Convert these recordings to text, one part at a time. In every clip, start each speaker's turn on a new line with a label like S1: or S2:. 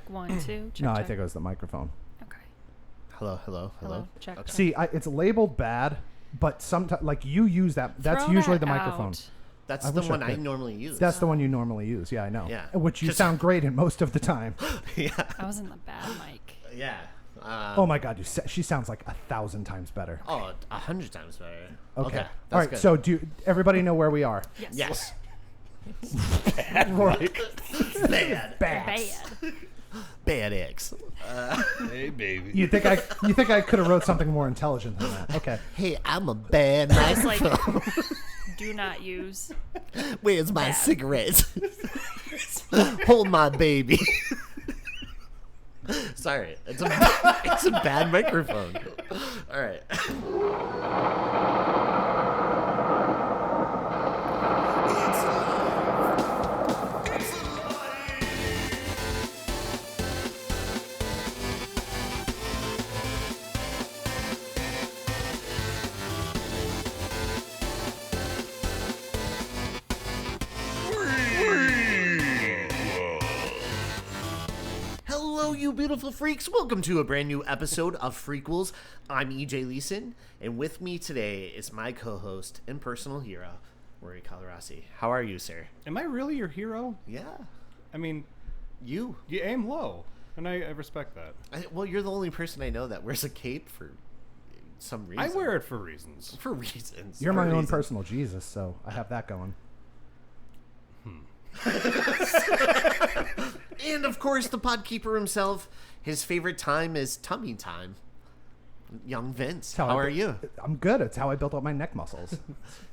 S1: Check 1, 2. Check,
S2: No, I
S1: check.
S2: think it was the microphone.
S1: Okay.
S3: Hello.
S1: Check.
S3: Okay.
S2: See, it's labeled bad, but sometimes, like, you use that. That's
S1: Throw
S2: usually
S1: that
S2: the microphone.
S1: out.
S3: That's
S2: I
S3: the
S2: wish
S3: one
S2: I
S3: I
S2: could.
S3: normally use.
S2: That's the one you normally use. Yeah, I know.
S3: Yeah.
S2: Which you
S3: Just-
S2: sound great in most of the time.
S3: Yeah.
S1: I was in the bad mic.
S3: Yeah.
S2: Oh my God, she sounds like 1,000 times better.
S3: Oh, 100 times better.
S2: Okay.
S3: That's
S2: All right.
S3: good.
S2: So, do everybody know where we are?
S1: Yes.
S3: Yes.
S2: Right.
S3: Bad.
S2: Bats.
S1: Bad.
S3: Bad eggs.
S4: Hey, baby.
S2: You think I could have wrote something more intelligent than that? Okay.
S3: Hey, I'm a bad
S1: Just like,
S3: microphone.
S1: do not use.
S3: Where's my
S1: bad.
S3: cigarettes? Hold my baby. Sorry, it's a bad microphone. All right. Hello, you beautiful freaks. Welcome to a brand new episode of Frequels. I'm EJ Leeson, and with me today is my co-host and personal hero, Rory Calarasi. How are you, sir?
S4: Am I really your hero?
S3: Yeah,
S4: I mean,
S3: you.
S4: you aim low, and I respect that.
S3: Well, you're the only person I know that wears a cape for some reason.
S4: I wear it for reasons.
S3: for reasons.
S2: You're
S3: For
S2: my own
S3: reasons.
S2: personal Jesus, so I have that going.
S3: And of course, the podkeeper himself. His favorite time is tummy time. Young Vince, how are you?
S2: I'm good. It's how I built up my neck muscles.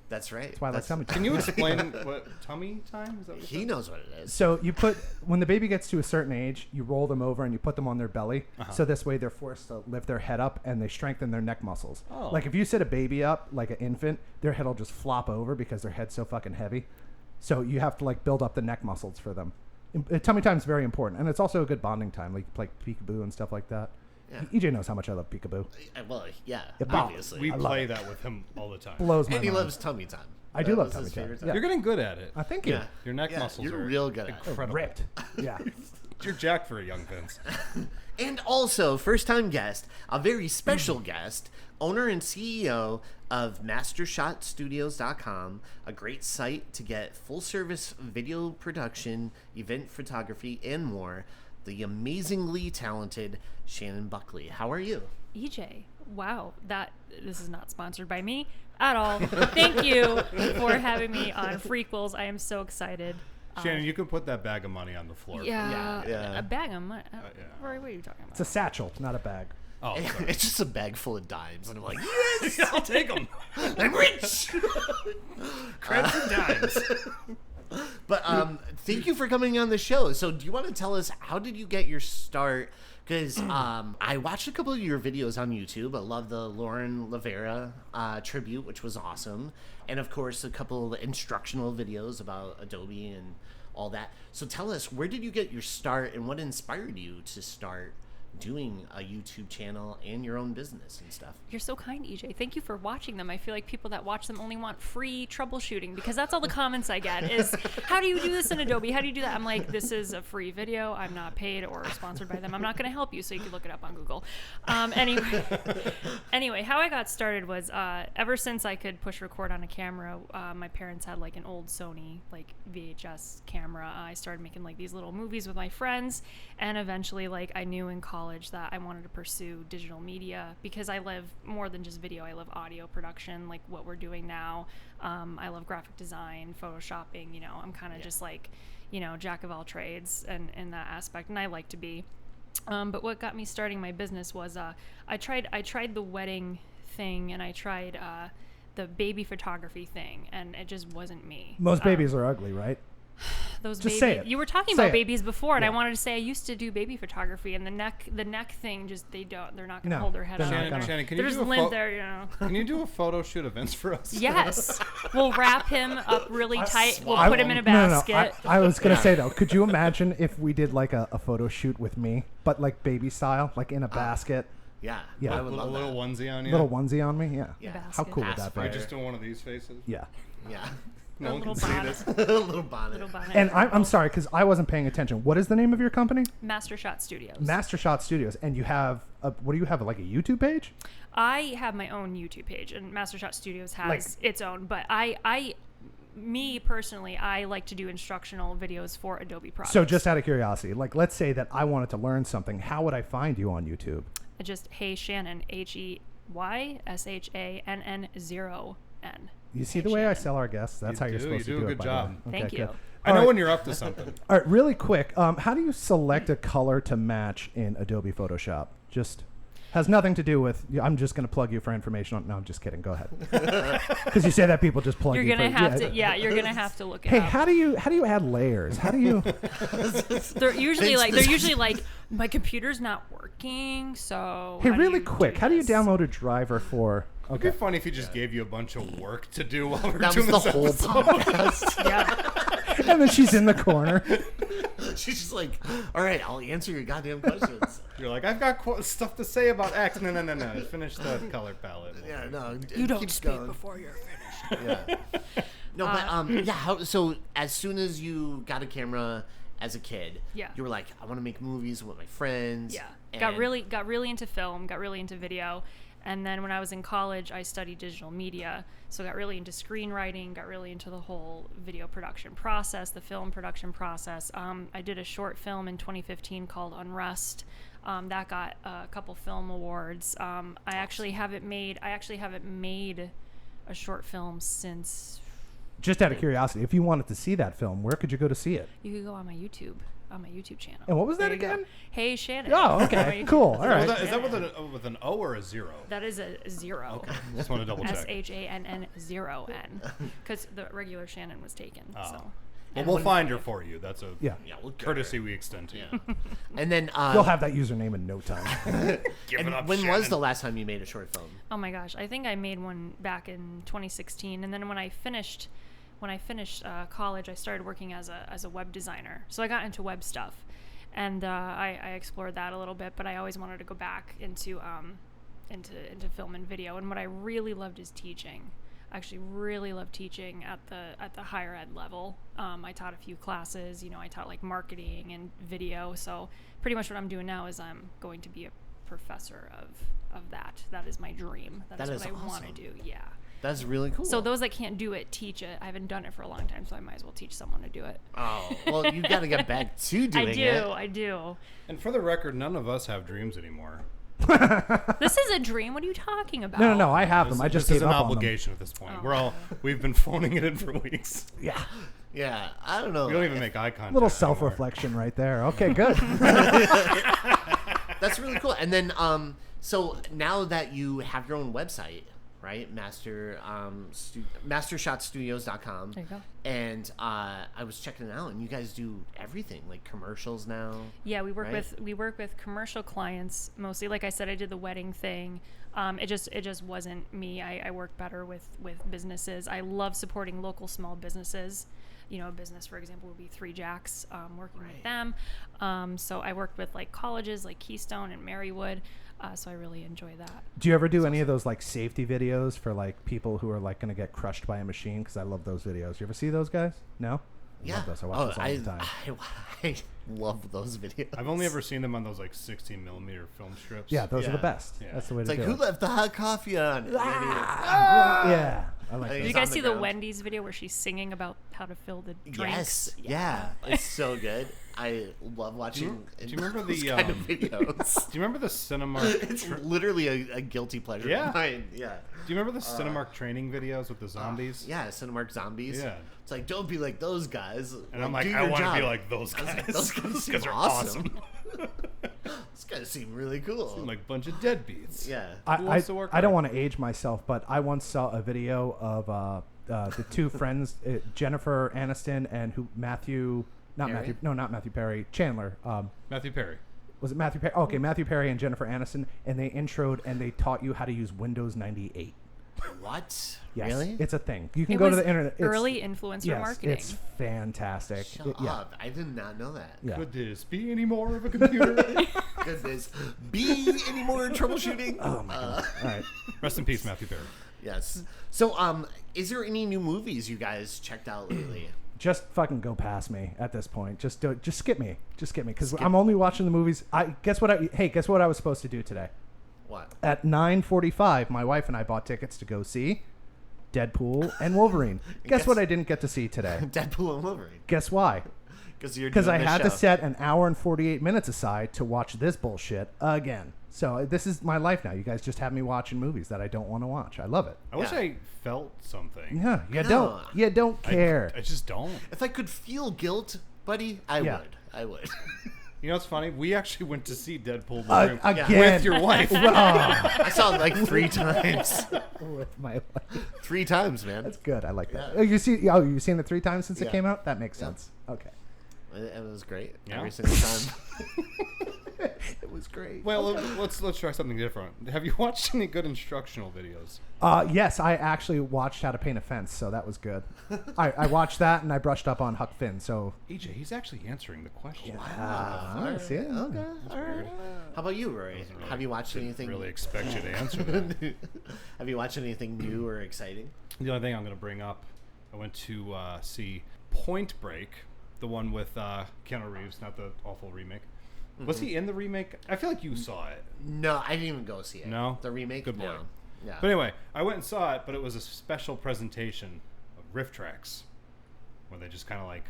S3: That's right.
S2: That's why I like tummy time.
S4: Can you explain what tummy time is? That what you
S3: He
S4: said?
S3: knows what it is.
S2: So you put, when the baby gets to a certain age, you roll them over and you put them on their belly. So this way they're forced to lift their head up and they strengthen their neck muscles.
S4: Oh.
S2: Like if you sit a baby up like an infant, their head will just flop over because their head's so fucking heavy. So you have to like build up the neck muscles for them. Tummy time is very important, and it's also a good bonding time, like peekaboo and stuff like that.
S3: Yeah.
S2: EJ knows how much I love peekaboo.
S3: Well, yeah,
S2: It bombs.
S3: obviously.
S4: We
S2: love
S4: play
S2: it.
S4: that with him all the time.
S2: Blows my
S3: And he
S2: mind.
S3: loves tummy time.
S2: I do
S3: That
S2: love
S3: was
S2: tummy
S3: his
S2: time.
S3: favorite
S2: Yeah.
S4: You're getting good at it.
S2: I think you.
S3: Yeah.
S4: Your neck
S3: Yeah,
S4: muscles
S3: you're
S4: are
S3: real good at it.
S4: incredible.
S2: Ripped. Yeah.
S4: You're jacked for a young Vince.
S3: And also, first time guest, a very special guest, owner and CEO of MasterShotStudios.com, a great site to get full service video production, event photography, and more. The amazingly talented Shannon Buckley. How are you?
S1: EJ, wow, this is not sponsored by me at all. Thank you for having me on Frequels. I am so excited.
S4: Shannon, you can put that bag of money on the floor.
S3: Yeah.
S1: A bag of money.
S4: yeah.
S1: Rory, what are you talking about?
S2: It's a satchel, not a bag.
S4: Oh, sorry.
S3: It's just a bag full of dimes, and I'm like, yes,
S4: I'll take them.
S3: I'm rich.
S4: Credits and dimes.
S3: But thank you for coming on the show. So do you want to tell us, how did you get your start? Because I watched a couple of your videos on YouTube. I love the Lauren Lavera tribute, which was awesome. And of course, a couple of instructional videos about Adobe and all that. So tell us, where did you get your start and what inspired you to start doing a YouTube channel and your own business and stuff?
S1: You're so kind, EJ. Thank you for watching them. I feel like people that watch them only want free troubleshooting because that's all the comments I get is, how do you do this in Adobe? How do you do that? I'm like, this is a free video. I'm not paid or sponsored by them. I'm not going to help you, so you can look it up on Google. Anyway, how I got started was ever since I could push record on a camera, my parents had like an old Sony like VHS camera. I started making like these little movies with my friends, and eventually like I knew in college that I wanted to pursue digital media because I love more than just video. I love audio production, like what we're doing now. I love graphic design, photoshopping, I'm kind of just like, jack of all trades and in that aspect, and I like to be. But what got me starting my business was I tried the wedding thing, and I tried the baby photography thing, and it just wasn't me.
S2: Most babies are ugly, right?
S1: Those
S2: Just
S1: babies.
S2: say it.
S1: You were talking
S2: Say
S1: about
S2: it.
S1: babies before, and I
S2: Yeah.
S1: wanted to say I used to do baby photography, and the neck thing just they're not gonna
S2: No,
S1: hold their head
S2: they're
S1: up.
S2: not
S4: Shannon,
S2: gonna.
S4: Shannon, can
S1: They're
S4: you
S1: just
S4: do a
S1: limp there,
S4: Can you do a photo shoot events for us?
S1: Yes, we'll wrap him up really tight. We'll
S3: swap
S1: put him in a
S2: No,
S1: basket.
S2: I was gonna say though, could you imagine if we did like a photo shoot with me, but like baby style, like in a basket,
S3: Yeah,
S2: Yeah.
S3: I would love
S4: little
S3: that.
S4: onesie on you.
S2: little onesie on me? Yeah.
S3: Yeah.
S2: How cool would
S1: Basket.
S2: that be?
S4: Or just doing one of these faces.
S2: Yeah.
S3: Yeah.
S4: No one
S1: little
S4: can see
S1: bonnet.
S4: this.
S3: Little bonnet.
S1: Little bonnet.
S2: And I'm sorry because I wasn't paying attention. What is the name of your company?
S1: Master Shot Studios.
S2: Master Shot Studios. And you have what do you have? Like a YouTube page?
S1: I have my own YouTube page, and Master Shot Studios has
S2: Like-
S1: its own. But me personally, I like to do instructional videos for Adobe products.
S2: So just out of curiosity, like let's say that I wanted to learn something. How would I find you on YouTube?
S1: Just Hey Shannon, HeyShannon0N.
S2: You see the way I sell our guests? That's how you're
S4: do.
S2: supposed
S4: You
S2: to
S4: do
S2: do
S4: a
S2: it.
S4: good
S2: by the way.
S4: job.
S1: Thank you.
S2: good.
S4: I know
S2: All
S4: when
S2: right.
S4: you're up to something.
S2: All right, really quick. How do you select a color to match in Adobe Photoshop? Just has nothing to do with. I'm just going to plug you for information. No, I'm just kidding. Go ahead. Because you say that people just plug
S1: You're
S2: you.
S1: gonna
S2: for,
S1: have to, you're gonna have to look it
S2: Hey,
S1: up.
S2: how do you add layers? How do you?
S1: They're usually like my computer's not working, so.
S2: Hey,
S1: how do
S2: really
S1: you
S2: quick.
S1: do
S2: How do you
S1: this?
S2: download a driver for?
S4: It'd
S2: Okay.
S4: be funny if he just gave you a bunch of work to do while we're
S3: That
S4: doing
S3: was the
S4: this
S3: whole
S4: episode.
S3: podcast.
S1: Yeah.
S2: And then she's in the corner.
S3: She's just like, all right, I'll answer your goddamn questions.
S4: You're like, I've got stuff to say about X. No. Finish the color palette.
S3: Yeah, no.
S1: You don't
S3: keep
S1: speak
S3: going.
S1: before you're finished.
S3: Yeah. No, but yeah. So as soon as you got a camera as a kid,
S1: Yeah.
S3: you were like, I want to make movies with my friends.
S1: Yeah.
S3: and-
S1: Got really into film, got really into video. And then when I was in college, I studied digital media. So got really into screenwriting, got really into the whole video production process, the film production process. I did a short film in 2015 called Unrest. That got a couple film awards. I actually haven't made a short film since.
S2: Just out of curiosity, if you wanted to see that film, where could you go to see it?
S1: You could go on my YouTube channel.
S2: And what was that
S1: There you go.
S2: again?
S1: Hey Shannon.
S2: Oh,
S1: On my
S2: okay,
S1: YouTube
S2: cool.
S1: channel.
S2: All right.
S4: Is that with an O or a 0?
S1: That is a 0.
S4: Okay. Just want to double check.
S1: SHANN0N, because the regular Shannon was taken.
S4: Oh.
S1: So.
S4: Well, we'll find her for you. That's a
S2: Yeah.
S3: Yeah, we'll get
S4: courtesy we extend to you.
S3: her. And then
S2: You'll have that username in no time.
S4: Give it
S3: and
S4: up,
S3: when was
S4: Shannon.
S3: the last time you made a short film?
S1: Oh my gosh, I think I made one back in 2016, and then when I finished college, I started working as a web designer. So I got into web stuff, and I explored that a little bit. But I always wanted to go back into film and video. And what I really loved is teaching. I actually really love teaching at the higher ed level. I taught a few classes. I taught like marketing and video. So pretty much what I'm doing now is I'm going to be a professor of that. That is my dream.
S3: That
S1: is
S3: is
S1: what I want
S3: awesome.
S1: to do. Yeah.
S3: That's really cool.
S1: So those that can't do it, teach it. I haven't done it for a long time, so I might as well teach someone to do it.
S3: Oh, well, you got to get back to doing it.
S1: I do.
S4: And for the record, none of us have dreams anymore.
S1: This is a dream. What are you talking about?
S2: No. I have them. I just
S4: this
S2: gave
S4: is an
S2: up on them.
S4: obligation at this point.
S1: Oh.
S4: We've been phoning it in for weeks.
S2: Yeah.
S3: Yeah, I don't know.
S4: We don't even make eye contact.
S2: Little
S4: anymore.
S2: self-reflection right there. Okay, good.
S3: That's really cool. And then, so now that you have your own website, right? MasterShotStudios.com.
S1: There you go.
S3: And I was checking it out, and you guys do everything, like commercials now.
S1: Yeah, we work
S3: Right?
S1: with commercial clients mostly. Like I said, I did the wedding thing. It just wasn't me. I work better with businesses. I love supporting local small businesses. A business, for example, would be Three Jacks, working with them. So I worked with like colleges like Keystone and Marywood. So I really enjoy that.
S2: Do you ever do any of those like safety videos for like people who are like going to get crushed by a machine? Because I love those videos. You ever see those guys? No? I
S3: Yeah.
S2: love those. I watch those all the time.
S3: I love those videos.
S4: I've only ever seen them on those like 16mm film strips.
S2: Yeah, those are the
S3: Yeah.
S2: best.
S4: Yeah.
S2: That's the way
S3: It's
S2: to
S3: like,
S2: do
S3: who
S2: it.
S3: left the hot coffee on?
S2: Yeah, I like
S3: Hey,
S1: Did
S2: those.
S1: you guys
S3: on
S1: see
S3: the
S1: the
S3: ground.
S1: Wendy's video where she's singing about how to fill the drinks?
S3: Yes. Yeah. It's so good. I love watching
S4: Do you remember
S3: those
S4: the,
S3: kind of videos.
S4: Do you remember the Cinemark?
S3: It's literally a guilty pleasure
S4: Yeah.
S3: of mine. Yeah.
S4: Do you remember the Cinemark training videos with the zombies?
S3: Yeah, Cinemark Zombies.
S4: Yeah.
S3: It's like, don't be like those guys.
S4: And I'm like,
S3: do
S4: I
S3: your
S4: want to be
S3: job.
S4: like those
S3: I was
S4: guys.
S3: like, those guys seem
S4: because they're
S3: awesome.
S4: awesome.
S3: Those guys seem really cool.
S4: Seem like a bunch of deadbeats.
S3: Yeah.
S2: I
S4: Who wants to work
S2: don't
S4: hard?
S2: want to age myself, but I once saw a video of the two friends, Jennifer Aniston and
S3: Perry?
S2: not Matthew Perry, Chandler.
S4: Matthew Perry.
S2: Was it Matthew Perry? Okay, Matthew Perry and Jennifer Aniston, and they introed and they taught you how to use Windows 98.
S3: What?
S2: Yes,
S3: Really?
S2: it's a thing. You can
S1: It
S2: go to
S1: was
S2: the internet. It's,
S1: early influencer
S2: yes,
S1: marketing.
S2: it's fantastic.
S3: Shut
S2: Yeah.
S3: up. I did not know that.
S2: Yeah.
S4: Could this be any more of a computer?
S3: Could this be any more troubleshooting?
S2: Oh my god! All right.
S4: Rest in peace, Matthew Perry.
S3: Yes. So, is there any new movies you guys checked out lately?
S2: Just fucking go past me at this point. Just do it. Just skip me. Just skip me because I'm only watching the movies. Guess what I was supposed to do today?
S3: What?
S2: At 9:45, my wife and I bought tickets to go see Deadpool and Wolverine. Guess what I didn't get to see today?
S3: Deadpool and Wolverine.
S2: Guess why?
S3: Because
S2: I had to set an hour and 48 minutes aside to watch this bullshit again. So this is my life now. You guys just have me watching movies that I don't want to watch. I love it.
S4: I wish I felt something.
S2: Yeah, you don't care.
S4: I just don't.
S3: If I could feel guilt, buddy, I would.
S4: You know what's funny? We actually went to see Deadpool
S2: again
S4: with your wife.
S3: I saw it like 3 times.
S2: With my wife.
S3: 3 times, man.
S2: That's good. I like that.
S3: Yeah.
S2: You've seen it 3 times since it
S3: Yeah.
S2: came out? That makes sense. Okay.
S3: It was great
S4: Yeah.
S3: every single time.
S2: It was great.
S4: Well, let's try something different. Have you watched any good instructional videos?
S2: Yes, I actually watched How to Paint a Fence, so that was good. I watched that and I brushed up on Huck Finn. So
S4: EJ, he's actually answering the question.
S2: I see it. Okay.
S3: All right. How about you, Rory? Have you watched anything?
S4: Really expect you to answer that.
S3: Have you watched anything new or exciting?
S4: The only thing I'm going to bring up, I went to see Point Break, the one with Keanu Reeves, not the awful remake. Was he in the remake? I feel like you saw it.
S3: No, I didn't even go see it.
S4: No?
S3: The remake?
S4: Good boy.
S3: No. Yeah.
S4: But anyway, I went and saw it, but it was a special presentation of riff tracks where they just kind of like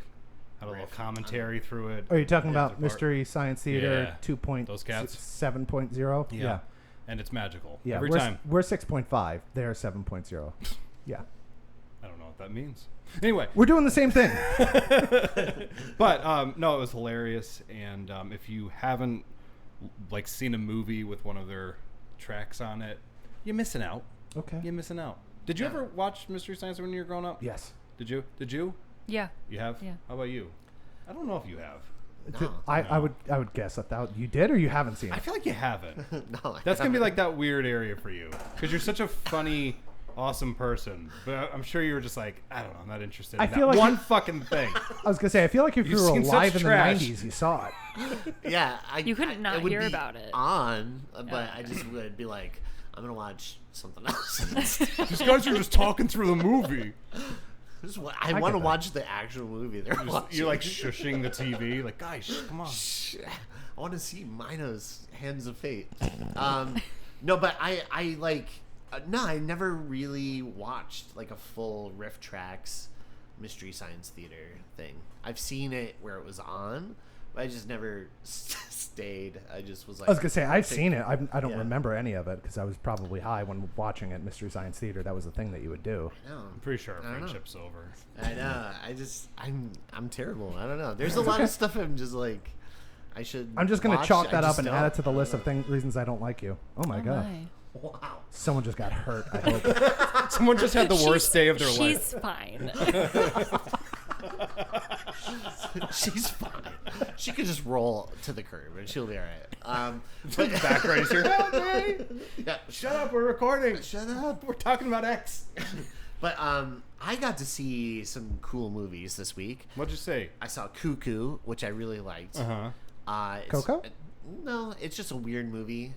S4: had a little commentary through it.
S2: Are you talking
S4: Yeah,
S2: about
S4: the part-
S2: Mystery Science Theater
S4: Yeah.
S2: 2.7.0?
S4: Those cats?
S2: 7.0?
S4: Yeah. And it's magical.
S2: Yeah.
S4: Every
S2: we're,
S4: time.
S2: We're 6.5. They're 7.0. Yeah.
S4: I don't know what that means. Anyway.
S2: We're doing the same thing.
S4: But no, it was hilarious. And if you haven't like seen a movie with one of their tracks on it, you're missing out.
S2: Okay.
S4: You're missing out. Did you ever watch Mystery Science when you were growing up?
S2: Yes.
S4: Did you?
S1: Yeah.
S4: You have?
S1: Yeah.
S4: How about you? I don't know if you have.
S3: No.
S2: I would guess that you did or you haven't seen
S4: I
S2: it.
S4: feel like you haven't.
S3: No.
S4: That's gonna be like that weird area for you because you're such a funny, awesome person. But I'm sure you were just like, I don't know, I'm not interested.
S2: I
S4: in
S2: feel
S4: that
S2: like
S4: one
S2: you-
S4: fucking thing.
S2: I was gonna say I feel like if you
S4: You've
S2: were
S4: seen such
S2: alive in
S4: trash.
S2: the 90s, you saw it.
S3: Yeah.
S1: You couldn't not
S3: it would
S1: hear
S3: be
S1: about it.
S3: on, but
S1: Oh,
S3: I
S1: okay.
S3: just would be like, I'm going to watch something else.
S4: These guys are just talking through the movie.
S3: I
S2: get
S3: want to
S2: that.
S3: watch the actual movie they're watching.
S4: You're like shushing the TV, like guys, come on.
S3: Shh. I want to see Mino's Hands of Fate. No, but I like. No, I never really watched like a full Riff Tracks Mystery Science Theater thing. I've seen it where it was on, but I just never stayed. I just was like.
S2: I was gonna say I've seen it. I don't
S3: Yeah.
S2: remember any of it because I was probably high when watching it. Mystery Science Theater. That was the thing that you would do.
S3: No,
S4: I'm pretty sure our
S3: I don't know.
S4: friendship's over.
S3: I know. I'm terrible. I don't know. There's a lot of stuff I'm just like. I should.
S2: I'm just gonna
S3: watch.
S2: chalk
S3: I
S2: that up
S3: just
S2: and
S3: don't.
S2: add it to the
S3: I don't
S2: list of
S3: know.
S2: reasons I don't like you. Oh my god!
S3: Wow.
S2: Someone just got hurt. I hope.
S4: Someone just had the worst day of their life.
S1: She's fine.
S3: She's fine. She could just roll to the curb and she'll be all right. But
S4: Background is here. Help me!
S3: yeah,
S4: Shut up, we're recording.
S3: shut up.
S4: We're talking about X.
S3: But I got to see some cool movies this week.
S4: What'd you say?
S3: I saw Cuckoo, which I really liked.
S4: Uh-huh.
S2: Coco?
S3: No, it's just a weird movie.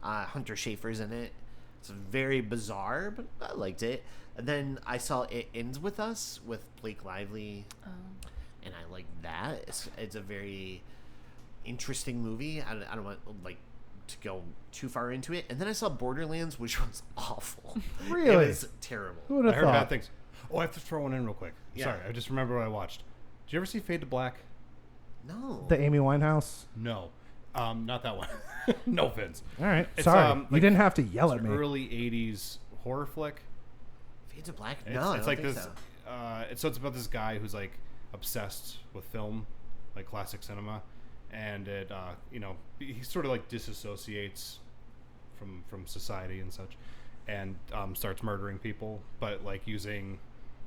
S3: Hunter Schafer's in it. It's very bizarre, but I liked it. And then I saw It Ends With Us with Blake Lively, and I like that. It's a very interesting movie. I don't want like to go too far into it. And then I saw Borderlands, which was awful.
S2: Really?
S3: It was terrible.
S2: Who would
S4: I
S2: have
S4: heard
S2: thought?
S4: bad things. Oh, I have to throw one in real quick.
S3: Yeah.
S4: Sorry, I just remember what I watched. Did you ever see Fade to Black?
S3: No.
S2: The Amy Winehouse.
S4: No. Not that one. No offense.
S2: All right.
S4: It's,
S2: Sorry, you
S4: like-
S2: didn't have to yell
S4: It's
S2: at
S4: an
S2: me.
S4: early 80s horror flick.
S3: Fade to Black?
S4: It's,
S3: No, I
S4: it's
S3: don't
S4: like
S3: think
S4: this.
S3: so.
S4: It's about this guy who's like obsessed with film, like classic cinema, and it, he sort of like disassociates from society and such, and starts murdering people, but like using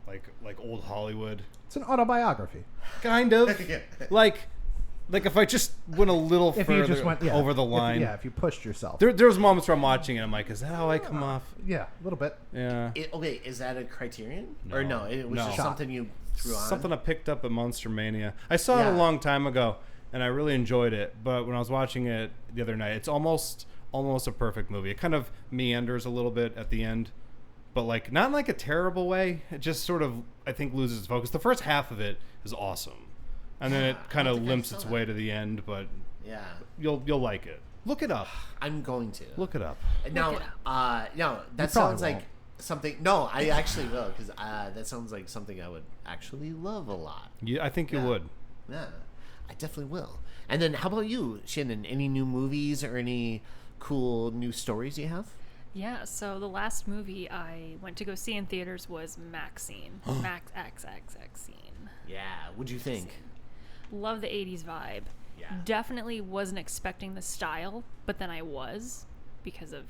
S4: like old Hollywood,
S2: It's an autobiography.
S4: kind of like if I just went a little
S2: If
S4: further
S2: you just went
S4: over the line.
S2: if you pushed yourself.
S4: There's moments where I'm watching it, I'm like, is that how I come off?
S2: Yeah, a little bit.
S4: Yeah.
S3: Okay, is that a criterion?
S4: No.
S3: Or no, it was
S4: No.
S3: just
S2: Shot.
S3: something you threw on?
S4: Something I picked up at Monster Mania. I saw it
S3: Yeah.
S4: a long time ago, and I really enjoyed it. But when I was watching it the other night, it's almost a perfect movie. It kind of meanders a little bit at the end, but like not in like a terrible way. It just sort of, I think, loses its focus. The first half of it is awesome, and then
S3: Yeah,
S4: it
S3: I
S4: kind
S3: don't
S4: of
S3: think I
S4: limps
S3: saw
S4: its
S3: that.
S4: way to the end. But
S3: Yeah.
S4: you'll like it. Look it up.
S3: I'm going to.
S4: Look it up.
S3: Now,
S1: it
S3: no, that
S2: probably
S3: sounds
S2: won't.
S3: like something. No, I actually will, because that sounds like something I would actually love a lot.
S4: I think you
S3: Yeah.
S4: would.
S3: Yeah, I definitely will. And then, how about you, Shannon? Any new movies or any cool new stories you have?
S1: Yeah, so the last movie I went to go see in theaters was Maxine. Max XXXine.
S3: Yeah, what'd you think?
S1: Love the 80s vibe.
S3: Yeah.
S1: Definitely wasn't expecting the style, but then I was because of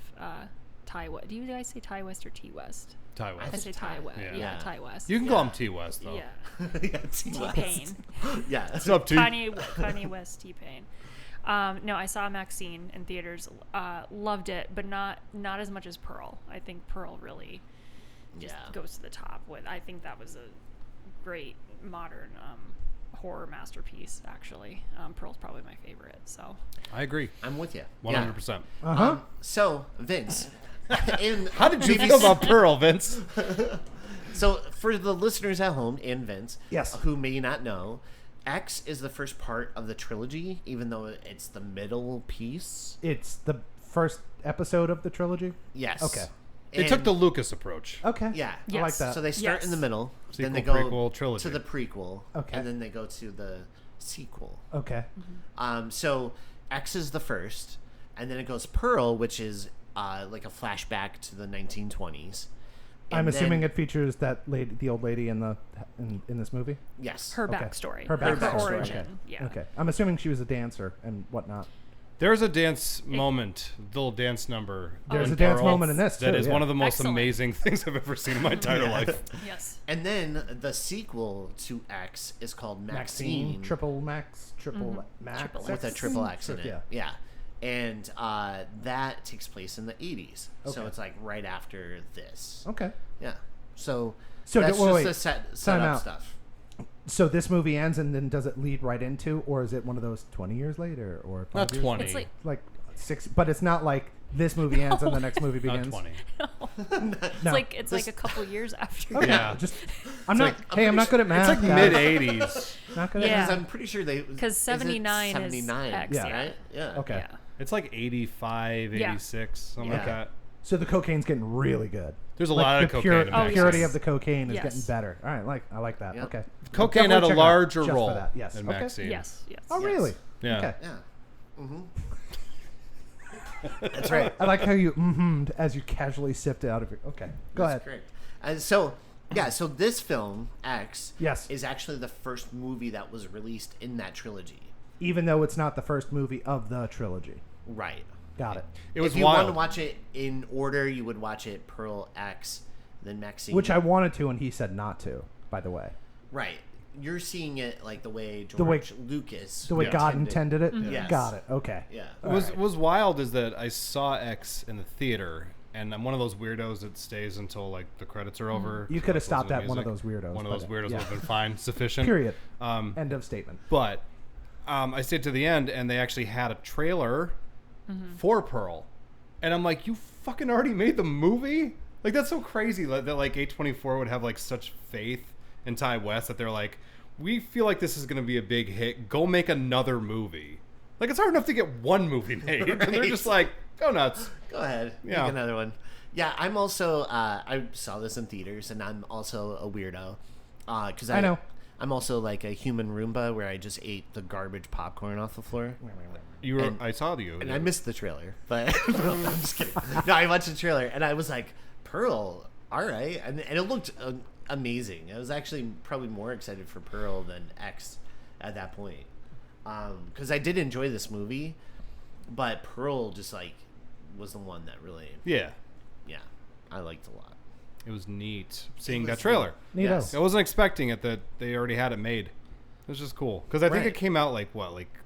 S1: Ty West. Do you guys say Ty West or T West?
S4: Ty
S3: I
S1: I
S4: West.
S1: say
S3: Ty.
S1: Ty West.
S4: Yeah.
S1: Yeah,
S3: Yeah.
S1: Ty West.
S4: You can
S3: Yeah.
S4: call him T West though.
S1: Yeah.
S3: Yeah,
S1: T-Pain.
S3: Yeah,
S4: It's up to
S1: Kanye West T-Pain. No, I saw Maxine in theaters. Loved it, but not as much as Pearl. I think Pearl really just
S3: Yeah.
S1: goes to the top. I think that was a great modern horror masterpiece. Actually, Pearl's probably my favorite. So
S4: I agree.
S3: I'm with you.
S4: 100%.
S2: Uh-huh.
S3: So, Vince,
S4: How did you feel about Pearl, Vince?
S3: So, for the listeners at home and Vince,
S2: Yes.
S3: who may not know, X is the first part of the trilogy, even though it's the middle piece.
S2: It's the first episode of the trilogy.
S3: Yes.
S2: Okay.
S4: They took the Lucas approach.
S2: Okay.
S3: Yeah.
S2: I like
S1: Yes.
S2: that.
S3: So they start in the
S1: Yes.
S3: middle, then they
S4: Sequel,
S3: go
S4: prequel, trilogy.
S3: to the prequel,
S2: Okay.
S3: and then they go to the sequel.
S2: Okay.
S3: So X is the first, and then it goes Pearl, which is like a flashback to the 1920s.
S2: I'm
S3: And
S2: assuming
S3: then-
S2: it features that lady, the old lady in this movie.
S3: Yes.
S1: her
S2: Okay.
S1: backstory,
S2: Her backstory.
S1: origin.
S2: Okay.
S1: Yeah.
S2: Okay. I'm assuming she was a dancer and whatnot.
S4: There's a dance moment, little dance number.
S2: There's
S4: in
S2: a dance
S4: Pearl
S2: moment in this,
S4: That
S2: too,
S4: is
S2: yeah.
S4: one of the most
S1: Excellent.
S4: amazing things I've ever seen in my entire life.
S1: Yes.
S3: And then the sequel to X is called Maxine,
S2: Triple Max, Triple Max.
S1: Triple
S3: with a
S1: X.
S3: triple X in it.
S2: Yeah.
S3: Yeah. And that takes place in the 80s. So
S2: Okay.
S3: it's like right after this.
S2: Okay.
S3: Yeah. So,
S2: So
S3: that's
S2: wait,
S3: just
S2: wait.
S3: the set
S2: Time
S3: up
S2: out.
S3: stuff.
S2: So this movie ends, and then does it lead right into, or is it one of those 20 years later, or 5
S4: Not
S2: years
S4: 20.
S1: It's like
S2: like 6? But it's not like this movie ends and the next movie
S4: Not
S2: begins.
S4: 20.
S1: it's
S2: No.
S1: like a couple years after.
S2: Okay.
S4: Yeah.
S2: Just I'm not.
S3: like-
S2: hey, I'm not good at math.
S4: It's like
S2: guys.
S4: mid 80s.
S2: Not good at
S1: Yeah.
S3: Because I'm pretty sure they...
S1: Because 79 is
S3: 79,
S1: X,
S2: Yeah.
S3: right? Yeah.
S2: Okay.
S1: Yeah.
S4: It's like 85,
S1: Yeah.
S4: 86, something like
S3: Yeah.
S4: that.
S2: So the cocaine's getting really good.
S4: There's a lot of
S2: the
S4: cocaine in
S1: Oh,
S2: The purity
S1: yes.
S2: of the cocaine is
S1: Yes.
S2: getting better. All right, I like that.
S3: Yep.
S2: Okay.
S4: Cocaine
S2: Definitely
S4: had a
S2: check it out
S4: larger
S2: just for
S4: role
S2: that. Yes.
S4: in
S2: Okay.
S4: Maxine.
S1: Yes. Yes.
S2: Oh,
S3: Yes.
S2: really?
S4: Yeah.
S2: Okay.
S3: Yeah. Mm-hmm. That's right.
S2: I like how you mm-hmmed as you casually sipped it out of your. Okay. Go
S3: That's
S2: ahead.
S3: correct. So this film, X,
S2: Yes.
S3: is actually the first movie that was released in that trilogy.
S2: Even though it's not the first movie of the trilogy.
S3: Right.
S2: Got it.
S4: It was
S3: if you want to
S4: wild.
S3: watch it in order, you would watch it Pearl X, then Maxine.
S2: Which I wanted to, and he said not to. By the way,
S3: Right. You're seeing it like the way George
S2: The way-
S3: Lucas.
S2: the way
S4: Yeah.
S2: God intended it.
S3: Yes.
S2: Got it. Okay.
S3: Yeah.
S4: What's wild is that I saw X in the theater, and I'm one of those weirdos that stays until like the credits are over.
S2: You
S4: to
S2: could have
S4: listen
S2: stopped
S4: to the
S2: at one of
S4: music.
S2: those weirdos,
S4: One of
S2: but,
S4: those weirdos
S2: yeah.
S4: would have been fine, sufficient.
S2: Period.
S4: Um,
S2: End of statement.
S4: but I stayed to the end, and they actually had a trailer for Pearl, and I'm like, you fucking already made the movie? Like that's so crazy that like A24 would have like such faith in Ty West that they're like, we feel like this is going to be a big hit. Go make another movie. Like it's hard enough to get one movie made, and they're
S3: Right.
S4: just like, go nuts.
S3: Go ahead.
S4: Yeah.
S3: Make another one. Yeah, I'm also. I saw this in theaters, and I'm also a weirdo. Because
S2: I know.
S3: I'm also like a human Roomba, where I just ate the garbage popcorn off the floor.
S4: You were,
S3: And-
S4: I saw you.
S3: And I missed the trailer, but I'm just kidding. No, I watched the trailer, and I was like, Pearl, all right. And it looked amazing. I was actually probably more excited for Pearl than X at that point. Because I did enjoy this movie, but Pearl just like was the one that really,
S4: Yeah,
S3: I liked a lot.
S4: it was neat seeing
S3: It
S4: that
S3: was
S4: trailer.
S2: Neato.
S3: Yes.
S4: I wasn't expecting it that they already had it made. It was just cool because I think
S3: Right.
S4: it came out like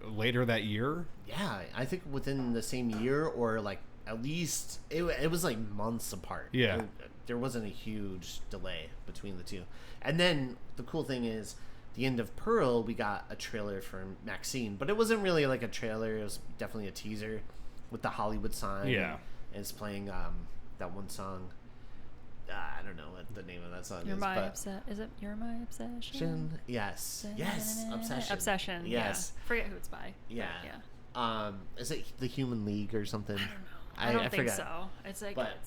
S4: later that year.
S3: Yeah, I think within the same year, or like at least it was like months apart.
S4: Yeah.
S3: There wasn't a huge delay between the two. And then the cool thing is, the end of Pearl, we got a trailer for Maxine, but it wasn't really like a trailer. It was definitely a teaser with the Hollywood sign.
S4: Yeah.
S3: and it's playing that one song. I don't know what the name of that song
S1: You're
S3: is.
S1: my
S3: but
S1: obsession. Is it You're My Obsession?
S3: Yes. Yes. Obsession.
S1: Obsession.
S3: Yes.
S1: Yeah. Forget who it's by.
S3: Yeah.
S1: Yeah.
S3: Is it the Human League or something?
S1: I don't know. I don't think
S3: forgot.
S1: so. It's like
S3: But-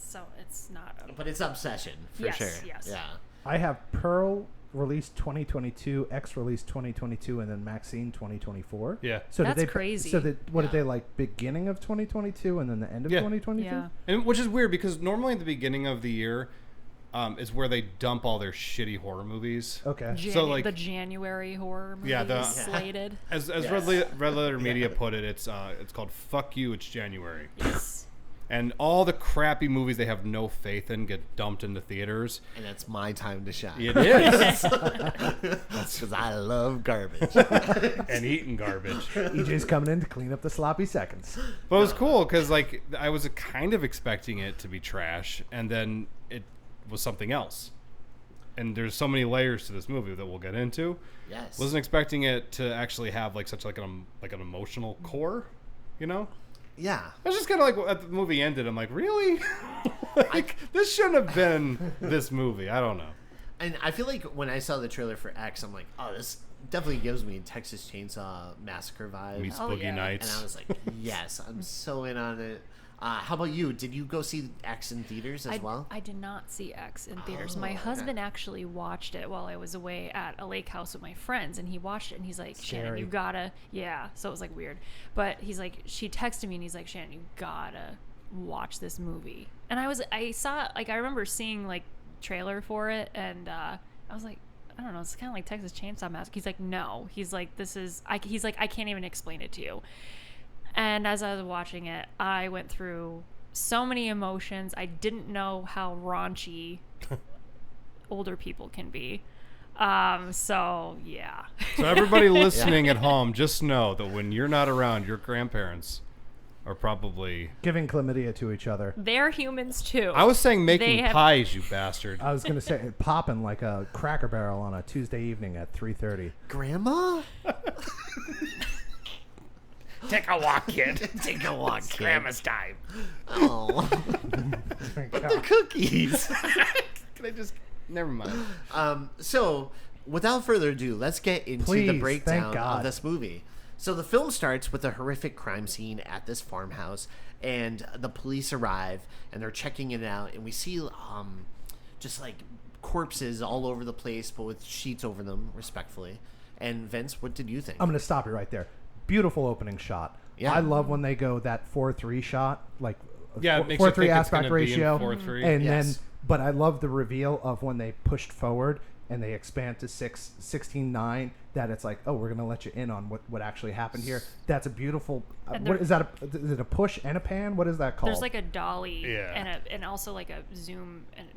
S1: it's not.
S3: But it's Obsession for
S1: Yes,
S3: sure.
S1: yes.
S3: Yeah.
S2: I have Pearl released 2022, X released 2022, and then Maxine 2024.
S4: Yeah.
S2: So
S1: That's
S2: did they,
S1: crazy.
S2: So what
S3: Yeah.
S2: did they like beginning of 2022 and then the end of
S4: Yeah.
S2: 2022?
S1: Yeah.
S4: And which is weird because normally at the beginning of the year is where they dump all their shitty horror movies.
S2: Okay.
S4: So, like-
S1: the January horror movie
S4: Yeah,
S1: is slated.
S4: As
S3: Yes.
S4: Red Letter Media put it, it's called "Fuck You, It's January,"
S1: Yes.
S4: and all the crappy movies they have no faith in get dumped into theaters.
S3: And it's my time to shine.
S4: It is,
S3: Because I love garbage.
S4: and eating garbage.
S2: EJ's coming in to clean up the sloppy seconds.
S4: But it was cool because like I was kind of expecting it to be trash, and then it was something else. And there's so many layers to this movie that we'll get into.
S3: Yes.
S4: Wasn't expecting it to actually have like such like an emotional core, you know.
S3: Yeah.
S4: I was just kind of like, at the movie ended, I'm like, really? Like, this shouldn't have been this movie. I don't know.
S3: And I feel like when I saw the trailer for X, I'm like, oh, this definitely gives me Texas Chainsaw Massacre vibes.
S4: Meets
S1: Oh,
S4: Boogie
S1: yeah.
S3: And
S4: Nights.
S3: I was like, yes, I'm so in on it. How about you? Did you go see X in theaters as well?
S1: I did not see X in theaters.
S3: Oh,
S1: My
S3: okay.
S1: husband actually watched it while I was away at a lake house with my friends, and he watched it, and he's like, Shannon,
S2: Scary.
S1: you gotta, yeah. So it was like weird, but he's like, she texted me, and he's like, Shannon, you gotta watch this movie. And I saw, like, I remember seeing like trailer for it, and I was like, I don't know, it's kind of like Texas Chainsaw Massacre. He's like, no, he's like, he's like, I can't even explain it to you. And as I was watching it, I went through so many emotions. I didn't know how raunchy older people can be. So, yeah.
S4: So everybody listening at home, just know that when you're not around, your grandparents are probably...
S2: Giving chlamydia to each other.
S1: They're humans, too.
S4: I was saying making
S1: They have-
S4: pies, you bastard.
S2: I was going to say popping like a Cracker Barrel on a Tuesday evening at 3:30.
S3: Grandma?
S4: Take a walk, kid.
S3: Take a walk, kid.
S4: Grandma's time.
S3: Oh. But the cookies.
S4: Can I just... Never mind.
S3: So, without further ado, let's get into the
S2: Please, thank
S3: breakdown
S2: God.
S3: of this movie. So the film starts with a horrific crime scene at this farmhouse, and the police arrive, and they're checking it out, and we see just like corpses all over the place, but with sheets over them, respectfully. And Vince, what did you think?
S2: I'm going to stop you right there. Beautiful opening shot.
S3: Yeah.
S2: I love when they go that 4:3 shot, like
S4: Yeah, it makes you
S2: 4:3
S4: think it's
S2: aspect
S4: gonna be in
S2: ratio,
S4: 4:3.
S2: and
S3: Yes.
S2: then. But I love the reveal of when they pushed forward and they expand to 16:9. That it's like, oh, we're gonna let you in on what actually happened here. That's a beautiful.
S1: And
S2: What
S1: there-
S2: is that? Is it a push and a pan? What is that called?
S1: There's like a dolly
S4: Yeah.
S1: and also like a zoom. And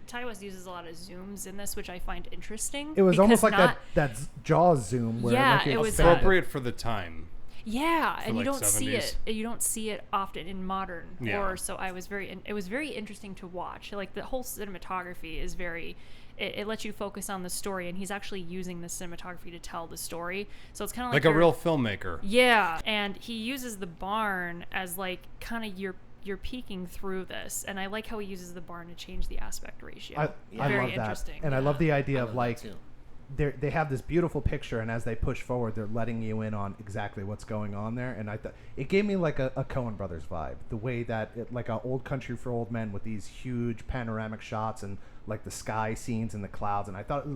S1: Ty West uses a lot of zooms in this, which I find interesting.
S2: It was
S1: because
S2: almost like
S1: not-
S2: that Jaws zoom. Where
S1: Yeah,
S2: like
S1: it was,
S2: expanded.
S4: Appropriate for the time.
S1: Yeah, and you
S4: like
S1: don't see
S4: 70s.
S1: it. You don't see it often in modern
S4: Yeah.
S1: horror. So it was very interesting to watch. Like the whole cinematography is very. It lets you focus on the story, and he's actually using the cinematography to tell the story. So it's kind of
S4: Like a real filmmaker.
S1: Yeah, and he uses the barn as like kind of you're peeking through this, and I like how he uses the barn to change the aspect ratio.
S2: I
S1: Very
S2: love that,
S1: interesting.
S2: and I love the idea of
S3: love
S2: like
S3: that too.
S2: they have this beautiful picture, and as they push forward, they're letting you in on exactly what's going on there. And I thought it gave me like a Coen Brothers vibe, the way that like a Old Country for Old Men with these huge panoramic shots and like the sky scenes and the clouds. And I thought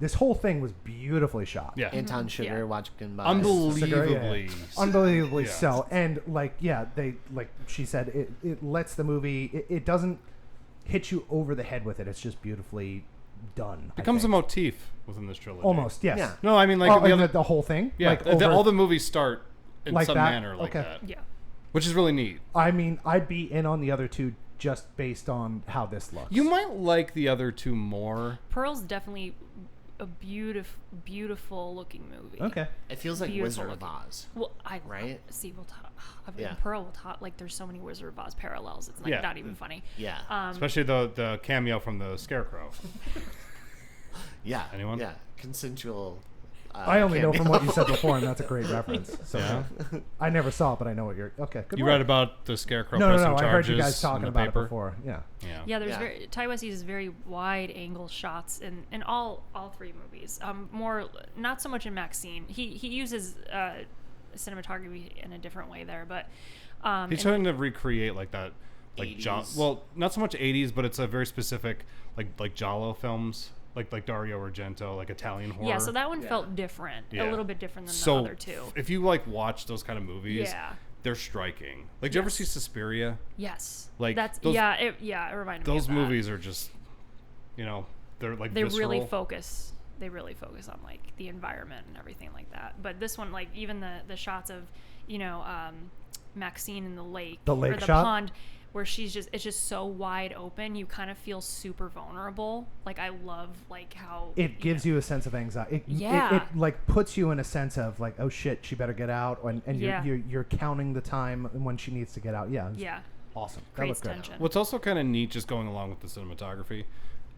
S2: this whole thing was beautifully shot.
S4: Yeah.
S3: Anton Sugar
S1: Yeah.
S3: watching by.
S4: Unbelievably.
S2: Unbelievably
S4: Yeah.
S2: so. And like, yeah, they like she said, it lets the movie. It doesn't hit you over the head with it. It's just beautifully done. I
S4: Becomes a
S2: think.
S4: motif within this trilogy.
S2: Almost, yes.
S3: Yeah.
S4: No, I mean like
S2: Oh,
S4: the
S2: and
S4: other,
S2: the whole thing.
S4: yeah,
S2: like
S4: all the movies start in
S2: Like
S4: some
S2: that?
S4: manner like
S2: Okay.
S4: that,
S1: yeah.
S4: which is really neat.
S2: I mean, I'd be in on the other two just based on how this looks.
S4: You might like the other two more.
S1: Pearl's definitely a beautiful looking movie.
S2: Okay.
S3: It feels like
S1: Beautiful
S3: Wizard of
S1: looking.
S3: Oz.
S1: Well, I
S3: Right?
S1: see. We'll talk. I mean,
S3: Yeah.
S1: Pearl will talk. Like, there's so many Wizard of Oz parallels. It's like
S4: Yeah.
S1: not even funny.
S3: Yeah.
S4: Especially the cameo from the Scarecrow.
S3: Yeah.
S4: Anyone?
S3: Yeah. Consensual
S2: I only know from
S3: cameo.
S2: what you said before, and that's a great reference. So
S4: Yeah.
S2: I never saw it, but I know what you're. Okay, good.
S4: You
S2: work.
S4: read about the Scarecrow
S2: No,
S4: pressing
S2: I heard
S4: charges
S2: you guys
S4: in
S2: talking
S4: the
S2: about
S4: paper?
S2: it before. Yeah.
S4: Yeah.
S1: Yeah, there's
S3: Yeah.
S1: Ty West uses very wide angle shots in all three movies. More not so much in Maxine. He uses cinematography in a different way there, but
S4: He's trying to recreate like that, like
S3: 80s.
S4: well, not so much 80s, but it's a very specific like Giallo films, like Dario Argento, like Italian horror.
S1: yeah. So that one
S3: Yeah.
S1: felt different,
S4: Yeah.
S1: a little bit different than
S4: So
S1: the other two.
S4: if you like watch those kind of movies,
S1: Yeah.
S4: they're striking. Like, did you ever see Suspiria?
S1: Yes,
S4: Like,
S1: that's
S4: those-
S1: it reminded me
S4: Those
S1: of that.
S4: movies are just, they're like
S1: They
S4: visceral.
S1: really focus. They really focus on like the environment and everything like that. But this one, like even the shots of, Maxine in the lake,
S2: The
S1: or
S2: lake
S1: the
S2: shot?
S1: pond, where it's just so wide open. You kind of feel super vulnerable. Like I love like how
S2: It gives you a sense of anxiety.
S1: Yeah.
S2: It like puts you in a sense of like, oh shit, she better get out, and
S1: Yeah.
S2: you're counting the time when she needs to get out. Yeah.
S1: Yeah,
S2: Awesome. That
S1: creates
S2: looked good.
S1: tension.
S4: What's also kind of neat, just going along with the cinematography,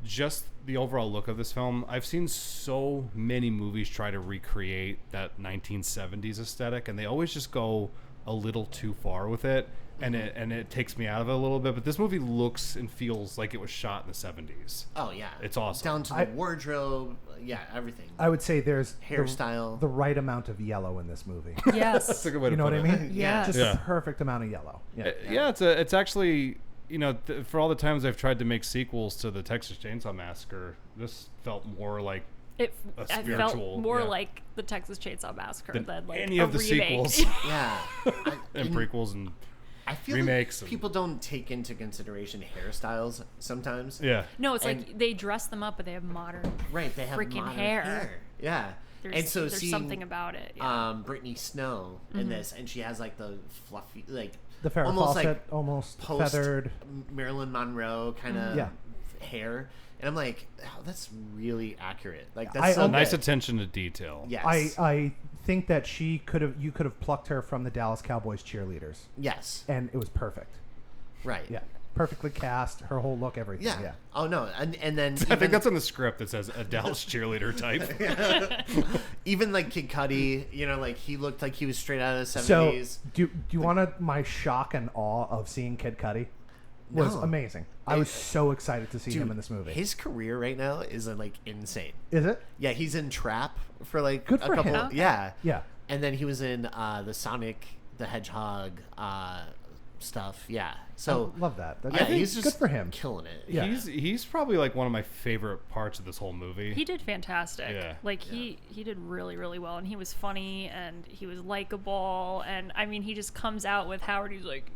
S4: just the overall look of this film. I've seen so many movies try to recreate that 1970s aesthetic, and they always just go a little too far with it, and it takes me out of it a little bit. But this movie looks and feels like it was shot in the 70s.
S3: Oh yeah,
S4: It's awesome.
S3: Down to the
S2: I-
S3: wardrobe, yeah, everything.
S2: I would say there's
S3: Hairstyle.
S2: the right amount of yellow in this movie.
S1: Yes.
S4: That's a good way
S2: You
S4: to
S2: know
S4: put
S2: what I
S4: it.
S2: mean?
S1: Yeah.
S2: Just
S4: Yeah.
S2: the perfect amount of yellow. Yeah.
S4: Yeah, it's actually, for all the times I've tried to make sequels to the Texas Chainsaw Massacre, this felt more like
S1: It
S4: a
S1: felt
S4: spiritual,
S1: more
S4: yeah.
S1: like the Texas Chainsaw Massacre
S4: Than
S1: than like
S4: any
S1: a
S4: of the
S1: remake.
S4: sequels.
S3: Yeah,
S4: and prequels and
S3: I feel
S4: remakes
S3: like
S4: and-
S3: people don't take into consideration hairstyles sometimes.
S4: yeah.
S1: No, it's
S3: And-
S1: like they dress them up, but they have modern.
S3: Right, they have
S1: Freaking
S3: modern
S1: hair.
S3: Yeah,
S1: There's something about it. Yeah.
S3: Brittany Snow in this, and she has like the fluffy, like
S2: The Farrah
S3: almost
S2: Fawcett,
S3: like
S2: almost
S3: post
S2: feathered.
S3: Marilyn Monroe kind of
S2: Yeah.
S3: hair, and I'm like, oh, that's really accurate. Like that's
S2: I-
S3: so
S4: Nice
S3: good.
S4: attention to detail.
S3: Yes,
S2: I think that you could have plucked her from the Dallas Cowboys cheerleaders,
S3: yes,
S2: and it was perfect.
S3: right,
S2: Yeah, perfectly cast, her whole look, everything.
S3: yeah.
S2: Yeah.
S3: Oh no, and then
S4: I
S3: even,
S4: think that's in the script that says a Dallas cheerleader type.
S3: even like Kid Cudi, like he looked like he was straight out of the
S2: So,
S3: 70s.
S2: do you want my shock and awe of seeing Kid Cudi? Was
S3: No.
S2: amazing. I was so excited to see him
S3: Dude,
S2: in this movie.
S3: His career right now is like insane.
S2: Is it?
S3: Yeah, he's in Trap for like
S2: Good
S3: a
S2: for
S3: couple.
S2: him.
S1: Okay.
S3: Yeah,
S2: Yeah.
S3: and then he was in the Sonic the Hedgehog stuff. Yeah, so
S2: I love that.
S3: yeah, he's
S2: good
S3: just
S2: for him.
S3: killing it.
S2: Yeah.
S4: He's probably like one of my favorite parts of this whole movie.
S1: He did fantastic.
S4: Yeah.
S1: Like he did really, really well, and he was funny and he was likable, and I mean he just comes out with Howard. He's like,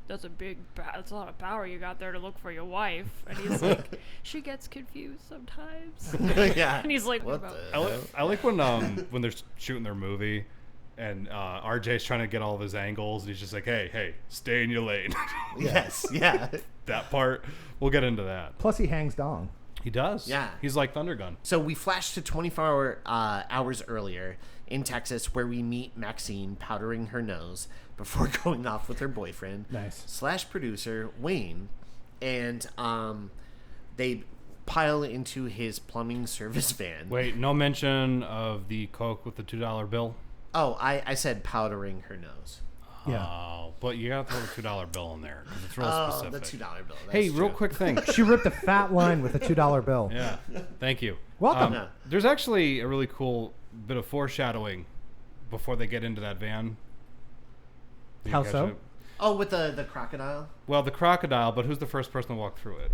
S1: that's a lot of power you got there to look for your wife, and he's like, she gets confused sometimes,
S3: yeah,
S1: and he's like,
S3: what
S1: about
S3: the?
S4: I like when they're shooting their movie, and RJ's trying to get all of his angles, and he's just like, hey, stay in your lane.
S3: Yes, yeah.
S4: That part, we'll get into that.
S2: Plus, he hangs dong.
S4: He does.
S3: Yeah.
S4: He's like Thundergun.
S3: So we flash to 24 hours earlier in Texas, where we meet Maxine powdering her nose before going off with her boyfriend,
S2: Nice.
S3: / producer Wayne, and they pile into his plumbing service van.
S4: Wait, no mention of the Coke with the $2 bill?
S3: Oh, I said powdering her nose.
S2: Yeah.
S4: Oh, but you gotta throw the $2 bill in there because it's real
S3: Oh,
S4: specific.
S3: the $2 bill. That's
S4: Hey, real
S3: true.
S4: quick thing.
S2: She ripped a fat line with a $2 bill.
S4: Yeah, thank you.
S2: Welcome.
S3: Yeah.
S4: There's actually a really cool bit of foreshadowing before they get into that van. Did you
S2: How
S4: catch
S2: so?
S4: it?
S3: Oh, with the crocodile?
S4: Well, the crocodile, but who's the first person to walk through it?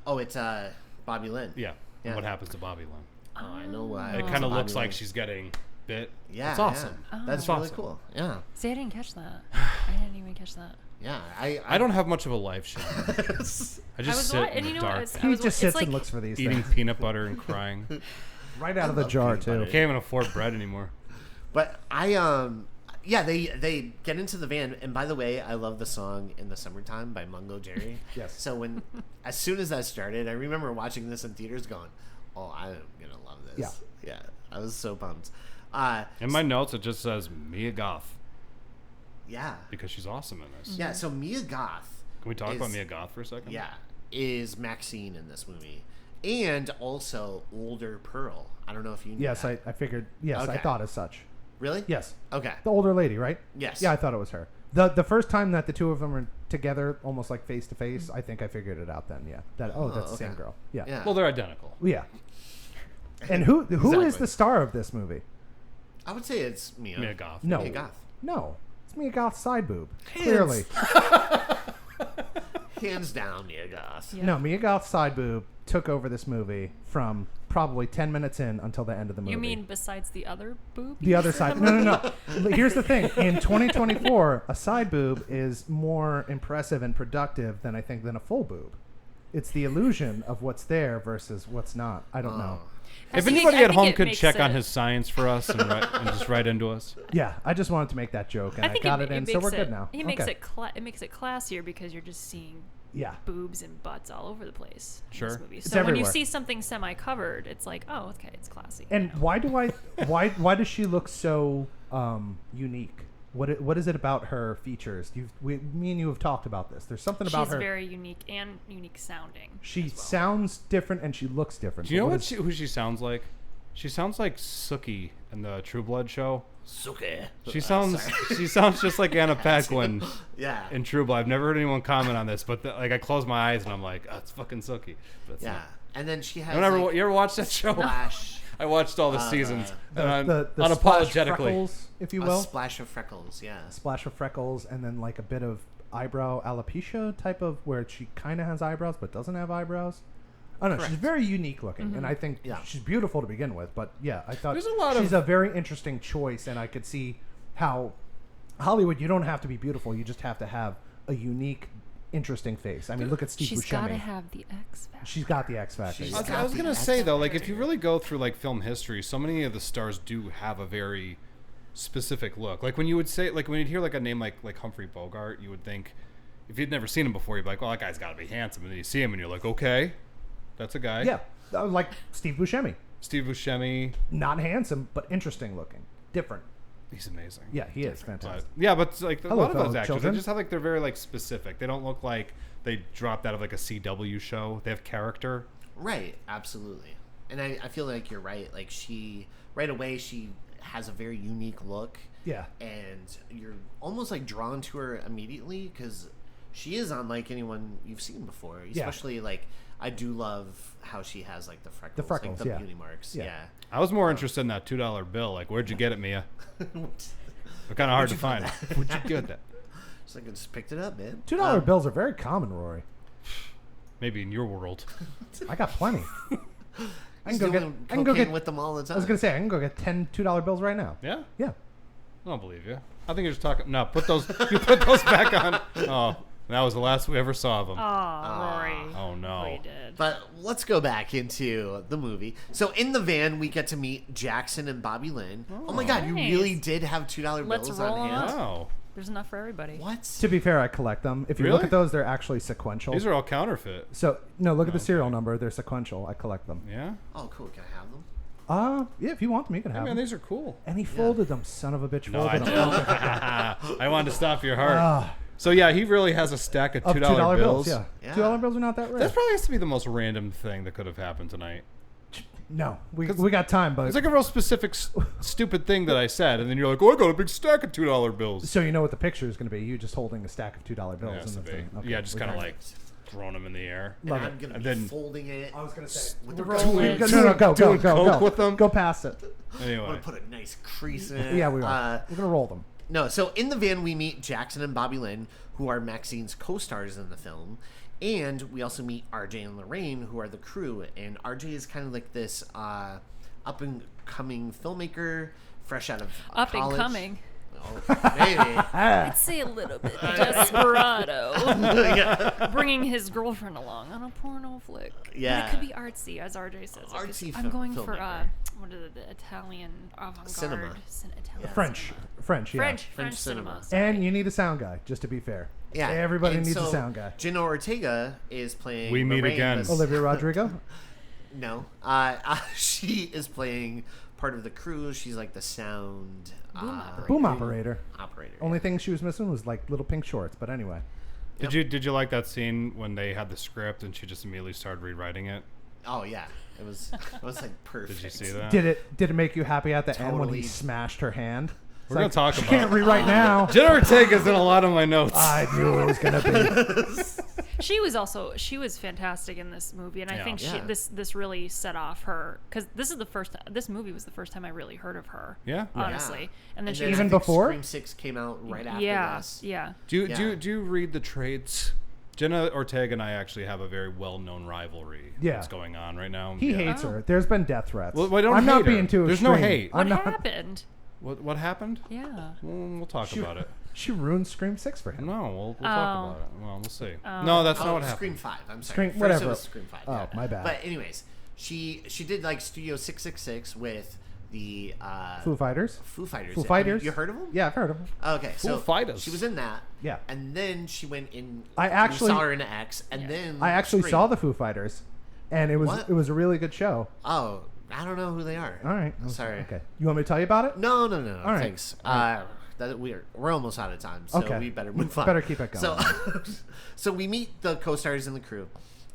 S3: Oh, it's Bobby Lynn.
S4: Yeah.
S3: Yeah.
S4: And what happens to Bobby Lynn?
S3: Oh, I know why.
S4: It
S3: It's
S4: kind of
S3: Bobby
S4: looks like
S3: Lynn.
S4: she's getting bit.
S3: Yeah,
S4: It's awesome.
S3: yeah.
S1: Oh.
S3: That's
S4: It's
S3: really
S4: awesome.
S3: cool. Yeah,
S1: See, I didn't catch that. I didn't even catch that.
S3: yeah.
S4: I don't have much of a life, Sean. I
S1: I
S4: just
S1: was
S4: sit
S1: wa-
S4: in
S1: and
S4: the
S1: you know what?
S4: dark,
S1: I was
S2: He just
S1: it's
S2: sits
S1: like,
S2: and looks for these
S4: eating
S2: things.
S4: peanut butter and crying.
S2: Right out of the
S3: love
S2: jar,
S3: peanut
S2: too.
S3: butter.
S4: Can't even afford bread anymore.
S3: But yeah, they get into the van, and by the way, I love the song "In the Summertime" by Mungo Jerry.
S2: Yes.
S3: So as soon as that started, I remember watching this in theaters, going, "Oh, I'm gonna love this." Yeah, I was so pumped.
S4: In my notes, it just says Mia Goth
S3: Yeah,
S4: because she's awesome in this.
S3: yeah. So Mia Goth.
S4: Can we talk
S3: is-
S4: about Mia Goth for a second?
S3: Yeah, is Maxine in this movie, and also older Pearl. I don't know if you knew
S2: Yes,
S3: that.
S2: I figured. Yes, I
S3: Okay.
S2: thought as such.
S3: Really?
S2: Yes.
S3: Okay.
S2: The older lady, right?
S3: Yes.
S2: Yeah, I thought it was her. The first time that the two of them were together, almost like face to face, I think I figured it out then. Yeah. That's the same
S3: okay.
S2: girl. Yeah.
S3: Yeah.
S4: Well, they're identical.
S2: Yeah. And who is
S3: Exactly.
S2: the star of this movie?
S3: I would say it's Mia.
S4: Mia Goth.
S2: No.
S3: Mia Goth.
S2: No. It's Mia Goth's side boob. Clearly.
S3: Hands down, Mia Goth.
S1: Yeah.
S2: No, Mia Goth's side boob took over this movie from probably 10 minutes in until the end of the movie.
S1: You mean besides the other boob?
S2: the other side? No. Here's the thing. In 2024, a side boob is more impressive and productive than a full boob. It's the illusion of what's there versus what's not. I don't know.
S4: If
S1: I
S4: anybody
S1: think
S4: at home
S1: it
S4: could
S1: makes
S4: check on
S1: it-
S4: his science for us and just write into us.
S2: Yeah, I just wanted to make that joke, and I
S1: think
S2: got it in, so
S1: makes
S2: we're
S1: it-
S2: good now.
S1: He makes
S2: Okay.
S1: it makes it classier because you're just seeing
S2: Yeah.
S1: boobs and butts all over the place in
S4: Sure.
S1: this movie.
S2: It's
S1: So when you
S2: everywhere.
S1: see something semi-covered, it's like, oh, okay, it's classy.
S2: And why does she look so unique? What is it about her features? Me and you have talked about this. There's something about
S1: She's
S2: her.
S1: very unique and unique sounding.
S2: She sounds different and she looks different.
S4: Do you know
S2: But
S4: who she sounds like? She sounds like Sookie in the True Blood show.
S3: Suke.
S4: She sounds just like Anna Paquin
S3: Yeah.
S4: in True Blood. I've never heard anyone comment on this, but I close my eyes and I'm like, oh, it's fucking Sookie. But it's
S3: Yeah.
S4: not.
S3: And then she has.
S4: You
S3: like,
S4: you ever watch that show?
S3: splash,
S4: I watched all the seasons. And
S2: the splash
S4: unapologetically.
S2: freckles, if you
S3: a
S2: will,
S3: splash of freckles. Yeah.
S2: splash of freckles, and then like a bit of eyebrow alopecia type of where she kind of has eyebrows but doesn't have eyebrows. I don't know. She's
S3: Correct.
S2: very unique looking, and I think
S3: Yeah.
S2: she's beautiful to begin with. But yeah, I thought
S4: There's a lot
S2: she's
S4: of-
S2: a very interesting choice, and I could see how Hollywood. You don't have to be beautiful; you just have to have a unique, interesting face. I mean, look at Steve
S1: She's
S2: Buscemi.
S1: got to have the X factor.
S2: She's got the X factor.
S3: She's
S2: yeah.
S3: got
S4: I was
S3: the
S4: gonna
S3: X
S4: say though, like if
S3: factor.
S4: you really go through like film history, so many of the stars do have a very specific look. Like when you would say, like when you'd hear like a name like Humphrey Bogart, you would think, if you'd never seen him before, you'd be like, well, that guy's got to be handsome. And then you see him, and you're like, okay, that's a guy.
S2: Yeah, like Steve Buscemi.
S4: Steve Buscemi,
S2: Not handsome, but interesting looking. Different.
S4: he's amazing.
S2: Yeah, he is
S4: But
S2: fantastic.
S4: yeah, but like a
S2: Hello,
S4: lot of those
S2: fellow
S4: actors,
S2: children.
S4: they just have like they're very like specific. They don't look like they dropped out of like a CW show. They have character.
S3: Right. Absolutely. And I feel like you're right. Like right away, she has a very unique look.
S2: Yeah.
S3: And you're almost like drawn to her immediately because she is unlike anyone you've seen before. Especially like I do love how she has like the freckles,
S2: freckles,
S3: like the
S2: yeah.
S3: beauty marks.
S2: Yeah.
S3: Yeah.
S4: I was more interested in that $2 bill. Like, where'd you get it, Mia? They're kind of hard to find. Where'd you get that?
S3: It's like I just picked it up, man.
S2: $2 bills are very common, Rory.
S4: Maybe in your world.
S2: I got plenty. I can go
S3: Doing
S2: get. I can go
S3: cocaine
S2: get.
S3: with them all the time.
S2: I was gonna say I can go get 10 $2 bills right now.
S4: Yeah?
S2: Yeah.
S4: I don't believe you. I think you're just talking. No, put those. You put those back on. Oh, that was the last we ever saw of them.
S1: Oh, Rory.
S4: Oh no.
S1: We did.
S3: But let's go back into the movie. So in the van, we get to meet Jackson and Bobby Lynn. Oh, my God, you
S1: Nice.
S3: really did have $2
S1: Let's
S3: bills
S1: roll
S3: on hand.
S1: on.
S4: Wow.
S1: There's enough for everybody.
S3: What?
S2: To be fair, I collect them. If you look
S4: Really?
S2: at those, they're actually sequential.
S4: These are all counterfeit.
S2: So no, look at the
S4: Okay.
S2: serial number. They're sequential. I collect them.
S4: Yeah.
S3: Oh, cool. Can I have them?
S2: Yeah, if you want them, you can
S4: Hey,
S2: have
S4: man,
S2: them.
S4: these are cool.
S2: And he folded them, son of a bitch.
S4: No, I
S2: Folded
S4: didn't.
S2: them.
S4: I wanted to stop your heart.
S2: Ah,
S4: So yeah, he really has a stack of
S2: of
S4: $2 bills.
S2: Yeah.
S3: Yeah.
S2: $2 bills are not that rare.
S4: That probably has to be the most random thing that could have happened tonight.
S2: No, we got time, but
S4: It's like a real specific, stupid thing that I said, and then you're like, "Oh, I got a big stack of $2 bills."
S2: so you know what the picture is going to be? You just holding a stack of $2 bills
S4: Yeah,
S2: in
S4: so
S2: the thing. Okay,
S4: yeah, just
S2: we
S4: kind of
S2: got it.
S4: like throwing them in the air.
S3: And
S2: Love
S3: I'm
S2: it.
S3: going to
S4: And
S3: be
S4: then-
S3: folding it.
S2: I was going to say.
S3: with the
S1: Roll
S3: roll.
S1: it.
S2: No, go
S4: Doing
S2: go
S4: coke with them?
S2: Go past it.
S3: I'm
S4: Anyway,
S3: going to put a nice crease in it.
S2: Yeah, we are. We're going to roll them.
S3: No, so in the van, we meet Jackson and Bobby Lynn, who are Maxine's co-stars in the film. And we also meet RJ and Lorraine, who are the crew. And RJ is kind of like this up-and-coming filmmaker, fresh out of
S1: Up and
S3: college.
S1: coming.
S3: Oh, maybe.
S1: I'd say a little bit desperado.
S3: Yeah.
S1: Bringing his girlfriend along on a porno flick.
S3: Yeah.
S1: But it could be artsy, as RJ says. Like,
S3: Artsy
S1: I'm going for
S3: filmmaker.
S1: what is it, the Italian avant-garde
S3: Cinema.
S1: Italian
S2: French, yeah.
S1: French cinema.
S2: And you need a sound guy, just to be fair.
S3: Yeah.
S2: Everybody
S3: And
S2: needs a
S3: so
S2: sound guy.
S3: Jenna Ortega is playing.
S4: We meet
S3: Lorraine,
S4: again.
S3: this-
S2: Olivia Rodrigo.
S3: No. She is playing part of the crew. She's like the sound
S2: Boom operator.
S3: operator.
S2: Only thing she was missing was like little pink shorts. But anyway,
S4: did you like that scene when they had the script and she just immediately started rewriting it?
S3: Oh yeah, it was like perfect.
S4: Did you see that?
S2: Did it make you happy at the end when he
S3: Totally.
S2: smashed her hand? It's
S4: We're gonna talk
S2: she
S4: about
S2: can't
S4: it.
S2: rewrite now.
S4: Jenna Ortega's in a lot of my notes.
S2: I knew it was gonna be.
S1: She was fantastic in this movie, and I
S4: Yeah.
S1: think
S3: Yeah.
S1: this really set off her, because this movie was the first time I really heard of her.
S4: Yeah?
S1: honestly,
S3: Yeah.
S1: and then she
S3: I
S2: Even
S3: think
S2: before?
S3: Scream 6 came out right after
S1: yeah
S3: this.
S1: yeah
S4: Do
S3: Yeah.
S4: you read the trades? Jenna Ortega and I actually have a very well-known rivalry
S2: Yeah.
S4: that's going on right now.
S2: He
S4: Yeah.
S2: hates her. There's been death threats.
S4: Well, I don't
S2: I'm not
S4: hate her.
S2: being too
S4: There's no
S2: extreme.
S4: hate.
S1: what
S2: I'm not.
S1: happened?
S4: What happened?
S1: Yeah.
S4: We'll talk
S2: She,
S4: about it.
S2: she ruined Scream 6 for him.
S4: No, we'll talk about it. Well, we'll see.
S1: Oh.
S4: No, that's not
S3: Oh,
S4: what happened.
S3: Scream 5. I'm sorry.
S2: Scream-
S3: First
S2: whatever.
S3: it was Scream 5.
S2: Oh,
S3: yeah.
S2: my bad.
S3: But anyways, she did like Studio 666 with the
S2: Foo Fighters.
S3: Foo Fighters.
S2: Foo
S3: Have
S2: Fighters.
S3: You heard of them?
S2: Yeah, I've heard of them.
S3: Okay, so
S4: Fighters.
S3: she was in that.
S2: Yeah.
S3: And then she went in.
S2: I actually-
S3: saw her in X, and
S1: Yeah.
S3: then
S2: I actually
S3: Scream.
S2: saw the Foo Fighters, and it
S3: What?
S2: was a really good show.
S3: Oh, I don't know who they are.
S2: All right.
S3: Sorry.
S2: Okay. You want me to tell you about it?
S3: No.
S2: All right.
S3: Thanks. That we're almost out of time, so
S2: Okay.
S3: we better move on.
S2: Better keep it going.
S3: So, so we meet the co-stars and the crew,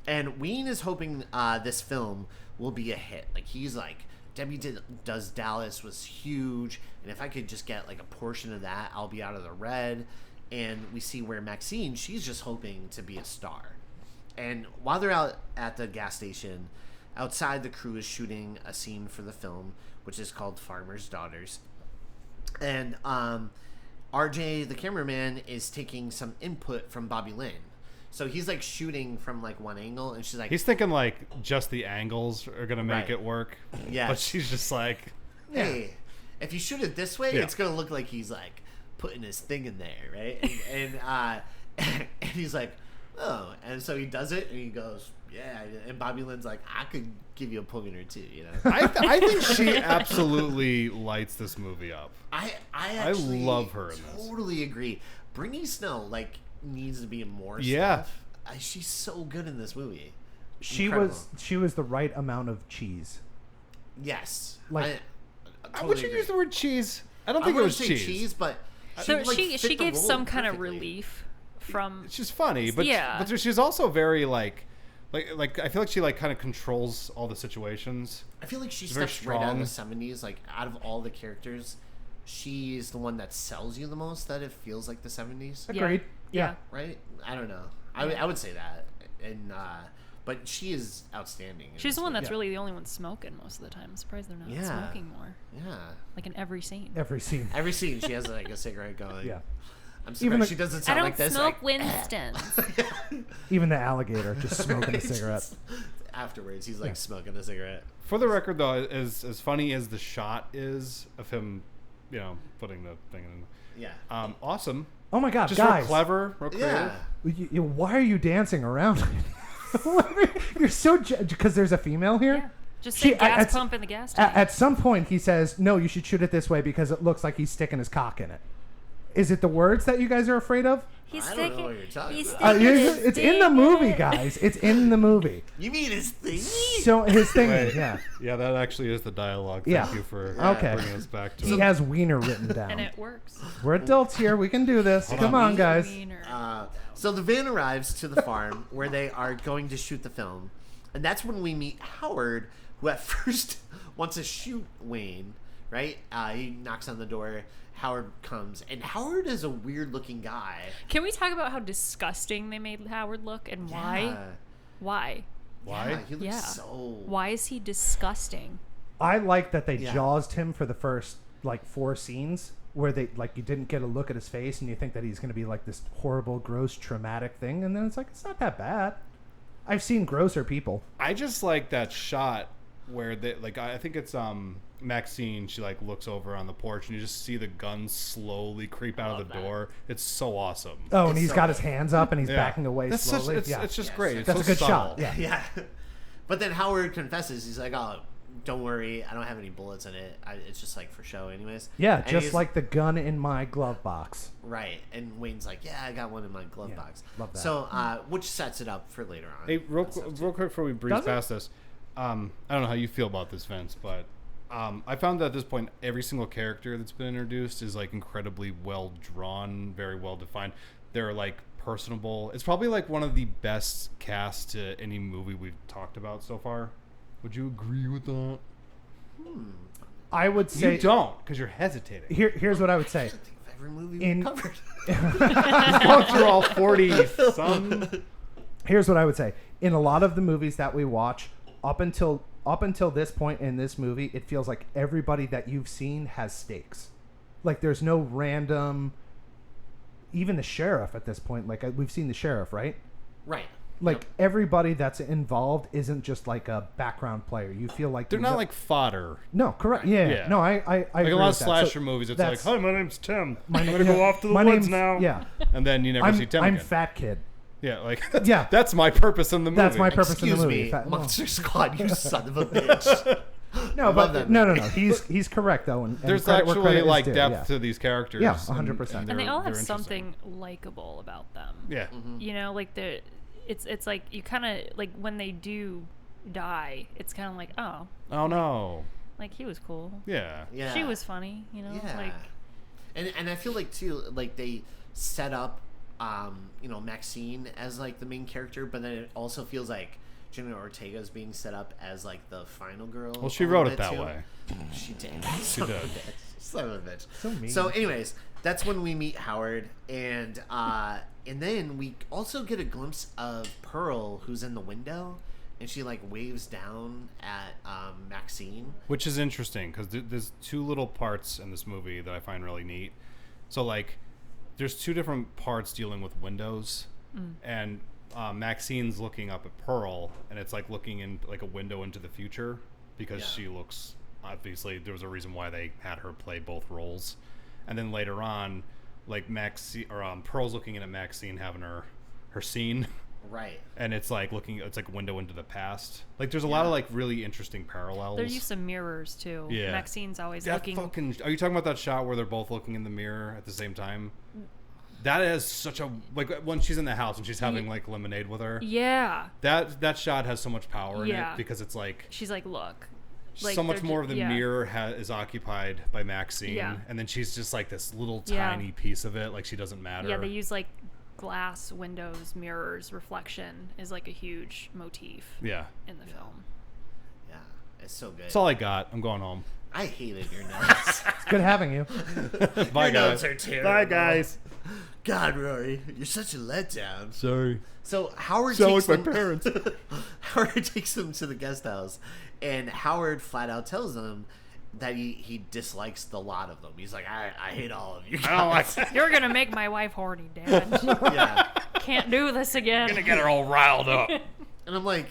S3: and Ween is hoping this film will be a hit. Like he's like, Debbie Does Dallas was huge, and if I could just get like a portion of that, I'll be out of the red. And we see where Maxine, she's just hoping to be a star. And while they're out at the gas station, outside the crew is shooting a scene for the film, which is called Farmer's Daughters. And RJ, the cameraman, is taking some input from Bobby Lynn. So he's like shooting from like one angle, and she's like,
S4: He's thinking like just the angles are gonna make
S3: Right.
S4: it work.
S3: Yes.
S4: But she's just like,
S3: hey, if you shoot it this way,
S4: Yeah.
S3: it's gonna look like he's like putting his thing in there, right? And he's like, oh, and so he does it, and he goes, yeah. And Bobby Lynn's like, I could give you a pointer too, you know.
S4: I think she absolutely lights this movie up.
S3: I actually
S4: love her in this.
S3: Totally agree. Brittany Snow like needs to be in more
S4: Yeah.
S3: stuff. She's so good in this movie.
S2: She
S3: Incredible.
S2: was the right amount of cheese.
S3: Yes.
S2: Like-
S3: I
S4: Would
S3: totally
S4: you
S3: agree.
S4: use the word cheese? I don't
S3: I
S4: think it
S3: wouldn't
S4: was
S3: say
S4: cheese.
S3: but
S1: So
S3: like,
S1: she
S3: fit the
S1: gave
S3: role
S1: some kind of
S3: perfectly.
S1: relief from
S4: She's funny, but
S1: Yeah.
S4: but she's also very like I feel like she like kind of controls all the situations.
S3: I feel like she
S4: She's very
S3: steps right out of the
S4: strong.
S3: 70s. Like, out of all the characters, she is the one that sells you the most, that it feels like the 70s.
S1: Yeah.
S2: Agreed. Yeah.
S3: Right? I don't know. I would say that. And but she is outstanding. in
S1: She's
S3: this
S1: the one
S3: movie.
S1: that's
S2: Yeah.
S1: really the only one smoking most of the time. I'm surprised they're not
S3: Yeah.
S1: smoking more,
S3: Yeah.
S1: like in every scene.
S2: Every scene.
S3: Every scene, she has like a cigarette going.
S2: Yeah.
S3: I'm
S2: Even
S3: surprised
S2: the-
S3: she doesn't
S1: I
S3: sound
S1: don't
S3: like this.
S1: smoke
S3: like,
S1: Winston's.
S2: Even the alligator just smoking a
S3: Right?
S2: cigarette.
S3: Afterwards, he's like
S2: Yeah.
S3: smoking a cigarette.
S4: For the record, though, as funny as the shot is of him, putting the thing in,
S3: Yeah.
S4: awesome.
S2: Oh my God,
S4: Just
S2: guys!
S4: real clever, real creative.
S3: Yeah.
S2: Why are you dancing around? You're so because there's a female here.
S1: Yeah. Just
S2: She-
S1: say gas
S2: at-
S1: pump in the gas tank.
S2: At some point, he says, "No, you should shoot it this way because it looks like he's sticking his cock in it." Is it the words that you guys are afraid of?
S1: He's
S3: I don't know what you're talking about.
S2: It's in the movie, guys. It's in the movie.
S3: You mean his thing?
S2: So his thing,
S4: Wait.
S2: yeah,
S4: Yeah, that actually is the dialogue. Thank
S2: Yeah.
S4: you for
S2: Okay.
S4: bringing us back to
S2: he
S4: it.
S2: has wiener written down.
S1: And it works.
S2: We're adults here. We can do this. Come on, guys.
S1: Wiener.
S3: So the van arrives to the farm where they are going to shoot the film, and that's when we meet Howard, who at first wants to shoot Wayne. Right? He knocks on the door. Howard comes, and Howard is a weird-looking guy.
S1: Can we talk about how disgusting they made Howard look and why?
S3: Yeah.
S1: Why?
S4: Why?
S3: Yeah, he looks
S1: Yeah.
S3: so.
S1: Why is he disgusting?
S2: I like that they
S3: Yeah.
S2: jawsed him for the first like 4 scenes where they like you didn't get a look at his face and you think that he's going to be like this horrible, gross, traumatic thing, and then it's like it's not that bad. I've seen grosser people.
S4: I just like that shot where they I think it's Maxine. She like looks over on the porch and you just see the gun slowly creep out of
S3: Love
S4: the
S3: that.
S4: door. It's so awesome.
S2: Oh, and
S3: It's
S2: he's
S3: so
S2: got
S3: good.
S2: his hands up and he's
S4: Yeah.
S2: backing away
S4: That's
S2: slowly.
S4: It's
S2: yeah.
S4: just
S3: Yes.
S4: great. It's
S2: That's
S4: so
S2: a good shot.
S4: subtle.
S2: Yeah.
S3: Yeah. But then Howard confesses. He's like, "Oh, don't worry. I don't have any bullets in it. It's just like for show, anyways."
S2: Yeah,
S3: And
S2: just
S3: he's-
S2: like the gun in my glove box.
S3: Right. And Wayne's like, "Yeah, I got one in my glove
S2: Yeah,
S3: box."
S2: love that.
S3: So, which sets it up for later on.
S4: Hey, real
S3: That stuff,
S4: quick before we breeze
S2: Does it?
S4: past this, I don't know how you feel about this, Vince, but I found that at this point, every single character that's been introduced is like incredibly well drawn, very well defined. They're like personable. It's probably like one of the best casts to any movie we've talked about so far. Would you agree with that?
S2: I would say
S4: You don't, because you're hesitating.
S2: Here's what I would say.
S3: Every movie
S2: In-
S3: we covered.
S4: Going through all 40 some.
S2: Here's what I would say. In a lot of the movies that we watch, up until this point in this movie, it feels like everybody that you've seen has stakes. Like there's no random. Even the sheriff at this point, like we've seen the sheriff, right?
S3: Right.
S2: Like everybody that's involved isn't just like a background player. You feel like
S4: They're not like fodder.
S2: no, correct. Yeah,
S4: Yeah.
S2: no, I
S4: Like
S2: agree
S4: a lot of
S2: with that.
S4: slasher
S2: So
S4: movies, it's like,
S2: that's-
S4: hi, my name's Tim.
S2: My
S4: I'm
S2: name-
S4: going to go
S2: yeah.
S4: off to the
S2: My
S4: woods
S2: name's-
S4: now.
S2: yeah.
S4: And then you never see Tim
S2: I'm
S4: again.
S2: fat kid.
S4: Yeah, like,
S2: Yeah.
S4: that's my purpose in the movie.
S2: That's my purpose in the
S3: Excuse
S2: movie.
S3: me,
S2: Fat- no.
S3: Monster Squad, you son of a bitch.
S2: No,
S3: Love
S2: but
S3: that
S2: no.
S3: movie.
S2: He's correct though. And
S4: There's
S2: credit where
S4: actually
S2: credit is
S4: like
S2: due,
S4: depth
S2: yeah.
S4: to these characters.
S2: Yeah, 100%.
S1: And they all have
S4: they're interesting.
S1: something likable about them.
S4: Yeah.
S1: You know, like it's like you kind of like when they do die, it's kind of like, oh,
S4: Oh no.
S1: like he was cool.
S4: Yeah.
S3: Yeah.
S1: She was funny, you know,
S3: Yeah.
S1: like
S3: And I feel like too, like they set up Maxine as like the main character, but then it also feels like Jenna Ortega is being set up as like the final girl.
S4: Well, she
S3: a little
S4: wrote it
S3: bit,
S4: that
S3: too.
S4: way.
S3: She did.
S4: She did.
S3: Son of a bitch.
S2: So mean.
S3: So anyways, that's when we meet Howard, and then we also get a glimpse of Pearl, who's in the window, and she like waves down at Maxine.
S4: Which is interesting because there's two little parts in this movie that I find really neat. So like, there's two different parts dealing with windows, and Maxine's looking up at Pearl, and it's like looking in like a window into the future because
S3: Yeah.
S4: she looks. Obviously, there was a reason why they had her play both roles, and then later on, like Pearl's looking in at Maxine having her scene.
S3: Right.
S4: And it's like it's like a window into the past. Like there's a lot of like really interesting parallels.
S1: they're used to mirrors too.
S4: Yeah.
S1: Maxine's always
S4: That
S1: looking.
S4: fucking. Are you talking about that shot where they're both looking in the mirror at the same time? That is such a like when she's in the house and she's having like lemonade with her.
S1: Yeah,
S4: That shot has so much power in
S1: Yeah.
S4: it because it's like
S1: she's like, look, like
S4: so much
S1: they're
S4: more
S1: ju-
S4: of the
S1: yeah.
S4: mirror is occupied by Maxine,
S1: Yeah.
S4: and then she's just like this little
S1: Yeah.
S4: tiny piece of it, like she doesn't matter.
S1: Yeah, they use like glass windows, mirrors, reflection is like a huge motif
S4: Yeah,
S1: in the film.
S3: Yeah. It's so good.
S4: that's all I got. I'm going home.
S3: I hated your notes.
S2: It's good having you.
S4: Bye
S3: Your
S4: guys.
S3: notes are terrible.
S4: Bye guys.
S3: God, Rory, you're such a letdown.
S4: Sorry.
S3: So Howard
S4: Sound
S3: takes
S4: like my
S3: them,
S4: parents.
S3: Howard takes them to the guest house, and Howard flat out tells them that he dislikes the lot of them. He's like, I hate all of you guys.
S4: I don't like that.
S1: You're gonna make my wife horny, Dad.
S3: Yeah.
S1: Can't do this again.
S4: Gonna get her all riled up.
S3: And I'm like,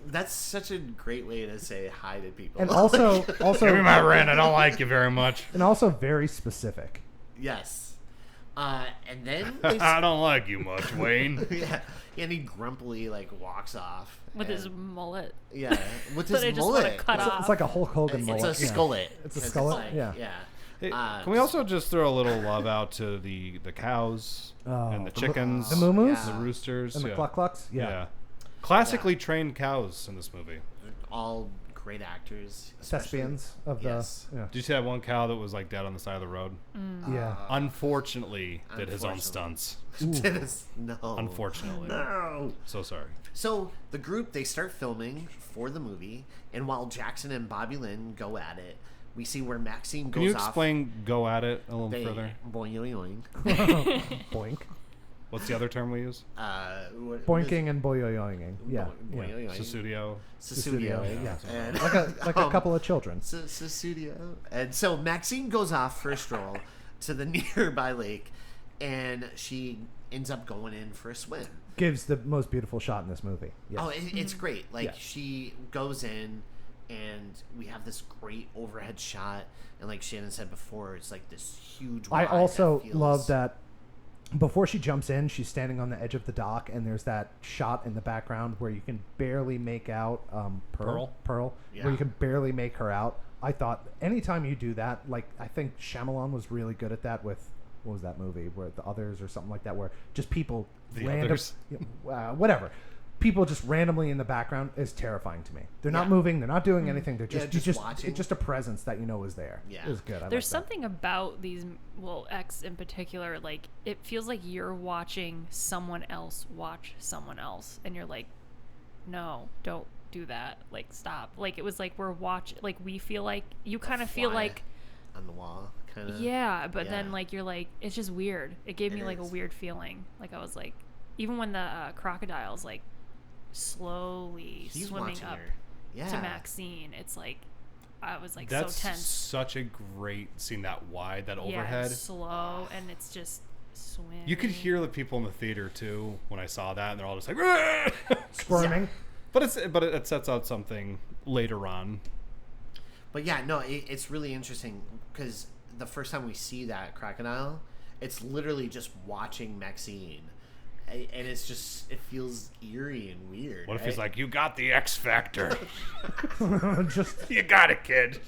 S3: that's such a great way to say hi to people.
S2: And also
S4: Give me my rent. I don't like you very much.
S2: and also very specific.
S3: Yes. And then they
S4: I don't like you much, Wayne.
S3: yeah, and he grumpily like walks off
S1: With
S3: and-
S1: his mullet.
S3: yeah with
S1: That
S3: his
S1: they just want to
S3: mullet.
S1: cut off.
S2: It's like a Hulk Hogan
S3: It's
S2: mullet.
S3: a
S2: yeah.
S3: skullet.
S2: It's a
S3: 'cause
S2: skullet?
S3: like-
S2: Yeah.
S4: Hey,
S3: Uh,
S4: can we also just throw a little love out to the cows and the
S2: the
S4: chickens,
S2: The moo-moos?
S3: Yeah.
S4: the roosters,
S2: And the
S4: yeah.
S2: cluck clucks?
S4: Yeah. Classically trained cows in this movie.
S3: all great actors, especially-
S2: Thespians of the.
S3: Yes.
S2: Yeah.
S4: Did you see that one cow that was like dead on the side of the road?
S2: Yeah.
S4: Unfortunately, did his own
S3: Unfortunately.
S4: stunts.
S3: Dennis, no.
S4: Unfortunately.
S3: No.
S4: So sorry.
S3: So the group they start filming for the movie, and while Jackson and Bobby Lynn go at it, we see where Maxine goes
S4: Can you
S3: off.
S4: explain "go at it" a little
S3: They
S4: further?
S3: boing.
S2: Boink.
S4: What's the other term we use?
S2: Boinking and boyoyoinging. Yeah. yeah.
S4: Susudio.
S3: Susudioing.
S2: Yeah.
S3: And,
S2: Like a couple of children.
S3: Susudio. And so Maxine goes off for a stroll to the nearby lake, and she ends up going in for a swim.
S2: Gives the most beautiful shot in this movie. Yes.
S3: Oh, it's great. Like,
S2: Yeah.
S3: she goes in, and we have this great overhead shot. And like Shannon said before, it's like this huge
S2: I
S3: ride
S2: also
S3: that feels-
S2: love that before she jumps in, she's standing on the edge of the dock, and there's that shot in the background where you can barely make out Pearl,
S3: Yeah.
S2: where you can barely make her out. I thought anytime you do that, like I think Shyamalan was really good at that with what was that movie where The Others or something like that, where just people
S4: The Others?
S2: whatever. People just randomly in the background is terrifying to me. They're not
S3: Yeah.
S2: moving. They're not doing anything. They're
S3: Yeah,
S2: just
S3: just
S2: it's
S3: watching.
S2: just a presence that you know is there.
S3: Yeah.
S2: It was good. I
S1: There's
S2: like that.
S1: something about these, well, X in particular, like it feels like you're watching someone else watch someone else, and you're like, no, don't do that. Like, stop. Like, it was like we feel like you kind of feel like
S3: on the wall, kind of.
S1: Yeah, but then like you're like, it's just weird. It gave me like a
S3: is.
S1: weird feeling. Like, I was like, even when the crocodile's like slowly
S3: He's
S1: swimming
S3: watching
S1: up
S3: her.
S1: to Maxine, it's like I was like
S4: That's
S1: so tense.
S4: such a great scene, that wide, that
S1: Yeah,
S4: overhead.
S1: it's slow, and it's just swimming.
S4: You could hear the people in the theater too when I saw that, and they're all just like, "Rah!"
S2: Squirming.
S4: but it sets out something later on.
S3: But yeah, no, it's really interesting because the first time we see that crocodile, it's literally just watching Maxine. And it's just, it feels eerie and weird.
S4: What if he's like, "You got the X Factor.
S2: Just
S4: You got it, kid."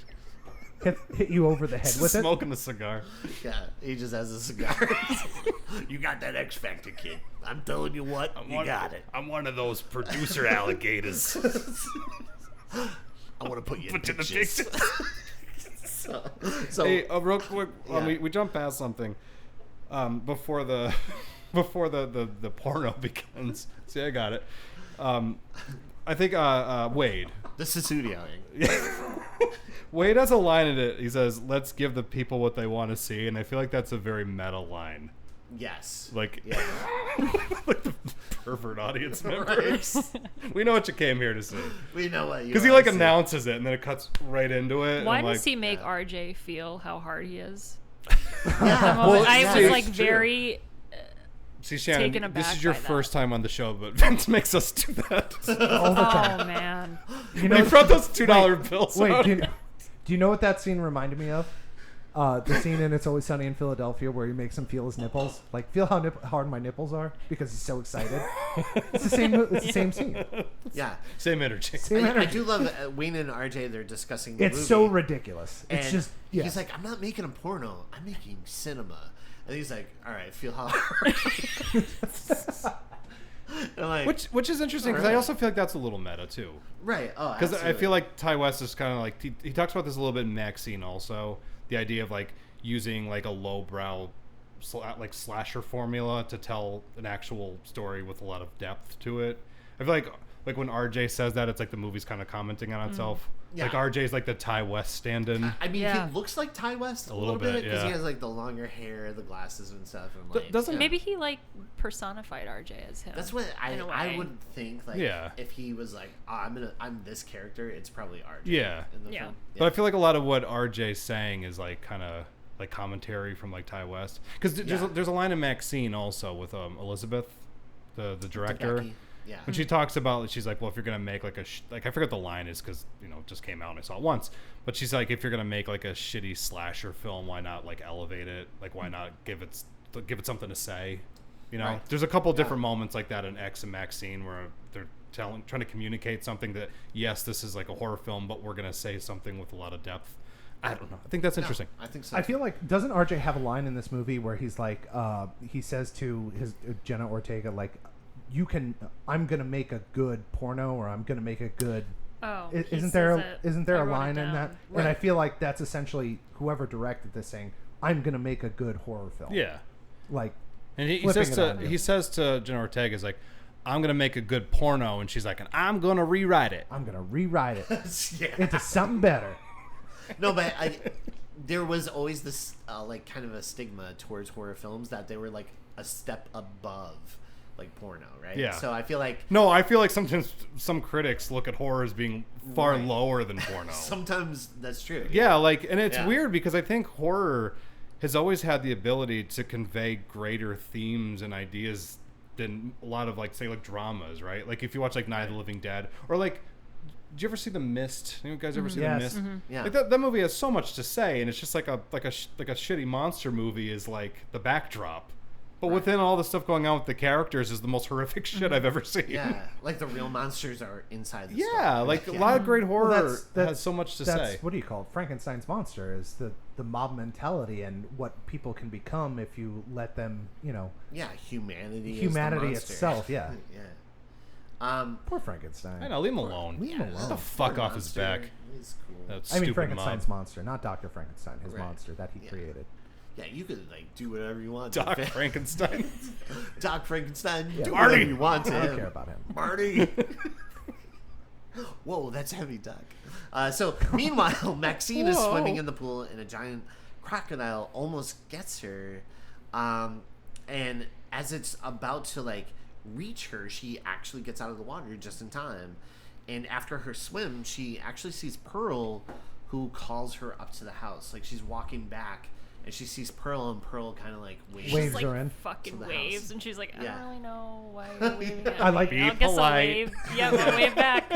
S2: hit you over the head with it.
S4: Smoking the cigar.
S3: Yeah, he just has a cigar. You got that X Factor, kid. I'm telling you what, you got it.
S4: I'm one of those producer alligators.
S3: I want to put you in
S4: Put you in the
S3: pictures.
S4: pictures.
S3: So
S4: Hey, real quick,
S3: Yeah.
S4: we jumped past something before the porno begins. See, I got it. I think Wade.
S3: this is studioing.
S4: Wade has a line in it. He says, "Let's give the people what they want to see," and I feel like that's a very meta line.
S3: Yes.
S4: Like,
S3: Yeah.
S4: like the pervert audience members.
S3: Right.
S4: We know what you came here to see.
S3: We know what you
S4: Because he
S3: wanna
S4: like
S3: see.
S4: announces it, and then it cuts right into it. and
S1: Why
S4: I'm
S1: does
S4: like,
S1: he make RJ feel how hard he is?
S3: Yeah.
S1: I
S3: yeah,
S1: was
S3: it's
S1: like
S3: true.
S1: very.
S4: See, Shannon,
S1: taken
S4: this
S1: aback
S4: is your
S1: by that.
S4: first time on the show, but Vince makes us do that.
S2: All the time.
S1: Oh man.
S2: You
S4: He
S2: know,
S4: brought those $2 bills
S2: wait,
S4: out.
S2: do you know what that scene reminded me of? The scene in It's Always Sunny in Philadelphia where he makes him feel his nipples. Like, feel how hard my nipples are because he's so excited. It's the same. It's the same scene.
S3: Yeah.
S4: Same energy.
S2: Same
S3: I
S2: energy.
S3: do love Wayne and RJ. They're discussing the
S2: It's
S3: movie.
S2: so ridiculous. It's
S3: And
S2: just yeah.
S3: he's like, I'm not making a porno. I'm making cinema. And he's like, all right, feel how. And like,
S4: Which is interesting because I
S3: Alright.
S4: also feel like that's a little meta too.
S3: right? Oh,
S4: Because I
S3: absolutely.
S4: feel like Ty West is kind of like he talks about this a little bit in Maxine also, the idea of like using like a lowbrow like slasher formula to tell an actual story with a lot of depth to it. I feel like when RJ says that, it's like the movie's kind of commenting on itself.
S3: Yeah.
S4: Like RJ's like the Ty West stand-in.
S3: I mean,
S1: Yeah.
S3: he looks like Ty West a
S4: little
S3: little bit
S4: bit,
S3: because he
S4: yeah.
S3: has like the longer hair, the glasses and stuff. And like,
S4: doesn't-
S1: Maybe he like personified RJ as him.
S3: That's what
S1: in a
S3: I
S1: way.
S3: would think. Like,
S4: Yeah.
S3: if he was like, oh, I'm this character, it's probably RJ.
S4: Yeah.
S3: In the
S1: Yeah.
S3: film.
S4: But I feel like a lot of what RJ's saying is like kind of like commentary from like Ty West, because
S3: Yeah.
S4: there's a line in Maxine also with Elizabeth, the director.
S3: Becky. Yeah.
S4: When she talks about, she's like, well, if you're gonna make like like I forget the line is because it just came out and I saw it once, but she's like, if you're gonna make like a shitty slasher film, why not like elevate it? Like why not give it something to say?
S3: Right.
S4: There's a couple different moments like that in X and Maxine where they're trying to communicate something that yes, this is like a horror film, but we're gonna say something with a lot of depth. I don't know. I think that's interesting.
S3: I think so.
S2: I feel like doesn't RJ have a line in this movie where he's like, he says to his Jenna Ortega like, I'm gonna make a good porno or I'm gonna make a good.
S1: Oh,
S2: Isn't there a line in that?
S3: Right.
S2: And I feel like that's essentially whoever directed this saying, I'm gonna make a good horror film.
S4: Yeah.
S2: Like,
S4: And he
S2: flipping
S4: says
S2: it on you.
S4: he says to Jenna Ortega, is like, I'm gonna make a good porno, and she's like, and I'm gonna rewrite it.
S2: I'm gonna rewrite it
S3: yeah.
S2: into something better.
S3: No, but there was always this like kind of a stigma towards horror films that they were like a step above like porno, right?
S4: Yeah.
S3: So I feel like
S4: No, I feel like sometimes some critics look at horror as being far
S3: Right.
S4: lower than porno.
S3: sometimes that's true.
S4: Yeah, like, and it's
S3: Yeah.
S4: weird because I think horror has always had the ability to convey greater themes and ideas than a lot of like say like dramas, right? Like if you watch like Night of the Living Dead or like, did you ever see The Mist? You guys ever see
S2: Yes.
S4: The Mist?
S3: Yeah.
S4: Like that movie has so much to say, and it's just like a shitty monster movie is like the backdrop, but within all the stuff going on with the characters is the most horrific shit I've ever seen.
S3: Yeah, like the real monsters are inside the
S4: Yeah,
S3: story.
S4: like a lot of great horror
S2: Well,
S4: has so much to
S2: that's
S4: say.
S2: what do you call it? Frankenstein's monster is the mob mentality and what people can become if you let them,
S3: Yeah, humanity
S2: Humanity
S3: is the monster.
S2: itself, yeah.
S3: Yeah.
S2: Poor Frankenstein.
S4: I know, leave him alone.
S2: Leave him
S3: Yeah,
S2: alone.
S4: Get the fuck
S3: poor
S4: off his
S3: monster.
S4: back.
S3: He's cool.
S4: That
S2: I mean,
S4: stupid
S2: Frankenstein's
S4: mob.
S2: monster, not Dr. Frankenstein, his
S3: Right.
S2: monster that he
S3: Yeah.
S2: created.
S3: Yeah, you could like do whatever you want.
S4: Doc
S3: to
S4: Frankenstein.
S3: Doc Frankenstein.
S2: Yeah.
S3: Do
S4: Marty.
S3: whatever you want to
S2: I don't
S3: him.
S2: care about him.
S3: Marty. Whoa, that's heavy duck. So meanwhile, Maxine is swimming in the pool, and a giant crocodile almost gets her. And as it's about to like reach her, she actually gets out of the water just in time. And after her swim, she actually sees Pearl, who calls her up to the house. Like she's walking back, and she sees Pearl, and Pearl kind of like waves.
S2: Waves
S1: like
S2: her in.
S1: fucking
S3: to the
S1: waves,
S3: house.
S1: and she's like, I
S3: Yeah.
S1: don't really know why you're waving at
S2: I
S1: me.
S2: like-
S4: Be
S1: I guess I'll
S4: polite.
S1: wave. Yeah, we'll wave back.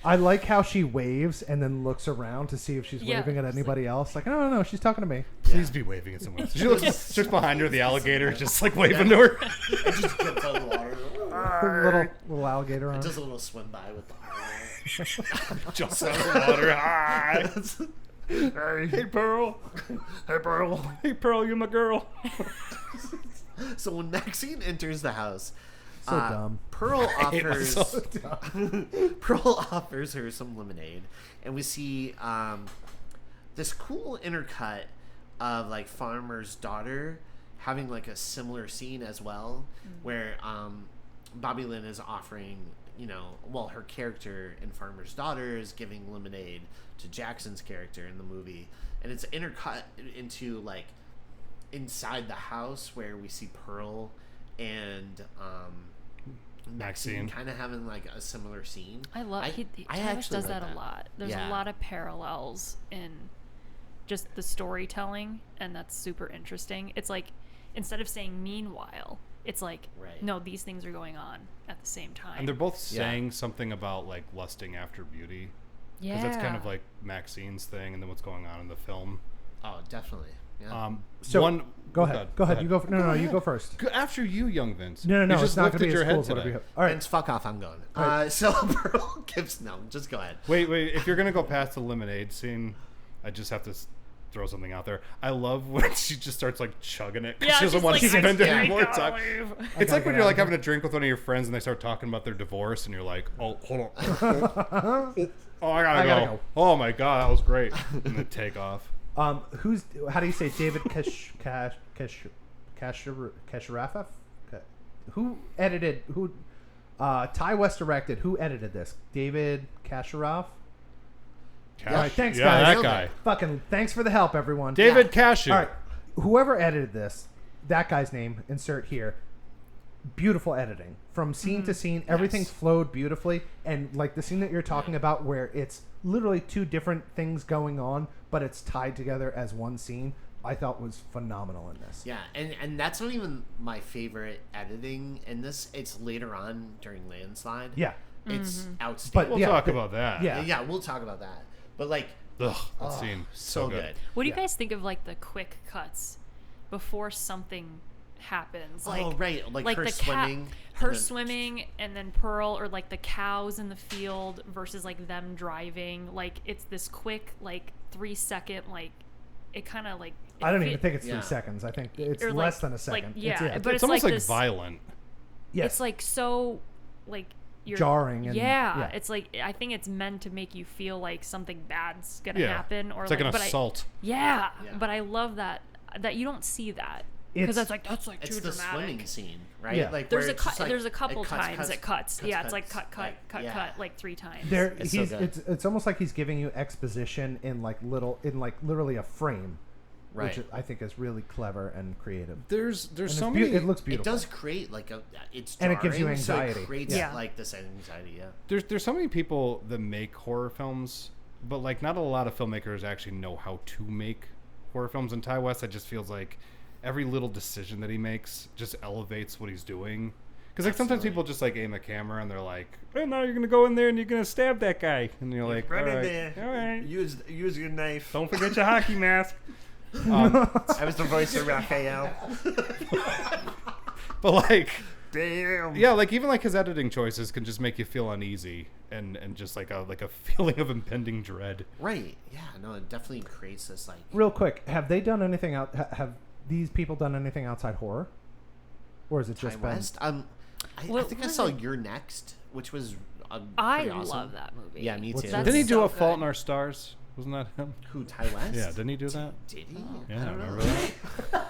S2: I like how she waves and then looks around to see if she's
S1: Yeah.
S2: waving at anybody else. Like, no, she's talking to me.
S4: Please be waving at someone. She looks just behind her, the alligator, just like waving to her.
S3: It just gets out of the water.
S2: little alligator on.
S3: Does a little swim by with the
S4: Jumps out of the water. Hi. Hey, Pearl. Hey, Pearl. Hey, Pearl, you're my girl.
S3: So when Maxine enters the house,
S2: So dumb.
S3: Pearl
S4: hate
S3: offers
S4: myself.
S3: Pearl offers her some lemonade, and we see this cool intercut of like Farmer's Daughter having like a similar scene as well, where Bobby Lynn is offering, her character in Farmer's Daughter is giving lemonade to Jackson's character in the movie, and it's intercut into like inside the house where we see Pearl and Maxine kind of having like a similar scene.
S1: I love
S3: I
S1: Travis
S3: actually
S1: does
S3: like
S1: that a lot. There's
S3: Yeah.
S1: a lot of parallels in just the storytelling, and that's super interesting. It's like instead of saying meanwhile, it's like
S3: Right.
S1: no, these things are going on at the same time.
S4: And they're both saying something about like lusting after beauty.
S1: yeah,
S4: Because that's kind of like Maxine's thing, and then what's going on in the film.
S3: Oh, definitely. Yeah.
S2: So go ahead. Go ahead. You go. No, you go first.
S4: After you, young Vince.
S2: No.
S4: You
S2: It's
S4: just
S2: not going to
S4: lifted
S2: be
S4: your
S2: as
S4: head
S2: cool as whatever
S4: today.
S2: you have. All right.
S3: Vince, fuck off. I'm going.
S2: Right.
S3: So Pearl gives just go ahead.
S4: Wait. If you're gonna go past the lemonade scene, I just have to throw something out there. I love when she just starts like chugging it. 'Cause
S1: yeah,
S4: she doesn't
S1: she's
S4: want
S1: like,
S4: to spend
S1: I
S4: any more
S1: gotta
S4: time.
S1: leave.
S4: It's
S2: gotta
S4: like when
S2: get
S4: you're
S2: out
S4: like
S2: of here.
S4: having a drink with one of your friends and they start talking about their divorce, and you're like, oh, hold on. Oh, I gotta go. Oh my god, that was great. And then take off.
S2: How do you say David Kasharafov? Who edited? Ty West directed. Who edited this? David Kasharov. All right, thanks,
S4: yeah,
S2: guys.
S4: that guy.
S2: Fucking thanks for the help, everyone.
S4: David Cashew.
S2: All right, whoever edited this, that guy's name, insert here. Beautiful editing from scene to scene. Everything flowed beautifully, and like the scene that you're talking about, where it's literally two different things going on, but it's tied together as one scene. I thought was phenomenal in this.
S3: Yeah, and that's not even my favorite editing in this. It's later on during Landslide.
S2: Yeah,
S3: It's
S2: but
S3: outstanding.
S4: We'll talk about that.
S2: Yeah.
S3: Yeah, we'll talk about that. But like,
S4: Ugh, that scene.
S3: so good.
S1: What do you
S2: Yeah.
S1: guys think of like the quick cuts before something happens? Like,
S3: Oh, right, like her
S1: the
S3: swimming,
S1: her
S3: and then-
S1: swimming, and then Pearl, or like the cows in the field versus like them driving. Like it's this quick, like 3-second, like it kind of like.
S2: I don't even think it's
S3: Yeah.
S2: 3 seconds. I think it's
S1: or,
S2: less
S1: like-
S2: than a second.
S1: like, yeah,
S2: it's,
S1: but
S4: It's almost like
S1: this,
S4: violent.
S2: yes.
S1: It's like so, like you're
S2: Jarring and-
S1: yeah,
S2: yeah.
S1: it's like I think it's meant to make you feel like something bad's gonna
S4: Yeah.
S1: happen, or
S4: It's like an
S1: but
S4: assault.
S1: Yeah,
S3: Yeah.
S1: but I love that you don't see that because that's like
S3: It's
S1: too
S3: the
S1: dramatic.
S3: swimming scene, right?
S2: Yeah.
S3: Like
S1: There's
S3: where
S1: a
S3: it's just, like,
S1: there's a couple
S3: it cuts,
S1: times
S3: cuts,
S1: it cuts.
S3: cuts,
S1: Yeah,
S3: cuts,
S1: it's like cut,
S3: like, yeah.
S1: cut like 3 times.
S2: There,
S3: It's so good.
S2: it's almost like he's giving you exposition in like literally a frame,
S3: Right.
S2: which I think is really clever and creative.
S4: There's
S2: And
S4: so
S2: it's
S4: many.
S2: it looks
S3: It
S2: beautiful.
S3: does create like it's
S2: And it gives you
S3: jarring, so
S2: anxiety.
S3: it creates
S1: Yeah.
S3: like this anxiety. Yeah.
S4: There's so many people that make horror films, but like not a lot of filmmakers actually know how to make horror films. And Ty West, it just feels like every little decision that he makes just elevates what he's doing. Because like sometimes
S3: Absolutely.
S4: people just like aim a camera and they're like, "Oh, now you're gonna go in there and you're gonna stab that guy," and you're like,
S5: Right
S4: "All
S5: in
S4: right,
S5: there.
S4: all right,
S5: Use your knife.
S4: don't forget your hockey mask."
S5: I was the voice of Raphael.
S4: But like,
S5: Damn.
S4: yeah, like even like his editing choices can just make you feel uneasy and just like a feeling of impending dread.
S3: Right. Yeah. No, it definitely creates this like.
S2: Real quick, have they done anything out? Have these people done anything outside horror, or is it
S3: Ty
S2: just been?
S3: West. I
S1: What
S3: think I
S1: was
S3: saw
S1: it?
S3: You're Next, which was.
S1: I
S3: pretty awesome.
S1: love that movie.
S3: Yeah, me
S2: What's
S3: too.
S2: that?
S4: Didn't he do
S1: so
S4: A Fault in
S1: good.
S4: Our Stars? Wasn't that him?
S3: Who? Ty West.
S4: Yeah, didn't he do that?
S3: Did he?
S4: Yeah,
S3: I don't know.
S4: remember that?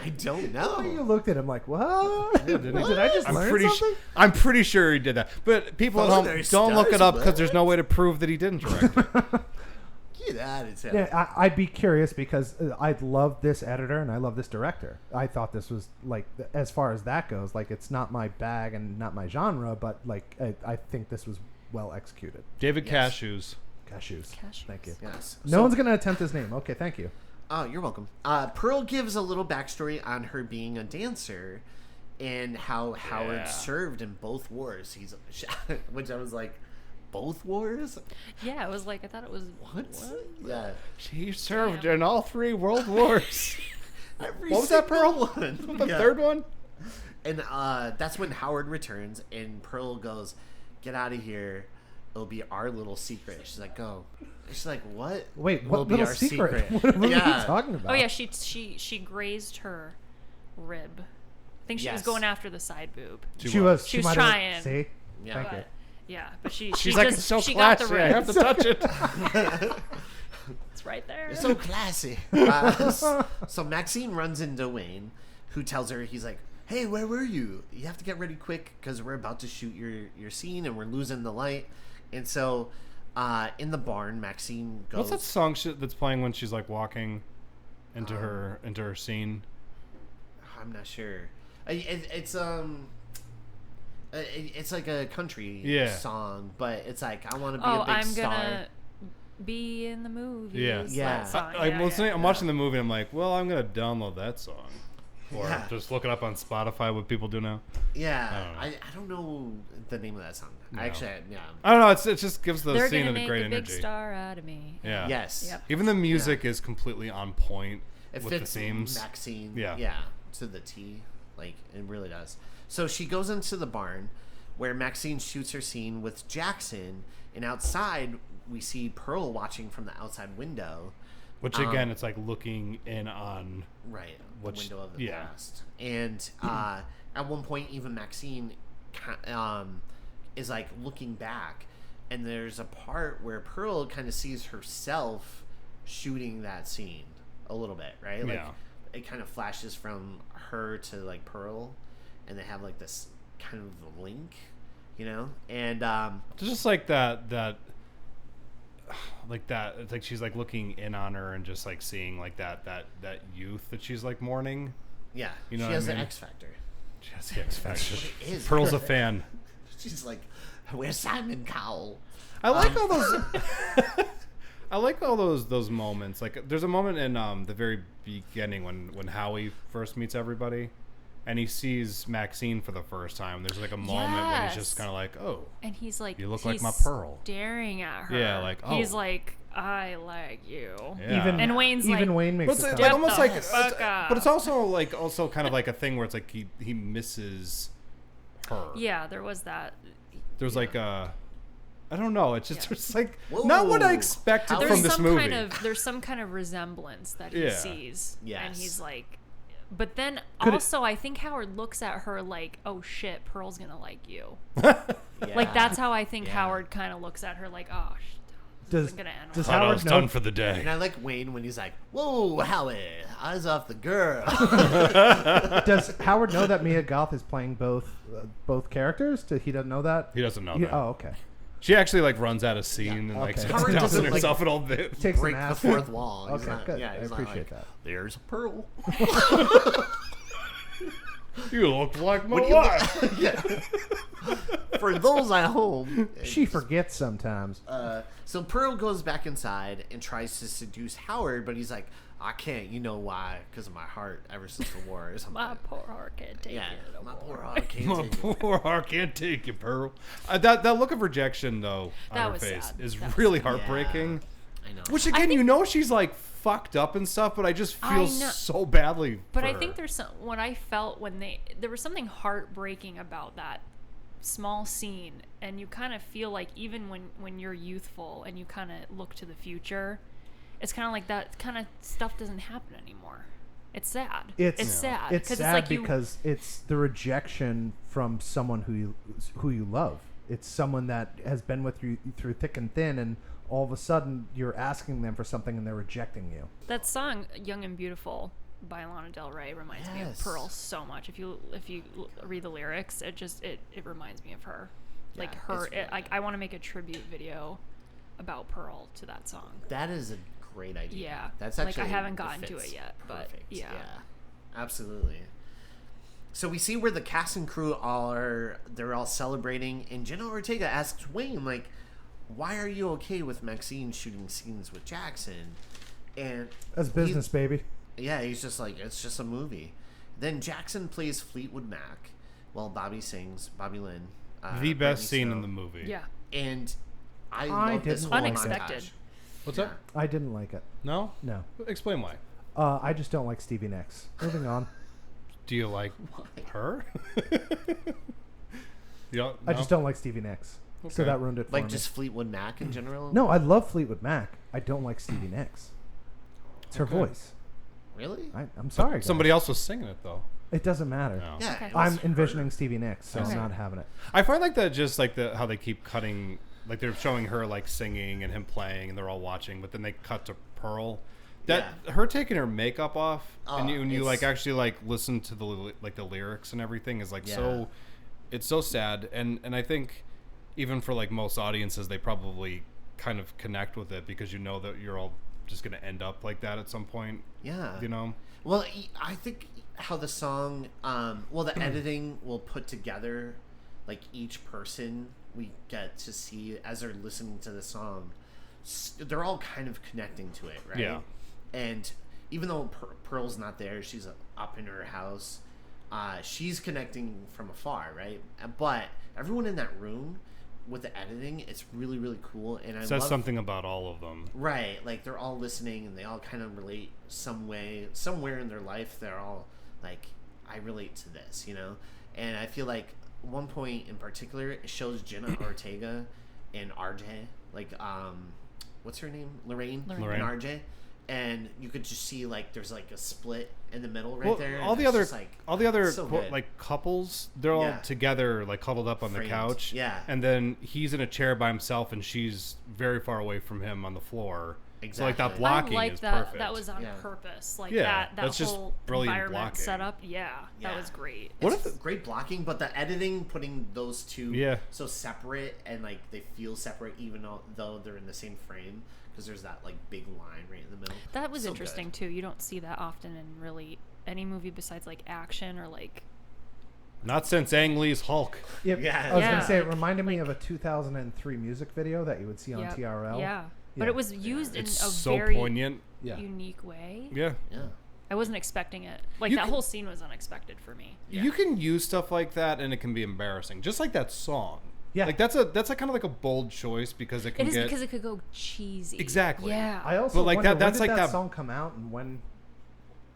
S3: I don't
S2: Oh, you
S3: know.
S2: looked at him like, what?
S4: didn't he?
S2: Did I just
S4: I'm
S2: learn
S4: pretty
S2: something?
S4: I'm pretty sure he did that. But people at home,
S3: Father
S4: don't look it
S3: Stars,
S4: up because
S3: what?
S4: there's no way to prove that he didn't direct it.
S3: Get out of town.
S2: Yeah, I'd be curious because I love this editor and I love this director. I thought this was like, as far as that goes, like it's not my bag and not my genre, but like I think this was well executed.
S4: David
S3: Yes.
S4: Cashews.
S2: Cashews. Thank you.
S3: Yes.
S2: No one's gonna attempt his name. Okay, thank you.
S3: Oh, you're welcome. Pearl gives a little backstory on her being a dancer and how Howard
S4: Yeah.
S3: served in both wars. Which I was like, both wars?
S1: Yeah, it was like I thought it was
S3: What? Yeah.
S4: He served in all 3 world wars.
S3: Every
S4: What was that,
S3: single
S4: Pearl?
S3: one.
S4: The
S3: Yeah.
S4: third one?
S3: And that's when Howard returns, and Pearl goes, "Get out of here. It'll be our little secret." She's like, "Go." She's like, "What?"
S2: Wait,
S3: Will
S2: what
S3: be
S2: little
S3: our
S2: secret? What are you
S3: Yeah.
S2: talking about?
S1: Oh yeah, she grazed her rib. I think she was
S3: Yes.
S1: going after the side boob.
S2: She was.
S1: She was
S2: might have-
S1: trying.
S2: See,
S3: Yeah.
S2: thank you.
S1: But yeah, but she
S4: She's like,
S1: just,
S4: it's so
S1: she got the
S4: classy. I have
S1: rib.
S4: to touch it.
S1: It's right there.
S3: You're so classy. So Maxine runs into Wayne, who tells her, he's like, "Hey, where were you? You have to get ready quick because we're about to shoot your scene and we're losing the light." And so in the barn, Maxine goes.
S4: What's that song that's playing when she's like walking into her scene?
S3: I'm not sure. It's like a country
S4: Yeah.
S3: song, but it's like, I want to be
S1: Oh,
S3: a big
S1: I'm
S3: star.
S1: gonna be in the movie.
S4: Yeah.
S3: Yeah.
S1: That song.
S4: I'm
S1: Yeah,
S4: listening.
S1: yeah.
S4: I'm watching the movie. I'm like, well, I'm gonna download that song, or
S3: Yeah.
S4: just look it up on Spotify. What people do now.
S3: Yeah,
S4: I
S3: I don't know the name of that song.
S4: No.
S3: Actually, yeah.
S4: I don't know. It just gives the
S1: They're
S4: scene
S1: gonna
S4: a
S1: make
S4: great
S1: a big
S4: energy.
S1: star out of me.
S4: Yeah.
S3: Yes.
S1: Yep.
S4: Even the music is completely on point
S3: It
S4: with the
S3: fits
S4: themes.
S3: Maxine.
S4: Yeah.
S3: To the T. Like, it really does. So she goes into the barn where Maxine shoots her scene with Jackson, and outside we see Pearl watching from the outside window.
S4: Which again, it's like looking in on.
S3: Right. The
S4: Which-
S3: window of the
S4: yeah.
S3: past. And at one point, even Maxine is like looking back, and there's a part where Pearl kind of sees herself shooting that scene a little bit, right? Like,
S4: Yeah.
S3: it kind of flashes from her to like Pearl, and they have like this kind of link, you know? And
S4: Just like that. Like that. It's like she's like looking in on her and just like seeing like that youth that she's like mourning.
S3: yeah,
S4: You know
S3: she
S4: what I
S3: has the
S4: mean?
S3: X Factor.
S4: She has the X Factor.
S3: what it is.
S4: Pearl's a fan.
S3: She's like, "Where's Simon Cowell?"
S4: I like all those. I like all those moments. Like, there's a moment in the very beginning when Howie first meets everybody, and he sees Maxine for the first time. There's like a moment when he's just
S1: Yes.
S4: kind of like, "Oh,
S1: And he's like,
S4: You look like
S1: he's
S4: my Pearl."
S1: staring at her.
S4: Yeah, like,
S1: he's
S4: oh.
S1: like, I like you.
S4: yeah."
S2: Even
S1: And Wayne's
S2: even
S1: like,
S2: Wayne makes
S4: But it's
S2: it
S4: like,
S2: sound-
S4: almost
S1: the
S4: like,
S1: fuck up.
S4: but it's also kind of like a thing where it's like he misses her.
S1: Yeah, there was that.
S4: There's like I don't know. It's just
S1: Yeah.
S4: it's like
S3: Whoa.
S4: not what I expected
S3: How-
S1: There's
S4: from this
S1: some
S4: movie.
S1: kind of there's some kind of resemblance that he
S4: Yeah.
S1: sees. And
S3: Yes.
S1: he's like, but then
S2: Could it-
S1: also I think Howard looks at her like, oh shit, Pearl's gonna like you.
S3: Yeah.
S1: Like that's how I think
S3: Yeah.
S1: Howard kind of looks at her like, oh,
S2: does
S1: isn't gonna end
S2: does
S1: well.
S4: Thought I
S2: Howard
S4: was
S2: know?
S4: done for the day.
S3: And I like Wayne when he's like, "Whoa, Howie, eyes off the girl."
S2: Does Howard know that Mia Goth is playing both characters? He doesn't know that.
S4: He doesn't know
S2: He-
S4: that.
S2: oh, okay.
S4: She actually like runs out of scene and like
S2: okay.
S4: sits
S3: Howard
S4: down
S3: doesn't,
S4: on
S3: like,
S4: herself and all that.
S2: Takes
S3: Break
S2: an
S3: the
S2: ass.
S3: fourth wall. He's
S2: Okay,
S3: not-
S2: good.
S3: yeah,
S2: I
S3: he's not
S2: appreciate
S3: like,
S2: that.
S3: There's a Pearl.
S4: You look like my
S3: What do you-
S4: wife.
S3: yeah. For those at home,
S2: She forgets sometimes.
S3: so Pearl goes back inside and tries to seduce Howard, but he's like, "I can't. You know why? Because of my heart. Ever since the war, or something."
S1: My poor heart can't take
S3: yeah,
S1: it. no
S3: my
S1: more.
S3: poor heart can't
S4: My
S3: take it.
S4: poor heart can't take you, Pearl. That look of rejection though
S1: That
S4: on her
S1: was
S4: face
S1: sad.
S4: is
S1: That was
S4: really
S1: sad.
S4: heartbreaking.
S3: I know.
S4: Which again, you know, she's like fucked up and stuff, but I just feel
S1: know.
S4: so badly.
S1: But
S4: for
S1: I think
S4: her.
S1: there's some what I felt when there was something heartbreaking about that small scene, and you kind of feel like even when you're youthful and you kind of look to the future, it's kind of like that kind of stuff doesn't happen anymore. It's sad. It's sad.
S2: It's
S1: 'cause
S2: sad
S1: like
S2: because it's the rejection from someone who you love. It's someone that has been with you through thick and thin, and all of a sudden you're asking them for something and they're rejecting you.
S1: that song "Young and Beautiful." by Lana Del Rey reminds me of
S3: Yes.
S1: Pearl so much. If you read the lyrics, it reminds me of her. Like
S3: Yeah,
S1: her,
S3: it's really
S1: I want to make a tribute video about Pearl to that song.
S3: That is a great idea.
S1: Yeah.
S3: That's
S1: Like,
S3: actually
S1: I haven't
S3: it
S1: gotten to
S3: fits
S1: it yet, but
S3: perfect.
S1: yeah.
S3: Absolutely. So we see where the cast and crew they're all celebrating, and Jenna Ortega asks Wayne, like, why are you okay with Maxine shooting scenes with Jackson? And
S2: That's business, baby.
S3: yeah, he's just like, it's just a movie. Then Jackson plays Fleetwood Mac while Bobby sings, Bobby Lynn.
S4: The best
S3: Brittany
S4: scene
S3: Snow.
S4: in the movie.
S1: Yeah.
S3: And I
S2: I
S3: love this
S2: didn't
S3: whole
S2: like it.
S1: Unexpected.
S3: montage.
S4: What's
S3: Yeah.
S4: up?
S2: I didn't like it.
S4: No?
S2: No.
S4: Explain why.
S2: I just don't like Stevie Nicks. Moving on.
S4: Do you like her? You don't,
S2: I just don't like Stevie Nicks. So
S4: Okay.
S2: that ruined it for
S3: Like
S2: me.
S3: just Fleetwood Mac in general?
S2: No, I love Fleetwood Mac. I don't like Stevie Nicks. It's her
S4: Okay.
S2: voice.
S3: Really?
S2: I'm sorry. guys.
S4: Somebody else was singing it though.
S2: It doesn't matter.
S4: No.
S3: Yeah.
S1: Okay.
S3: it was
S2: I'm
S3: her.
S2: envisioning Stevie Nicks, so
S1: Okay.
S2: I'm not having it.
S4: I find like that just like how they keep cutting, like they're showing her like singing and him playing, and they're all watching, but then they cut to Pearl. That her taking her makeup off, and you
S3: it's-
S4: like actually like listen to the lyrics and everything is like so, it's so sad, and I think even for like most audiences, they probably kind of connect with it because you know that you're all just gonna end up like that at some point.
S3: Yeah.
S4: You know.
S3: Well, I think how the song, the editing will put together, like each person we get to see as they're listening to the song, they're all kind of connecting to it, right?
S4: Yeah.
S3: And even though Pearl's not there, she's up in her house, she's connecting from afar, right? But everyone in that room with the editing, it's really, really cool. And I
S4: Says
S3: love
S4: something about all of them.
S3: Right, like they're all listening and they all kind of relate somewhere in their life. They're all like, I relate to this, you know? And I feel like one point in particular, it shows Jenna Ortega and RJ, like, what's her name? Lorraine. And RJ. And you could just see like there's like a split in the middle right there.
S4: All
S3: and
S4: the
S3: it's
S4: other,
S3: just, like,
S4: all the other
S3: so
S4: quote,
S3: good.
S4: like couples, they're all
S3: Yeah.
S4: together, like cuddled up on
S3: Framed.
S4: the couch.
S3: Yeah.
S4: And then he's in a chair by himself, and she's very far away from him on the floor. So like that
S3: Exactly.
S4: blocking
S1: I like
S4: is
S1: that.
S4: perfect.
S1: That was on
S3: Yeah.
S1: purpose. Like
S4: Yeah,
S1: that
S4: that's just
S1: whole
S4: brilliant
S1: environment
S4: blocking.
S1: setup. Yeah,
S3: Yeah.
S1: that was great.
S3: It's great blocking, but the editing, putting those two
S4: Yeah.
S3: so separate and like they feel separate even though they're in the same frame because there's that like big line right in the middle.
S1: That was
S3: So
S1: interesting
S3: good.
S1: too. You don't see that often in really any movie besides like action or like.
S4: Not since Ang Lee's Hulk.
S2: Yep.
S3: Yeah.
S2: I was
S1: Yeah.
S2: going to say, it reminded me of a 2003 music video that you would see on
S1: Yep.
S2: TRL.
S1: Yeah, but
S2: Yeah.
S1: it was used in
S4: It's
S1: a
S4: so
S1: very
S4: poignant.
S2: Yeah.
S1: unique way.
S4: Yeah.
S3: Yeah.
S1: I wasn't expecting it. Like
S4: You
S1: that
S4: can-
S1: whole scene was unexpected for me.
S4: You can use stuff like that, and it can be embarrassing. Just like that song.
S2: Yeah.
S4: Like that's a kind of like a bold choice because it can
S1: It is
S4: get
S1: because it could go cheesy.
S4: Exactly.
S1: Yeah.
S2: I also
S4: But, like,
S2: wonder,
S4: that's
S2: when did
S4: like
S2: that
S4: that-
S2: song come out and when...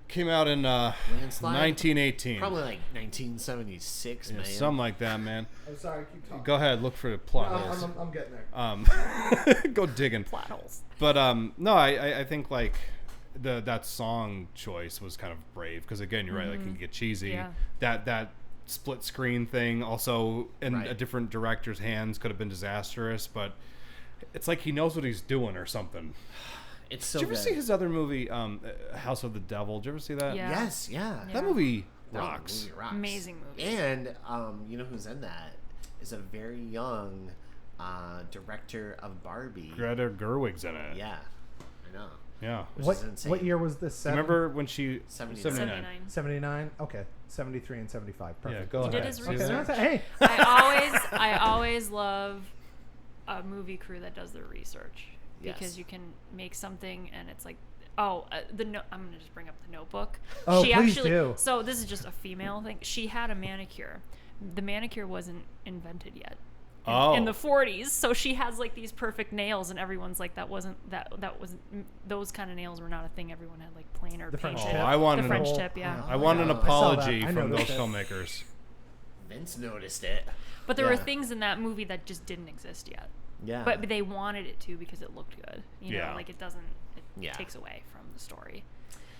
S4: came out in
S3: Landslide?
S4: 1918.
S3: Probably like 1976,
S4: Yeah,
S3: man.
S4: something like that, man.
S2: I'm sorry, keep talking.
S4: Go ahead, look for the plot holes.
S2: I'm getting there.
S4: Go digging.
S1: Plot holes.
S4: But no, I think like that song choice was kind of brave because again, you're right, like it can get cheesy.
S1: Yeah.
S4: That split screen thing also in
S3: Right.
S4: a different director's hands could have been disastrous, but it's like he knows what he's doing or something.
S3: It's so
S4: Did you ever
S3: good.
S4: see his other movie, House of the Devil? Did you ever see that?
S1: Yeah.
S3: Yes, yeah.
S1: Yeah.
S4: That movie
S3: That
S4: rocks.
S3: movie rocks.
S1: Amazing movie.
S3: And you know who's in that? Is a very young director of Barbie.
S4: Greta Gerwig's in it.
S3: Yeah, I know.
S4: Yeah.
S3: Which
S2: What,
S3: is insane.
S2: what year was this? Seven?
S4: Remember when she
S3: 79.
S1: 79.
S2: 79? Okay. 73 and 75.
S4: Yeah,
S2: Perfect.
S4: go
S1: He
S4: ahead.
S1: did his
S4: See
S2: Okay,
S1: research.
S4: that?
S2: hey.
S1: I always love a movie crew that does their research because
S3: Yes.
S1: you can make something and it's like, oh, I'm gonna just bring up the Notebook.
S2: Oh,
S1: she
S2: please
S1: actually,
S2: do.
S1: So this is just a female thing. She had a manicure. The manicure wasn't invented yet. In the 40s, so she has like these perfect nails, and everyone's like, that wasn't those kind of nails were not a thing. Everyone had like plainer
S2: The French
S1: painted.
S2: tip.
S4: I want
S1: The
S4: an
S1: French
S2: whole-
S1: tip, yeah.
S4: I want an
S3: I saw
S2: that.
S4: apology
S2: I
S4: from those
S2: noticed it.
S4: filmmakers.
S3: Vince noticed it.
S1: But there were
S3: Yeah.
S1: things in that movie that just didn't exist yet.
S3: Yeah.
S1: But they wanted it to because it looked good. You know,
S4: Yeah.
S1: like it doesn't. It
S3: Yeah.
S1: takes away from the story.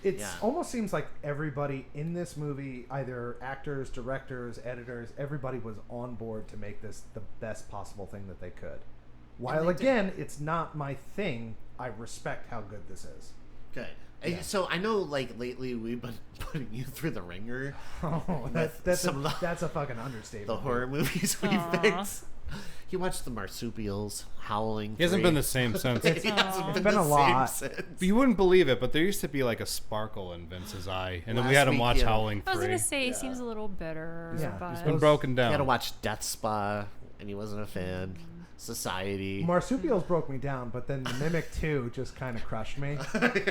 S2: It
S3: Yeah.
S2: almost seems like everybody in this movie, either actors, directors, editors, everybody was on board to make this the best possible thing that they could. While
S3: they did.
S2: again, it's not my thing, I respect how good this is.
S3: Good. So I know, like, lately we've been putting you through the ringer.
S2: Oh, that's a fucking understatement.
S3: The horror movies we picked. He watched the marsupials, Howling.
S4: He hasn't been the same since.
S3: He hasn't
S2: been a lot.
S3: since.
S4: You wouldn't believe it, but there used to be like a sparkle in Vince's eye, and then we
S3: Last
S4: had him
S3: week,
S4: watch
S3: yeah.
S4: Howling 3.
S1: I was gonna say he seems a little bitter.
S2: Yeah.
S1: but
S2: He's
S4: Been broken
S3: He
S4: down.
S3: had to watch Death Spa, and he wasn't a fan. Society.
S2: Marsupials broke me down, but then the Mimic 2 just kind of crushed me.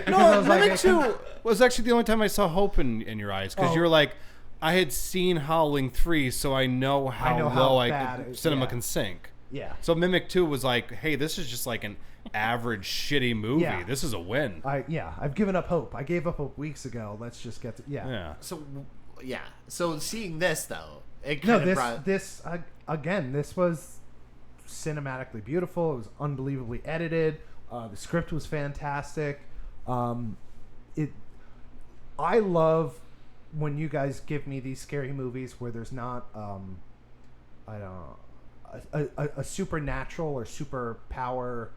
S4: No,
S2: like,
S4: Mimic 2 was actually the only time I saw hope in your eyes, because
S2: Oh.
S4: you were like, I had seen Howling 3, so I know how low
S2: bad it-
S4: cinema
S2: yeah.
S4: can sink.
S2: Yeah.
S4: So Mimic 2 was like, hey, this is just like an average shitty movie.
S2: Yeah.
S4: This is a win.
S2: I've given up hope. I gave up hope weeks ago. Let's just get to
S4: Yeah.
S3: So seeing this though, it
S2: No,
S3: kind of brought.
S2: this again. This was cinematically beautiful. It was unbelievably edited. The script was fantastic. I love when you guys give me these scary movies where there's not I don't know, a supernatural or superpower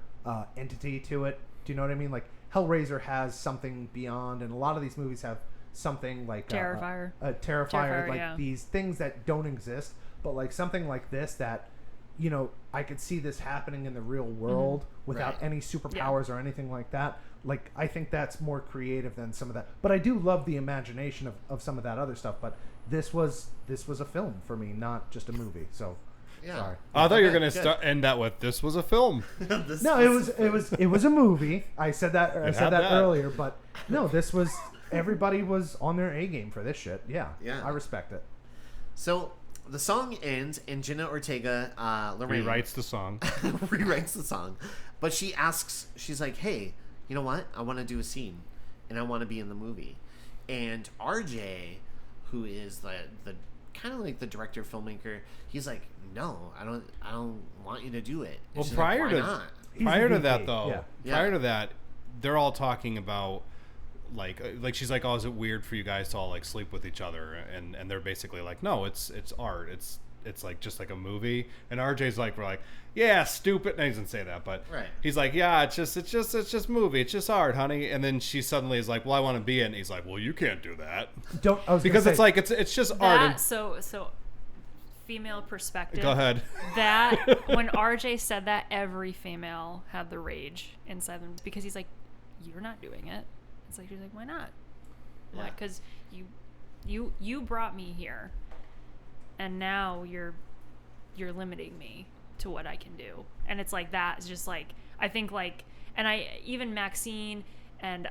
S2: entity to it. Do you know what I mean? Like Hellraiser has something beyond, and a lot of these movies have something like
S1: Terrifier.
S2: Terrifier, like
S1: yeah.
S2: these things that don't exist, but like something like this that, you know, I could see this happening in the real world without
S3: Right.
S2: any superpowers or anything like that. Like, I think that's more creative than some of that. But I do love the imagination of some of that other stuff. But this was a film for me, not just a movie. So,
S3: Yeah.
S2: sorry.
S4: I thought you were
S3: Okay,
S4: going
S3: good.
S4: to end that with, this was a film.
S2: No, it was a movie. I said that
S4: It
S2: said
S4: had
S2: that
S4: that.
S2: earlier. But no, this was everybody was on their A game for this shit. Yeah,
S3: Yeah.
S2: I respect it.
S3: So the song ends, and Jenna Ortega, Lorraine,
S4: Rewrites the song.
S3: rewrites the song, but she asks, she's like, "Hey, you know what? I want to do a scene, and I want to be in the movie." And RJ, who is the kind of like the director filmmaker, he's like, "No, I don't want you to do it." And
S4: Well,
S3: she's like,
S4: prior
S3: "Why
S4: to
S3: not?"
S2: He's
S4: prior
S2: the
S4: to that
S2: VP,
S4: though,
S2: yeah.
S4: prior
S3: Yeah.
S4: to that, they're all talking about like she's like, "Oh, is it weird for you guys to all like sleep with each other?" And they're basically like, "No, it's art. It's like just like a movie." And RJ's like, "We're like, yeah, stupid." And he doesn't say that, but
S3: Right.
S4: he's like, "Yeah, it's just movie. It's just art, honey." And then she suddenly is like, "Well, I want to be in." And he's like, "Well, you can't do that
S2: I was
S4: because
S2: gonna
S4: it's
S2: say,
S4: like it's just art."
S1: That
S4: And,
S1: so female perspective.
S4: go ahead.
S1: That when RJ said that, every female had the rage inside them because he's like, "You're not doing it." It's like she's like, "Why not?"
S3: Yeah.
S1: Because you brought me here, and now you're limiting me to what I can do. And it's like that is just like I think like, and I even Maxine and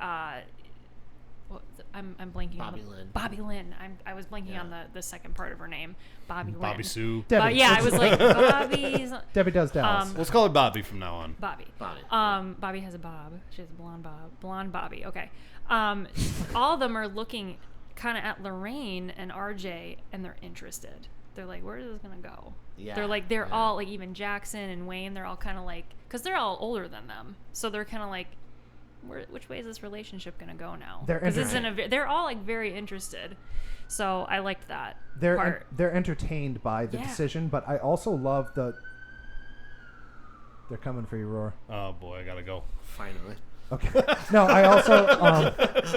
S1: I'm blanking
S3: Bobby
S1: on
S3: Lynn.
S1: Bobby Lynn. I was blanking on the second part of her name. Bobby Lynn.
S4: Bobby Sue.
S2: Debbie.
S1: But yeah, I was like Bobby's
S2: Debbie does Dallas.
S4: Let's call her Bobby from now on.
S1: Bobby.
S3: Bobby.
S1: Bobby has a bob. She has a blonde Bobby. Okay. All of them are looking kind of at Lorraine and RJ, and they're interested. They're like, where is this gonna go?
S3: Yeah,
S1: They're like, they're
S3: yeah.
S1: all like, even Jackson and Wayne. They're all kind of like, because they're all older than them, so they're kind of like, which way is this relationship gonna go now?
S2: They're
S1: Because they're all like very interested. So I liked that part.
S2: They're entertained by the
S1: Yeah.
S2: decision, but I also love the. They're coming for you, Roar.
S4: Oh boy, I gotta go.
S3: Finally.
S2: Okay. No, I also.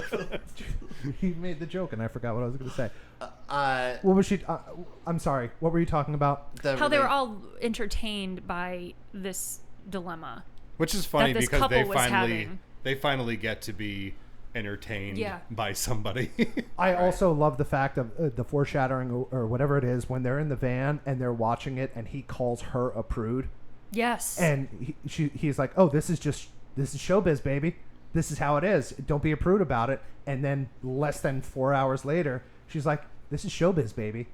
S2: He made the joke, and I forgot what I was going to say. What was she? I'm sorry. What were you talking about?
S1: How they were all entertained by this dilemma.
S4: Which is funny
S1: That this
S4: because
S1: couple was having.
S4: they finally get to be entertained
S1: Yeah.
S4: by somebody.
S2: I also love the fact of the foreshadowing or whatever it is when they're in the van and they're watching it, and he calls her a prude,
S1: Yes.
S2: and he's like, "Oh, this is showbiz, baby. This is how it is. Don't be a prude about it." And then less than 4 hours later, she's like, "This is showbiz, baby."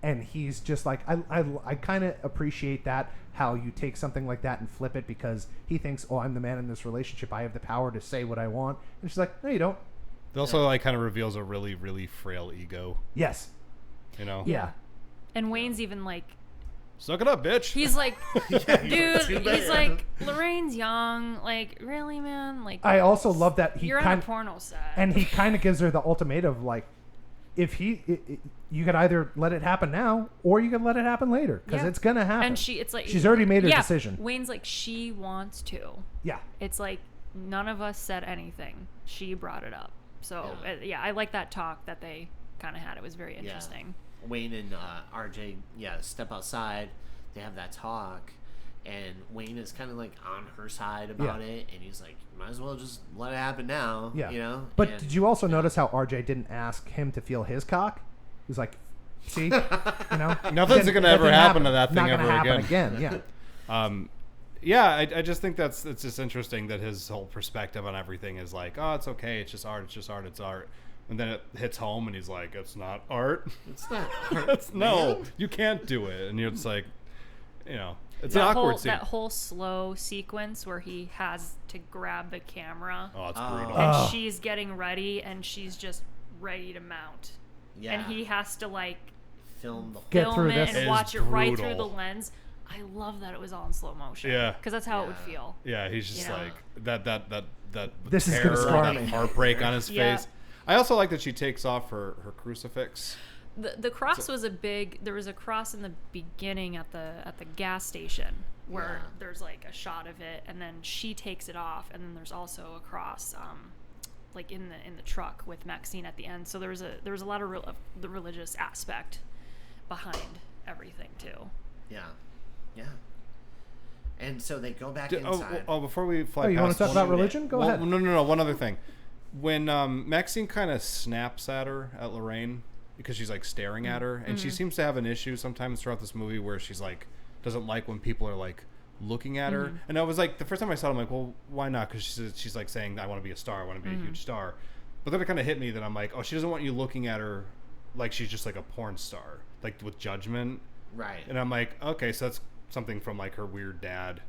S2: And he's just like, I kind of appreciate that, how you take something like that and flip it, because he thinks, "Oh, I'm the man in this relationship. I have the power to say what I want." And she's like, "No, you don't."
S4: It also like kind of reveals a really, really frail ego.
S2: Yes.
S4: You know?
S2: Yeah.
S1: And Wayne's even like,
S4: Suck it up, bitch.
S1: he's like, dude,
S3: too bad.
S1: he's like, Lorraine's young. Like, really, man? Like,
S2: I also love that he
S1: you're on
S2: kind
S1: a porno set.
S2: and he kind of gives her the ultimatum, like, if you could either let it happen now or you could let it happen later, because
S1: Yeah.
S2: it's gonna happen.
S1: And it's like
S2: she's already made her
S1: yeah,
S2: decision.
S1: Wayne's like, she wants to.
S2: Yeah.
S1: It's like, none of us said anything. She brought it up. So I like that talk that they kind of had. It was very interesting.
S3: Wayne and RJ, step outside. They have that talk, and Wayne is kind of like on her side about it, and he's like, might as well just let it happen now.
S2: Yeah.
S3: You know.
S2: But
S3: and,
S2: did you also notice how RJ didn't ask him to feel his cock? He was like, see, you know,
S4: Nothing's gonna ever happen to that thing
S2: Not gonna
S4: ever
S2: happen again.
S4: Yeah. I just think it's just interesting that his whole perspective on everything is like, oh, it's okay, it's just art, it's art. And then it hits home, and he's like, it's not art.
S3: It's not art.
S4: No, you can't do it. And you're just like, you know, it's an
S1: That
S4: awkward
S1: whole,
S4: scene.
S1: that whole slow sequence where he has to grab the camera.
S4: Oh, it's brutal.
S1: And she's getting ready, and she's just ready to mount.
S3: Yeah.
S1: And he has to, like,
S3: film the
S2: Get
S1: film
S2: through
S1: it
S2: this.
S1: and
S4: It is
S1: watch it right through
S4: brutal.
S1: the lens. I love that it was all in slow motion.
S4: Yeah.
S1: Because that's how it would feel.
S4: Yeah, he's just
S1: You know?
S4: like that
S2: This is gonna
S4: terror,
S2: scar
S4: that
S2: me.
S4: heartbreak on his
S1: Yeah.
S4: face. I also like that she takes off her crucifix.
S1: The cross was a big. There was a cross in the beginning at the gas station where there's like a shot of it, and then she takes it off, and then there's also a cross, like in the truck with Maxine at the end. So there was a lot of the religious aspect behind everything too.
S3: Yeah. And so they go back
S4: D-
S3: inside.
S4: Before we fly
S2: Oh, you
S4: past
S2: want to talk
S4: one-
S2: about religion? Go ahead.
S4: No. One other thing. When Maxine kind of snaps at her, at Lorraine, because she's like staring at her, and she seems to have an issue sometimes throughout this movie where she's like doesn't like when people are like looking at her. And I was like, the first time I saw it, I'm like, well, why not? Because she's like saying, I want to be a star, I want to be a huge star. But then it kind of hit me that I'm like, oh, she doesn't want you looking at her like she's just like a porn star, like with judgment.
S3: Right.
S4: And I'm like, okay, so that's something from like her weird dad,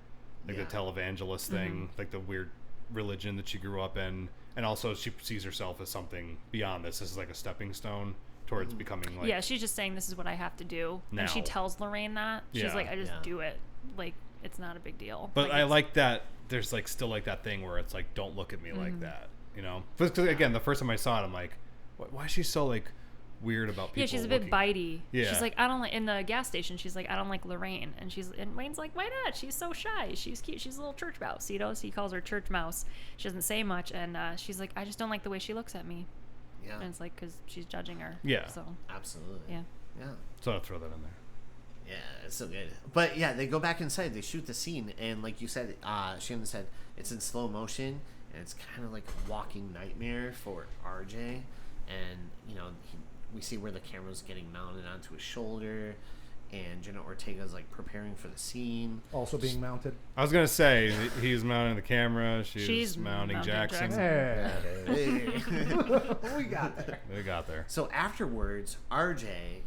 S4: like the televangelist thing, like the weird religion that she grew up in. And also she sees herself as something beyond this. This is like a stepping stone towards becoming like...
S1: Yeah, she's just saying this is what I have to do.
S4: Now.
S1: And she tells Lorraine that. She's
S4: Yeah.
S1: like, I just
S3: Yeah.
S1: do it. Like, it's not a big deal.
S4: But I
S1: it's-
S4: like that there's like still like that thing where it's like, don't look at me like that, you know? But again, the first time I saw it, I'm like, why is she so like weird about people
S1: Yeah, she's a bit
S4: looking?
S1: bitey.
S4: Yeah.
S1: She's like, I don't like, in the gas station, she's like, I don't like Lorraine. And Wayne's like, why not? She's so shy. She's cute. She's a little church mouse, you know? So he calls her church mouse. She doesn't say much. And she's like, I just don't like the way she looks at me.
S3: Yeah.
S1: And it's like, because she's judging her.
S4: Yeah.
S1: So,
S3: Absolutely.
S1: yeah.
S3: Yeah.
S4: So I'll throw that in there.
S3: Yeah, it's so good. But yeah, they go back inside. They shoot the scene, and like you said, Shannon said it's in slow motion, and it's kind of like a walking nightmare for RJ. And you know, we see where the camera's getting mounted onto his shoulder, and Jenna Ortega's like preparing for the scene.
S2: Also being mounted.
S4: I was going to say, he's mounting the camera, she's mounting
S1: mounting
S4: Jackson.
S1: Jackson.
S2: Hey. We got there.
S4: They got there.
S3: So afterwards, RJ,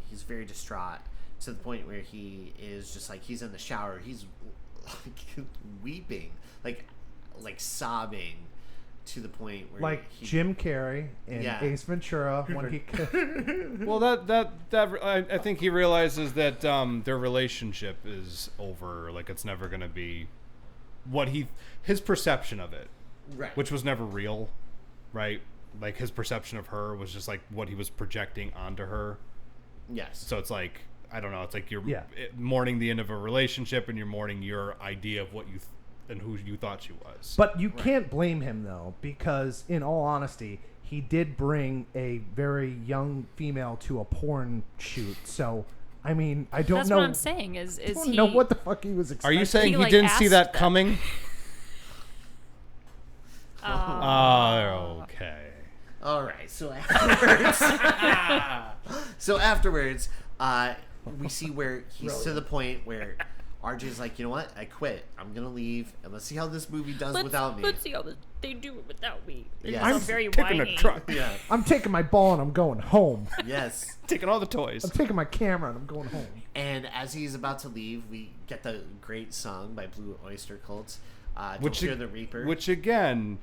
S3: he's very distraught to the point where he is just like, he's in the shower, he's like weeping, like sobbing, to the point where
S2: Like
S3: he,
S2: Jim Carrey in
S3: Yeah.
S2: Ace Ventura when he...
S4: Well, I think he realizes that their relationship is over. Like it's never going to be what his perception of it,
S3: right,
S4: which was never real, right? Like his perception of her was just like what he was projecting onto her.
S3: yes,
S4: So it's like, I don't know. It's like you're
S2: Yeah.
S4: mourning the end of a relationship, and you're mourning your idea of what you and who you thought she was.
S2: But you can't blame him, though, because, in all honesty, he did bring a very young female to a porn shoot. So, I mean, I don't
S1: That's
S2: know.
S1: what I'm saying is
S2: I don't
S1: he...
S2: know what the fuck he was
S4: Are
S2: expecting.
S4: you saying
S1: He,
S4: he
S1: like,
S4: didn't see
S1: asked
S4: that
S1: them.
S4: coming?
S1: Oh.
S4: Okay.
S3: all right. So afterwards, we see where he's to the point where RJ's like, you know what, I quit. I'm gonna leave, and let's see how this movie does without me.
S1: Let's see how they do it without me.
S3: Yeah.
S1: I'm
S3: I'm
S1: very
S4: Kicking
S1: whiny.
S4: a truck.
S3: Yeah.
S2: I'm taking my ball and I'm going home.
S3: Yes.
S4: Taking all the toys.
S2: I'm taking my camera and I'm going home.
S3: And as he's about to leave, we get the great song by Blue Oyster Cult, Don't Fear the Reaper.
S4: Which again,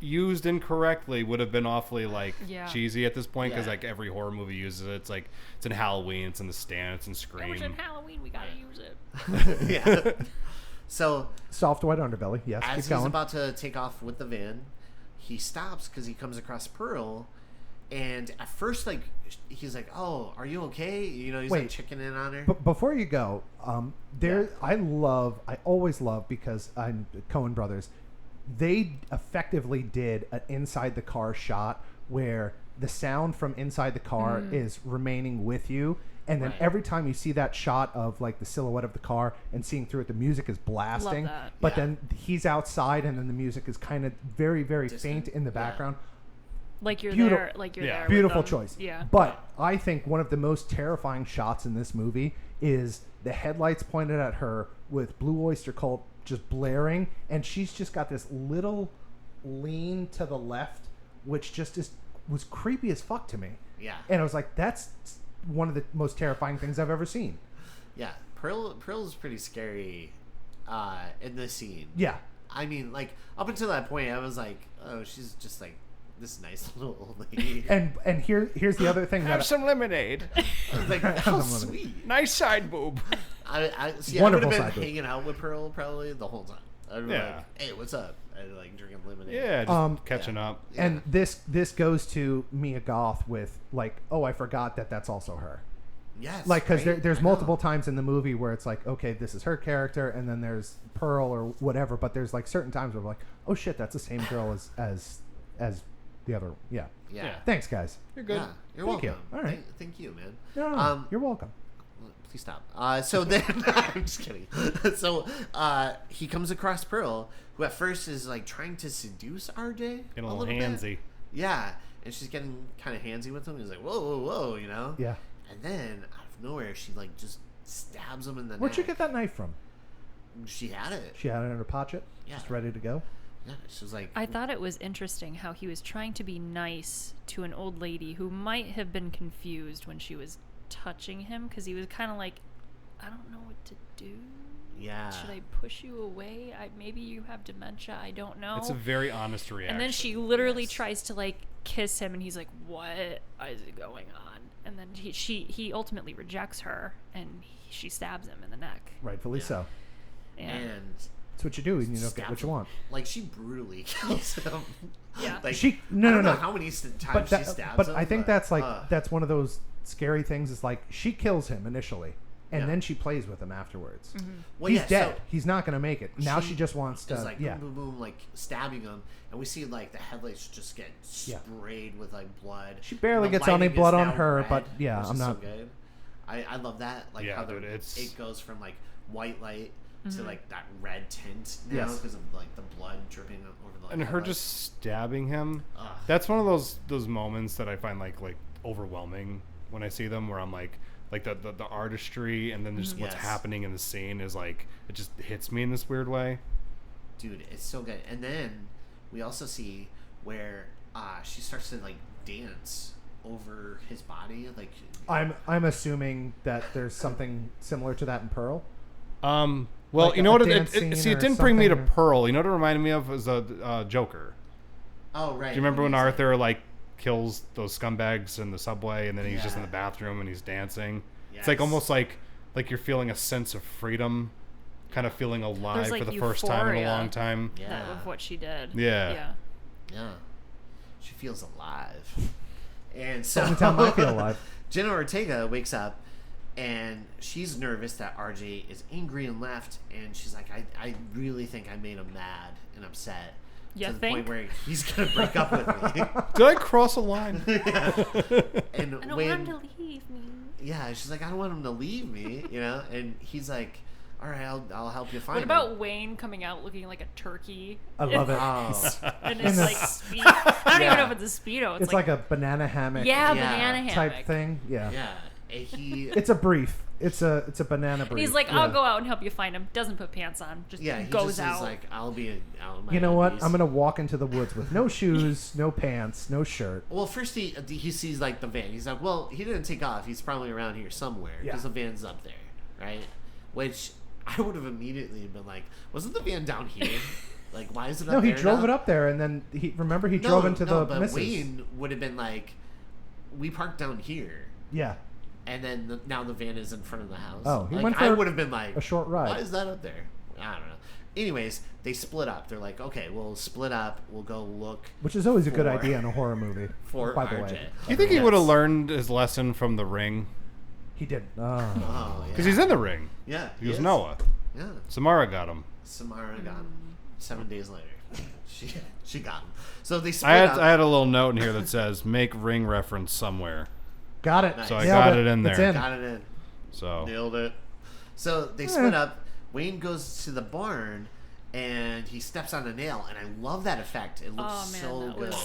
S4: used incorrectly, would have been awfully like
S1: Yeah.
S4: cheesy at this point, because
S3: Yeah.
S4: like every horror movie uses it. It's like it's in Halloween, it's in The Stand, it's in
S1: It was in
S4: Scream.
S1: Halloween. We gotta use it.
S3: yeah. So
S2: Soft white underbelly. Yes,
S3: as
S2: keep
S3: he's
S2: going.
S3: about to take off with the van, he stops because he comes across Pearl. And at first, like, he's like, "Oh, are you okay?" You know, he's like
S2: Wait.
S3: checking in on her.
S2: But before you go, I always love, because I'm Coen Brothers, they effectively did an inside the car shot where the sound from inside the car is remaining with you. And then
S3: Right.
S2: every time you see that shot of like the silhouette of the car and seeing through it, the music is blasting.
S1: Love that.
S2: But
S3: Yeah.
S2: then he's outside and then the music is kind of very, very
S3: Distant.
S2: faint in the
S3: Yeah.
S2: background.
S1: Like you're
S2: Beautiful-
S1: there. Like you're
S4: Yeah.
S1: there.
S2: Beautiful
S1: with them.
S2: choice.
S1: Yeah.
S2: But I think one of the most terrifying shots in this movie is the headlights pointed at her with Blue Oyster Cult just blaring, and she's just got this little lean to the left, which just was creepy as fuck to me.
S3: Yeah.
S2: And I was like, that's one of the most terrifying things I've ever seen.
S3: Yeah. Pearl's pretty scary in this scene.
S2: Yeah.
S3: I mean, like, up until that point, I was like, oh, she's just like this nice little old lady.
S2: And here's the other thing
S5: Have
S2: that
S5: some lemonade.
S3: I was like, how sweet.
S5: Nice side boob.
S3: I would
S2: Wonderful
S3: have
S2: side
S3: been
S2: boob.
S3: hanging out with Pearl probably the whole time. I'd be
S4: Yeah.
S3: like, hey, what's up? I'd like drinking lemonade.
S4: Yeah, just catching
S3: yeah.
S4: up.
S3: Yeah.
S2: and this goes to Mia Goth with like, oh, I forgot that's also her.
S3: Yes.
S2: Like, because
S3: right?
S2: there's
S3: I know.
S2: multiple times in the movie where it's like, okay, this is her character, and then there's Pearl or whatever. But there's like certain times where we're like, oh shit, that's the same girl as the other. Yeah.
S3: Yeah.
S4: Yeah.
S2: Thanks, guys.
S4: You're good.
S3: Yeah. You're
S2: Thank you.
S3: welcome.
S2: All right.
S3: Thank you, man.
S2: No, you're welcome.
S3: Please stop. So then, I'm just kidding. So he comes across Pearl, who at first is like trying to seduce RJ.
S4: Getting a little
S3: little bit.
S4: handsy.
S3: Yeah, and she's getting kind of handsy with him. He's like, whoa, whoa, whoa, you know?
S2: Yeah.
S3: And then out of nowhere, she like just stabs him in the
S2: Where'd
S3: neck.
S2: you get that knife from?
S3: She had it.
S2: She had it in her pocket,
S3: Yeah.
S2: just ready to go.
S3: Yeah, she was like,
S1: I thought it was interesting how he was trying to be nice to an old lady who might have been confused when she was touching him, because he was kind of like, I don't know what to do.
S3: yeah.
S1: Should I push you away? Maybe you have dementia. I don't know.
S4: It's a very honest reaction.
S1: And then she literally
S3: Yes.
S1: tries to like kiss him, and he's like, "What is going on?" And then he ultimately rejects her, and she stabs him in the neck.
S2: Rightfully
S3: Yeah.
S2: so.
S1: And
S2: That's what you do, and you don't get
S3: stabs
S2: what you
S3: him.
S2: want.
S3: Like she brutally kills him.
S1: Yeah.
S3: Like,
S2: She
S3: I
S2: no
S3: don't know
S2: no.
S3: how many times
S2: But
S3: she stabs
S2: but
S3: him.
S2: I think that's like
S3: ugh.
S2: that's one of those scary things. Is like she kills him initially, and
S3: Yeah.
S2: then she plays with him afterwards.
S3: Well,
S2: He's
S3: yeah,
S2: dead.
S3: so
S2: He's not going to make it. Now she just wants to.
S3: It's like
S2: yeah.
S3: boom, boom, boom, like stabbing him, and we see like the headlights just get
S2: Yeah.
S3: sprayed with like blood.
S2: She barely
S3: And the
S2: gets any
S3: lighting is
S2: blood on
S3: now
S2: her,
S3: red,
S2: but yeah,
S3: which
S2: I'm
S3: is
S2: not.
S3: So good. I love that, like
S4: Yeah,
S3: how
S4: dude, it's-
S3: it goes from like white light to like that red tint now
S2: Yes.
S3: because of like the blood dripping over the.
S4: and her
S3: headlights.
S4: just stabbing him.
S3: Ugh.
S4: That's one of those moments that I find like overwhelming when I see them, where I'm like the artistry and then just what's
S3: Yes.
S4: happening in the scene is like, it just hits me in this weird way.
S3: Dude, it's so good. And then we also see where she starts to like dance over his body, like.
S2: I'm assuming that there's something similar to that in Pearl.
S4: Well,
S2: Like
S4: you know
S2: a
S4: what?
S2: dance
S4: See,
S2: scene
S4: it
S2: or
S4: didn't bring me to
S2: something.
S4: Pearl. You know what it reminded me of was Joker.
S3: Oh right.
S4: Do you remember when
S3: he's, like-
S4: Arthur like kills those scumbags in the subway, and then he's just in
S3: Yeah.
S4: the bathroom and he's dancing? It's like
S3: Yes.
S4: almost like you're feeling a sense of freedom, kind of feeling alive
S1: There's, like,
S4: for the first time in a
S1: euphoria.
S4: long time.
S3: Yeah.
S1: that of what she did.
S4: Yeah.
S1: Yeah.
S3: Yeah. She feels alive. And so
S2: Only time I feel alive.
S3: Jenna Ortega wakes up and she's nervous that RJ is angry and left, and she's like, I really think I made him mad and upset.
S1: You
S3: to the
S1: think?
S3: point where he's gonna break up with me.
S4: Did I cross a line?
S3: And
S1: I don't
S3: when
S1: want him to leave me.
S3: yeah, she's like, I don't want him to leave me, you know, and he's like, all right, I'll help you find
S1: What
S3: him.
S1: about Wayne coming out looking like a turkey?
S2: I love it.
S3: Oh,
S1: And it's
S2: And
S1: like speed. I don't even know if it's a speedo.
S2: It's like a banana hammock
S1: yeah,
S3: Yeah.
S1: banana
S2: type
S1: hammock.
S2: thing. Yeah.
S3: yeah. And he
S2: It's a brief. It's a banana brief.
S1: And he's like,
S2: Yeah.
S1: I'll go out and help you find him. Doesn't put pants on. Just
S3: yeah, he
S1: goes
S3: just
S1: out.
S3: is like, I'll be out in my
S2: You know what?
S3: undies.
S2: I'm gonna walk into the woods with no shoes, no pants, no shirt.
S3: Well, first he sees like the van. He's like, well, he didn't take off. He's probably around here somewhere because
S2: Yeah.
S3: the van's up there, right? Which I would have immediately been like, wasn't the van down here? Like, why is it up
S2: No,
S3: there?
S2: he drove
S3: now?
S2: it up there, and then he
S3: No,
S2: drove into
S3: no,
S2: the
S3: but
S2: missus.
S3: Wayne would have been like, we parked down here,
S2: Yeah,
S3: and then now the van is in front of the house.
S2: Oh, he
S3: like,
S2: went
S3: I
S2: for
S3: would have been like,
S2: a short ride.
S3: Why is that up there? I don't know. Anyways, they split up. They're like, okay, we'll split up. We'll go look
S2: which is always a good
S3: For-
S2: idea in a horror movie.
S3: for
S2: by the
S3: RJ.
S2: way,
S4: You think he
S3: Yes.
S4: would have learned his lesson from The Ring?
S2: he did.
S3: Oh, yeah.
S4: Because he's in The Ring.
S3: Yeah,
S4: He was
S3: is.
S4: Noah.
S3: Yeah.
S4: Samara got him.
S3: Samara got him 7 days later. She got him. So they split
S4: I
S3: up.
S4: had a little note in here that says make ring reference somewhere.
S2: Got it.
S3: Nice.
S4: So I
S2: Nailed
S4: got it in
S2: It's
S4: there.
S3: Got it in.
S4: So
S3: Nailed it. So they split up. Wayne goes to the barn, and he steps on a nail, and I love that effect. It looks
S1: Oh man,
S3: so good.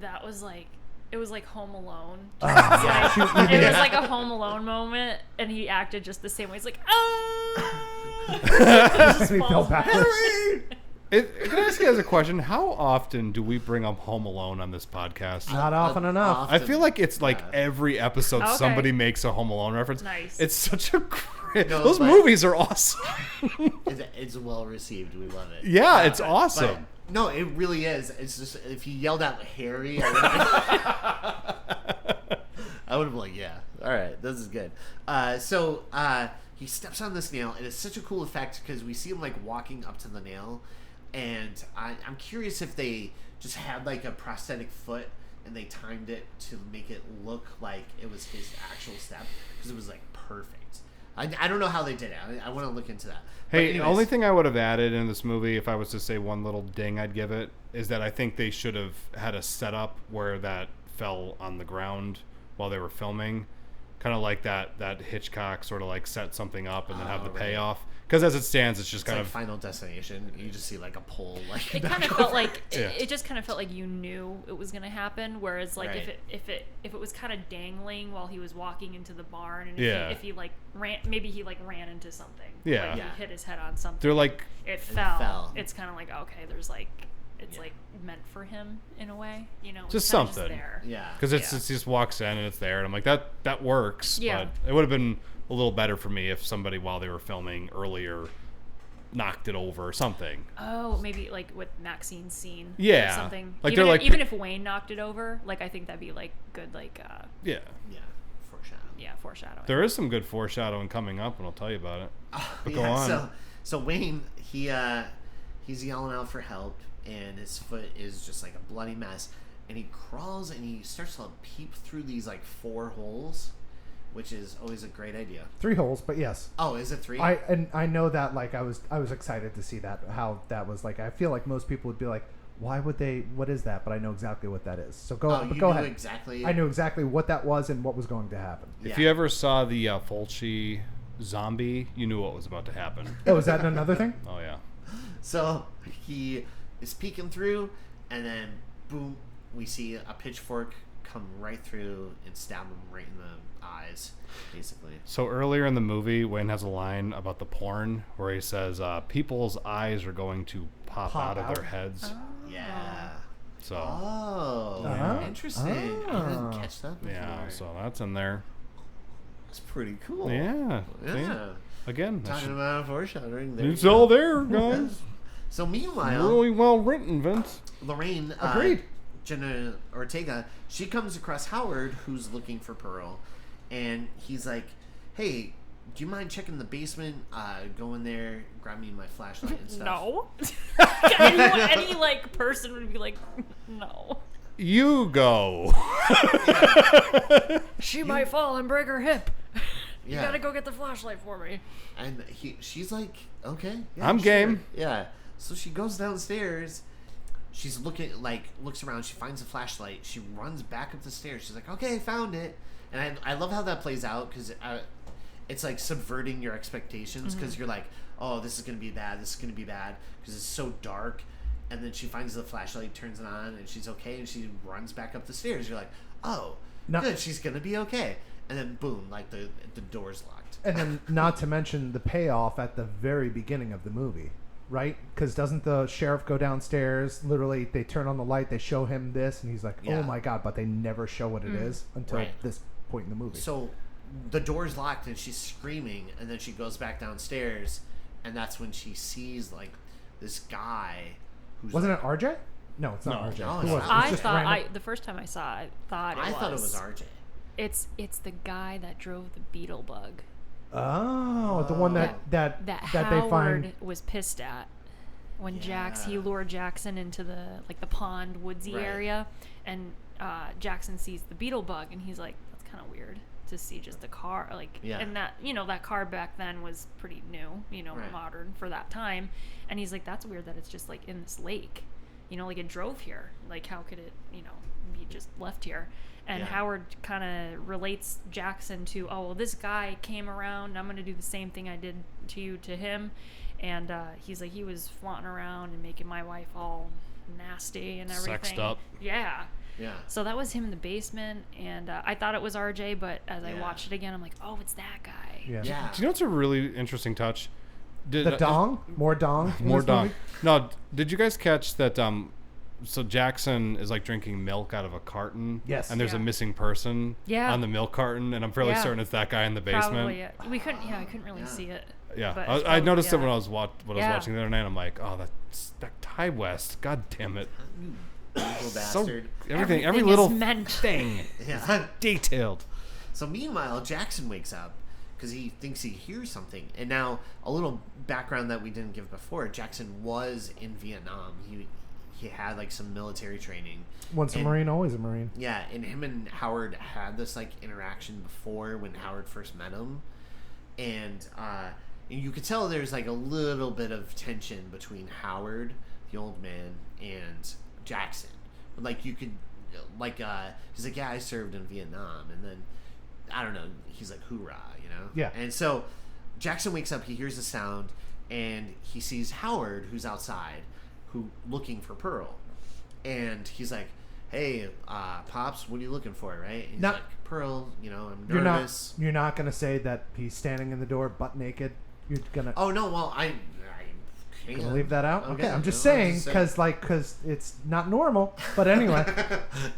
S1: that was like it was like Home Alone.
S3: Yeah.
S1: It was like a Home Alone moment, and he acted just the same way. He's like,
S2: We fell backwards.
S4: can I ask you guys a question? How often do we bring up Home Alone on this podcast?
S2: Not often enough.
S4: I feel like it's like every episode
S1: Okay.
S4: somebody makes a Home Alone reference.
S1: Nice.
S4: It's such a great.
S3: No,
S4: Those
S3: but-
S4: movies are awesome.
S3: It's well received. We love it.
S4: Yeah, it's
S3: But,
S4: awesome.
S3: no, it really is. It's just if you yelled out Harry, I would have been like, yeah, all right, this is good. So he steps on this nail, and it's such a cool effect because we see him like walking up to the nail, and I'm curious if they just had like a prosthetic foot and they timed it to make it look like it was his actual step because it was like perfect. I don't know how they did it. I want to look into that. But
S4: Hey, the
S3: anyways,
S4: only thing I would have added in this movie, if I was to say one little ding I'd give it, is that I think they should have had a setup where that fell on the ground while they were filming. Kind of like that Hitchcock sort of like set something up and then have the
S3: right.
S4: payoff. Because as it stands, it's just
S3: it's
S4: kind
S3: like
S4: of...
S3: Final Destination. You just see like a pole. Like
S1: it
S3: back
S1: kind of
S3: over.
S1: felt like
S4: Yeah.
S1: it just kind of felt like you knew it was gonna happen. Whereas like
S3: Right.
S1: if it was kind of dangling while he was walking into the barn, and
S4: Yeah.
S1: if he like ran, maybe he like ran into something.
S4: Yeah.
S1: Like,
S3: Yeah.
S1: he hit his head on something.
S4: They're like...
S1: it fell.
S3: fell.
S1: It's kind of like okay, there's like it's
S3: Yeah.
S1: like meant for him in a way, you know.
S4: Just
S1: it's kinda
S4: something.
S1: there.
S3: Yeah.
S4: Because
S1: Yeah.
S4: it just walks in and it's there. And I'm like, that works.
S1: Yeah.
S4: But it would have been a little better for me if somebody, while they were filming earlier, knocked it over or something.
S1: Oh, maybe like with Maxine's scene.
S4: Yeah.
S1: Or something.
S4: Like,
S1: even
S4: they're
S1: if,
S4: like
S1: even if Wayne knocked it over, like I think that'd be like good, like
S4: Yeah.
S3: Yeah. Foreshadowing.
S1: yeah, foreshadowing.
S4: There is some good foreshadowing coming up, and I'll tell you about it. But go
S3: Yeah,
S4: on.
S3: So Wayne, he's yelling out for help, and his foot is just like a bloody mess. And he crawls and he starts to peep through these like 4 holes, which is always a great idea.
S2: 3 holes, but yes.
S3: Oh, is it 3?
S2: I know that like I was excited to see that, how that was like. I feel like most people would be like, why would they, what is that? But I know exactly what that is. So go
S3: Oh, you
S2: go
S3: knew
S2: ahead.
S3: exactly.
S2: I knew exactly what that was and what was going to happen.
S4: If
S3: Yeah.
S4: you ever saw the Fulci zombie, you knew what was about to happen.
S2: Oh, is that another thing?
S4: Oh, yeah.
S3: So he is peeking through, and then boom, we see a pitchfork come right through and stab him right in the eyes, basically.
S4: So earlier in the movie, Wayne has a line about the porn where he says, people's eyes are going to pop out of
S2: out.
S4: their heads.
S3: Yeah.
S4: So,
S3: Oh,
S2: Uh-huh.
S3: interesting. I didn't
S2: Ah.
S3: catch that before.
S4: yeah, so that's in there.
S3: That's pretty cool.
S4: Yeah. See?
S3: Yeah.
S4: Again, that
S3: Talking
S4: should-
S3: about foreshadowing. There
S4: it's
S3: you go.
S4: all there, guys.
S3: So meanwhile,
S4: Really well written, Vince.
S3: Lorraine,
S2: Agreed.
S3: Jenna Ortega, she comes across Howard, who's looking for Pearl, and he's like, "Hey, do you mind checking the basement? Go in there, grab me my flashlight and stuff."
S1: No. any like person would be like, no.
S4: You go.
S1: She might fall and break her hip. You
S3: Yeah.
S1: gotta go get the flashlight for me.
S3: And she's like, "Okay, yeah,
S4: I'm
S3: sure."
S4: game.
S3: Yeah. So she goes downstairs. She's looks around. She finds a flashlight. She runs back up the stairs. She's like, "Okay, found it." And I love how that plays out because it's like subverting your expectations because you're like, "Oh, this is gonna be bad. This is gonna be bad," because it's so dark. And then she finds the flashlight, turns it on, and she's okay. And she runs back up the stairs. You're like, "Oh,
S2: No.
S3: good. She's gonna be okay." And then boom, like the door's locked.
S2: And then not to mention the payoff at the very beginning of the movie, right? Because doesn't the sheriff go downstairs? Literally, they turn on the light, they show him this, and he's like,
S3: Yeah.
S2: "Oh my god!" But they never show what it is until
S3: Right.
S2: this point in the movie.
S3: So the door's locked and she's screaming, and then she goes back downstairs, and that's when she sees like this guy who's
S2: Wasn't
S3: like,
S2: it RJ? No, it's not
S4: No.
S2: RJ.
S3: No,
S2: Who
S3: it's
S2: was it?
S3: not.
S2: It was
S1: I
S2: just
S1: thought
S2: random-
S1: the first time I saw it, thought
S3: I thought it was RJ.
S1: It's the guy that drove the beetle bug
S2: Oh, the one that
S1: that
S2: they
S1: Howard
S2: find.
S1: was pissed at when he
S3: Yeah.
S1: lured Jackson into the pond woodsy
S3: Right.
S1: area, and Jackson sees the beetle bug, and he's like, that's kind of weird to see just a car
S3: Yeah.
S1: and that that car back then was pretty new,
S3: Right.
S1: modern for that time, and he's like, that's weird that it's just like in this lake, like it drove here. Like, how could it, be just left here? And
S3: Yeah.
S1: Howard kind of relates Jackson to, oh, well, this guy came around, and I'm going to do the same thing I did to you to him. And he's like, he was flaunting around and making my wife all nasty and everything.
S4: Sexed up.
S1: Yeah.
S3: Yeah.
S1: So that was him in the basement, and I thought it was RJ, but as I
S3: Yeah.
S1: watched it again, I'm like, oh, it's that guy.
S2: Yeah.
S3: Yeah.
S4: Do you know what's a really interesting touch?
S2: The dong? More dong? in
S4: More
S2: this
S4: dong.
S2: movie?
S4: No, did you guys catch that? So Jackson is like drinking milk out of a carton.
S2: Yes.
S4: And there's a
S1: Yeah.
S4: missing person.
S1: Yeah.
S4: On the milk carton, and I'm fairly
S1: Yeah.
S4: certain it's that guy in the basement.
S1: Probably. Yeah. I couldn't really see it.
S4: Yeah,
S1: But
S4: I
S1: it's probably-
S4: noticed it
S1: yeah.
S4: when I was watching the other night. I'm like, oh, that's that Ty West. God damn it!
S3: Little bastard.
S4: Every
S1: Everything
S4: little
S1: is meant.
S4: thing
S3: Yeah.
S4: detailed.
S3: So meanwhile, Jackson wakes up because he thinks he hears something. And now, a little background that we didn't give before: Jackson was in Vietnam. He had like some military training.
S2: Once a
S3: And-
S2: Marine, always a Marine.
S3: Yeah, and him and Howard had this like interaction before when Howard first met him, and you could tell there's like a little bit of tension between Howard, the old man, and Jackson. Like you could, like he's like, yeah, I served in Vietnam, and then I don't know, he's like, hoorah,
S2: Yeah.
S3: And so Jackson wakes up, he hears a sound, and he sees Howard, who's outside, looking for Pearl, and he's like, hey, Pops, what are you looking for, right? And he's
S2: Not-
S3: like, Pearl, I'm
S2: You're
S3: nervous.
S2: not. You're not gonna say that he's standing in the door butt naked. You're gonna.
S3: Oh no, well I can't.
S2: Gonna leave that out. Okay, I'm just
S3: no,
S2: saying because it's not normal. But anyway,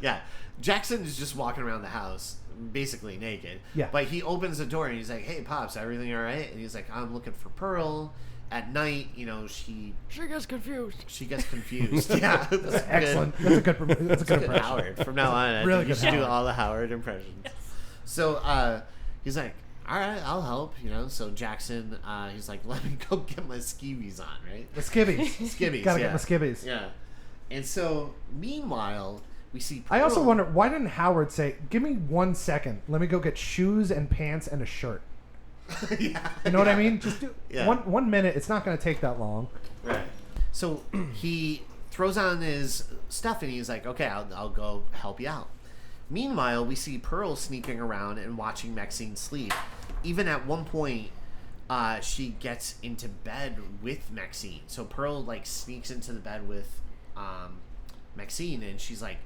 S3: Yeah, Jackson is just walking around the house basically naked.
S2: Yeah.
S3: But he opens the door and he's like, "Hey, Pops, everything all right?" And he's like, "I'm looking for Pearl." At night, she
S1: gets confused.
S3: gets confused. Yeah, that's
S2: excellent.
S3: Good.
S2: That's a good. That's a good
S3: Good
S2: impression.
S3: Howard. From now on, I
S2: Really
S3: think you
S2: good
S3: should do
S2: Howard.
S3: all the Howard impressions. So he's like, all right, I'll help. So Jackson, he's like, let me go get my skivvies on, right?
S2: The skivvies.
S3: Skivvies.
S2: Gotta
S3: yeah.
S2: get my skivvies.
S3: Yeah. And so meanwhile, we see.
S2: I also
S3: Pearl-
S2: wonder why didn't Howard say, "Give me 1 second. Let me go get shoes and pants and a shirt."
S3: Yeah.
S2: You know what I mean? Just do
S3: Yeah.
S2: 1 minute. It's not going to take that long.
S3: Right. So he throws on his stuff and he's like, okay, I'll go help you out. Meanwhile, we see Pearl sneaking around and watching Maxine sleep. Even at one point, she gets into bed with Maxine. So Pearl like sneaks into the bed with Maxine, and she's like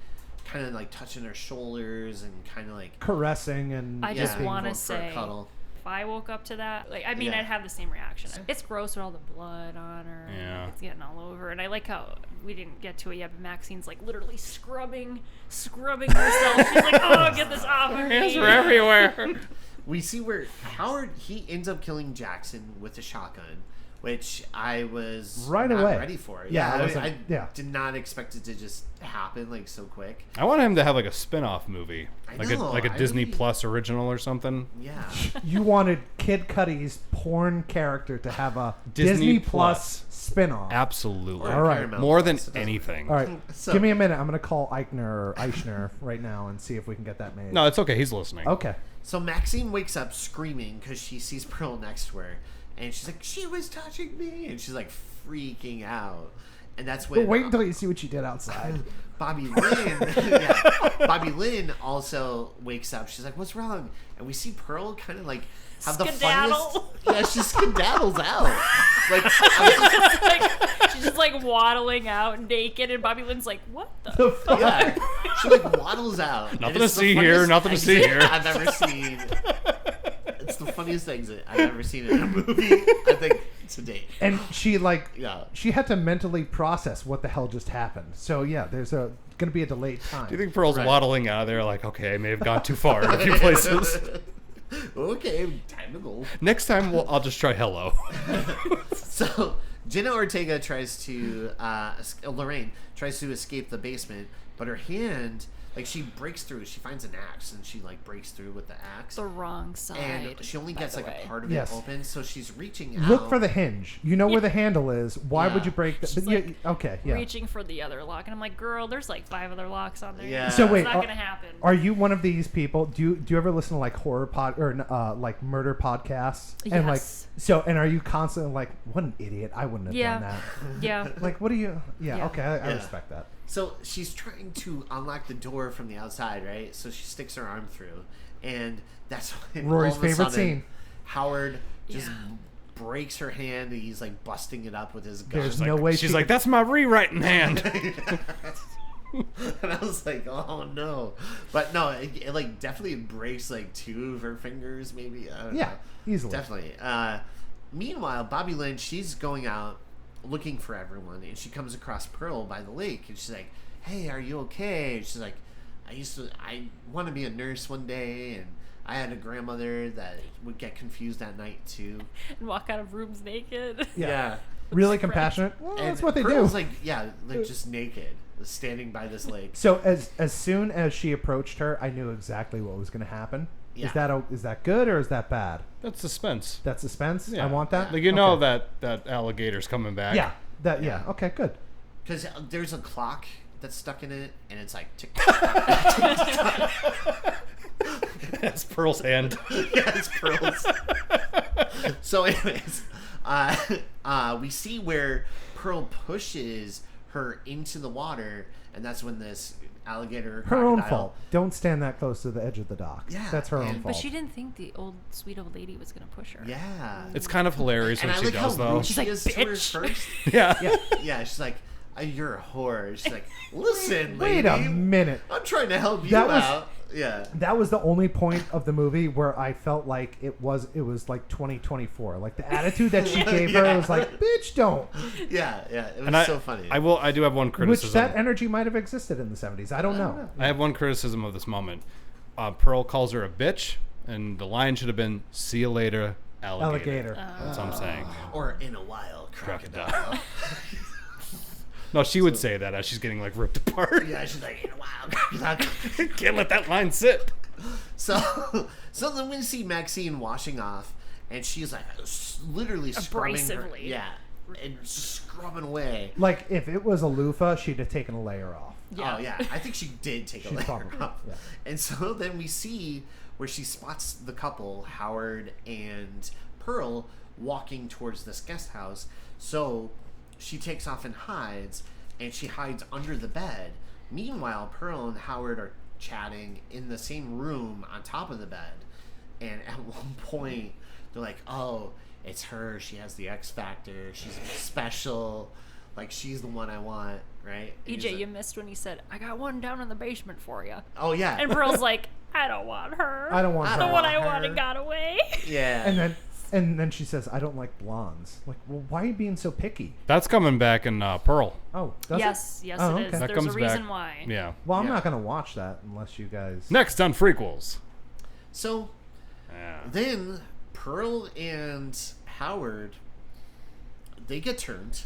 S3: kind of like touching her shoulders and kind of like
S2: Caressing and
S1: I just
S3: Yeah.
S1: want to
S3: For a
S1: say,
S3: cuddle.
S1: if I woke up to that, like,
S3: Yeah.
S1: I'd have the same reaction. It's gross with all the blood on her. and
S4: Yeah.
S1: It's getting all over. And I like how we didn't get to it yet, but Maxine's like literally scrubbing herself. She's like, oh, get this off of me.
S4: everywhere.
S3: We see where Howard, he ends up killing Jackson with a shotgun, which I was
S2: Right
S3: not
S2: away.
S3: ready for.
S2: Yeah, I
S3: I,
S2: wasn't-
S3: I
S2: yeah.
S3: did not expect it to just happen like so quick.
S4: I want him to have like a spin-off movie,
S3: I
S4: like
S3: know,
S4: a
S3: I
S4: Disney
S3: really-
S4: Plus original or something.
S3: Yeah.
S2: You wanted Kid Cudi's porn character to have a
S4: Disney
S2: Disney
S4: Plus.
S2: Plus spin-off.
S4: Absolutely.
S2: All right.
S3: Paramount
S4: More than
S3: Plus, it doesn't
S4: anything.
S2: All right,
S3: So-
S2: give me a minute. I'm going to call Eichner right now and see if we can get that made.
S4: No, it's okay. He's listening.
S2: Okay.
S3: So Maxine wakes up screaming because she sees Pearl next to her, and she's like, "She was touching me," and she's like freaking out. And that's when
S2: But wait until you see what she did outside.
S3: Bobby Lynn, yeah, Bobby Lynn also wakes up. She's like, "What's wrong?" And we see Pearl kind of like have the funniest.
S1: Skedaddle.
S3: Yeah, she skedaddles out. Like, I was
S1: She's just like waddling out naked, and Bobby Lynn's like, what the?
S2: The fuck?
S3: yeah, she like waddles out. And
S4: Nothing
S3: it's
S4: to
S3: the
S4: see here,
S3: funniest
S4: nothing to see
S3: exit
S4: here.
S3: I've ever seen. It's the funniest exit I've ever seen in a movie, I think, to date.
S2: And she
S3: Yeah.
S2: she had to mentally process what the hell just happened. So yeah, there's going to be a delayed time.
S4: Do you think Pearl's
S3: Right.
S4: waddling out of there like, okay, I may have gone too far in a few places.
S3: Okay, time to go.
S4: Next time, I'll just try hello.
S3: So Jenna Ortega tries to Lorraine tries to escape the basement, but her hand Like she breaks through. She finds an axe and she like breaks through with the axe.
S1: The wrong side.
S3: And she only
S1: by
S3: gets
S1: the
S3: like
S1: way.
S3: a part of
S2: Yes.
S3: it open, so she's reaching out.
S2: Look for the hinge. You know where the handle is. Why would
S3: Yeah.
S2: you break
S1: She's
S2: that?
S1: like
S2: Okay, yeah.
S1: reaching for the other lock, and I'm like, girl, there's like 5 other locks on there.
S3: Yeah.
S2: So wait,
S1: it's not gonna happen.
S2: Are you one of these people? Do you ever listen to like horror like murder podcasts? And like
S1: Yes.
S2: and are you constantly like, what an idiot? I wouldn't have done that.
S1: Yeah.
S2: Like, what do you? Yeah,
S1: Yeah.
S2: okay, I
S3: Yeah.
S2: respect that.
S3: So she's trying to unlock the door from the outside, right? So she sticks her arm through, and that's when
S2: Rory's
S3: all of a
S2: favorite
S3: sudden,
S2: scene.
S3: Howard just
S1: Yeah.
S3: breaks her hand, and he's like busting it up with his gun.
S2: There's no way
S4: She's
S2: she
S4: like,
S2: could-
S4: that's my rewriting hand.
S3: And I was like, oh no. But no, it like definitely breaks like 2 of her fingers, maybe. I don't
S2: Yeah,
S3: know.
S2: easily.
S3: Definitely. Meanwhile, Bobby Lynn, she's going out looking for everyone, and she comes across Pearl by the lake, and she's like, hey, are you okay? And she's like, I want to be a nurse one day, and I had a grandmother that would get confused at night too.
S1: And walk out of rooms naked.
S2: Yeah. Really compassionate. Well,
S3: And
S2: that's what they
S3: Pearl's
S2: do.
S3: like just naked, standing by this lake.
S2: So as soon as she approached her, I knew exactly what was going to happen.
S3: Yeah.
S2: Is that good or is that bad?
S4: That's suspense.
S2: That's suspense.
S4: Yeah.
S2: I want that.
S4: Like, you know
S2: Okay.
S4: that alligator's coming back.
S2: Yeah. Yeah. Okay. Good.
S3: Because there's a clock that's stuck in it, and it's like tick.
S4: That's Pearl's hand.
S3: Yeah, it's Pearl's. So, anyways, we see where Pearl pushes her into the water, and that's when this alligator
S2: Her own
S3: crocodile-
S2: fault. Don't stand that close to the edge of the dock.
S3: Yeah,
S2: That's her own
S3: and-
S2: fault.
S1: But she didn't think the sweet old lady was gonna push her.
S3: Yeah.
S4: It's kind of hilarious
S3: And
S4: when
S3: I
S4: she
S3: like
S4: does,
S3: how
S4: though.
S3: rude
S1: She's
S3: she
S1: like,
S3: is to her
S1: "Bitch."
S3: first.
S4: Yeah.
S3: Yeah, she's like, you're a whore. She's like, listen,
S2: Wait
S3: lady,
S2: a minute.
S3: I'm trying to help you
S2: That was-
S3: out. Yeah.
S2: That was the only point of the movie where I felt like it was like 2024. Like the attitude that she gave her was like, "Bitch, don't."
S3: Yeah, it was
S4: And
S3: so funny.
S4: I do have one
S2: Which
S4: criticism.
S2: that energy might have existed in the 70s. I don't know.
S4: I have one criticism of this moment. Pearl calls her a bitch, and the line should have been, see you later, alligator.
S2: Alligator.
S4: That's what I'm saying.
S3: Or in a while, crocodile.
S4: Crocodile. No, she would say that as she's getting, like, ripped apart.
S3: Yeah, she's like, in a while, crocodile.
S4: Can't let that line sit.
S3: So then we see Maxine washing off, and she's like literally scrubbing her,
S1: Abrasively.
S3: yeah, and scrubbing away.
S2: Like if it was a loofah, she'd have taken a layer off.
S1: Yeah.
S3: Oh yeah, I think she did take a
S2: She
S3: layer
S2: probably-
S3: off.
S2: yeah.
S3: And so then we see where she spots the couple, Howard and Pearl, walking towards this guest house. So she takes off and hides, and she hides under the bed. Meanwhile, Pearl and Howard are chatting in the same room on top of the bed. And at one point, they're like, oh, it's her. She has the X Factor. She's special. Like, she's the one I want, right? And he's
S1: EJ,
S3: like,
S1: you missed when he said, "I got one down in the basement for you,"
S3: oh, yeah.
S1: and Pearl's like, "I don't want her.
S2: I don't want
S3: I
S2: her.
S1: The
S3: don't
S1: one
S3: want
S1: I
S3: her."
S1: wanted got away."
S3: yeah.
S2: And then she says, "I don't like blondes." Like, well, why are you being so picky?
S4: That's coming back in Pearl.
S2: Oh, does
S1: Yes,
S2: it?
S1: yes,
S2: Oh,
S1: it is.
S2: okay.
S4: That
S1: There's
S4: comes
S1: a reason
S4: back.
S1: why.
S4: Yeah.
S2: Well, I'm
S3: Yeah.
S2: not gonna watch that unless you guys.
S4: Next on Frequels.
S3: So
S4: Yeah.
S3: then Pearl and Howard, they get turned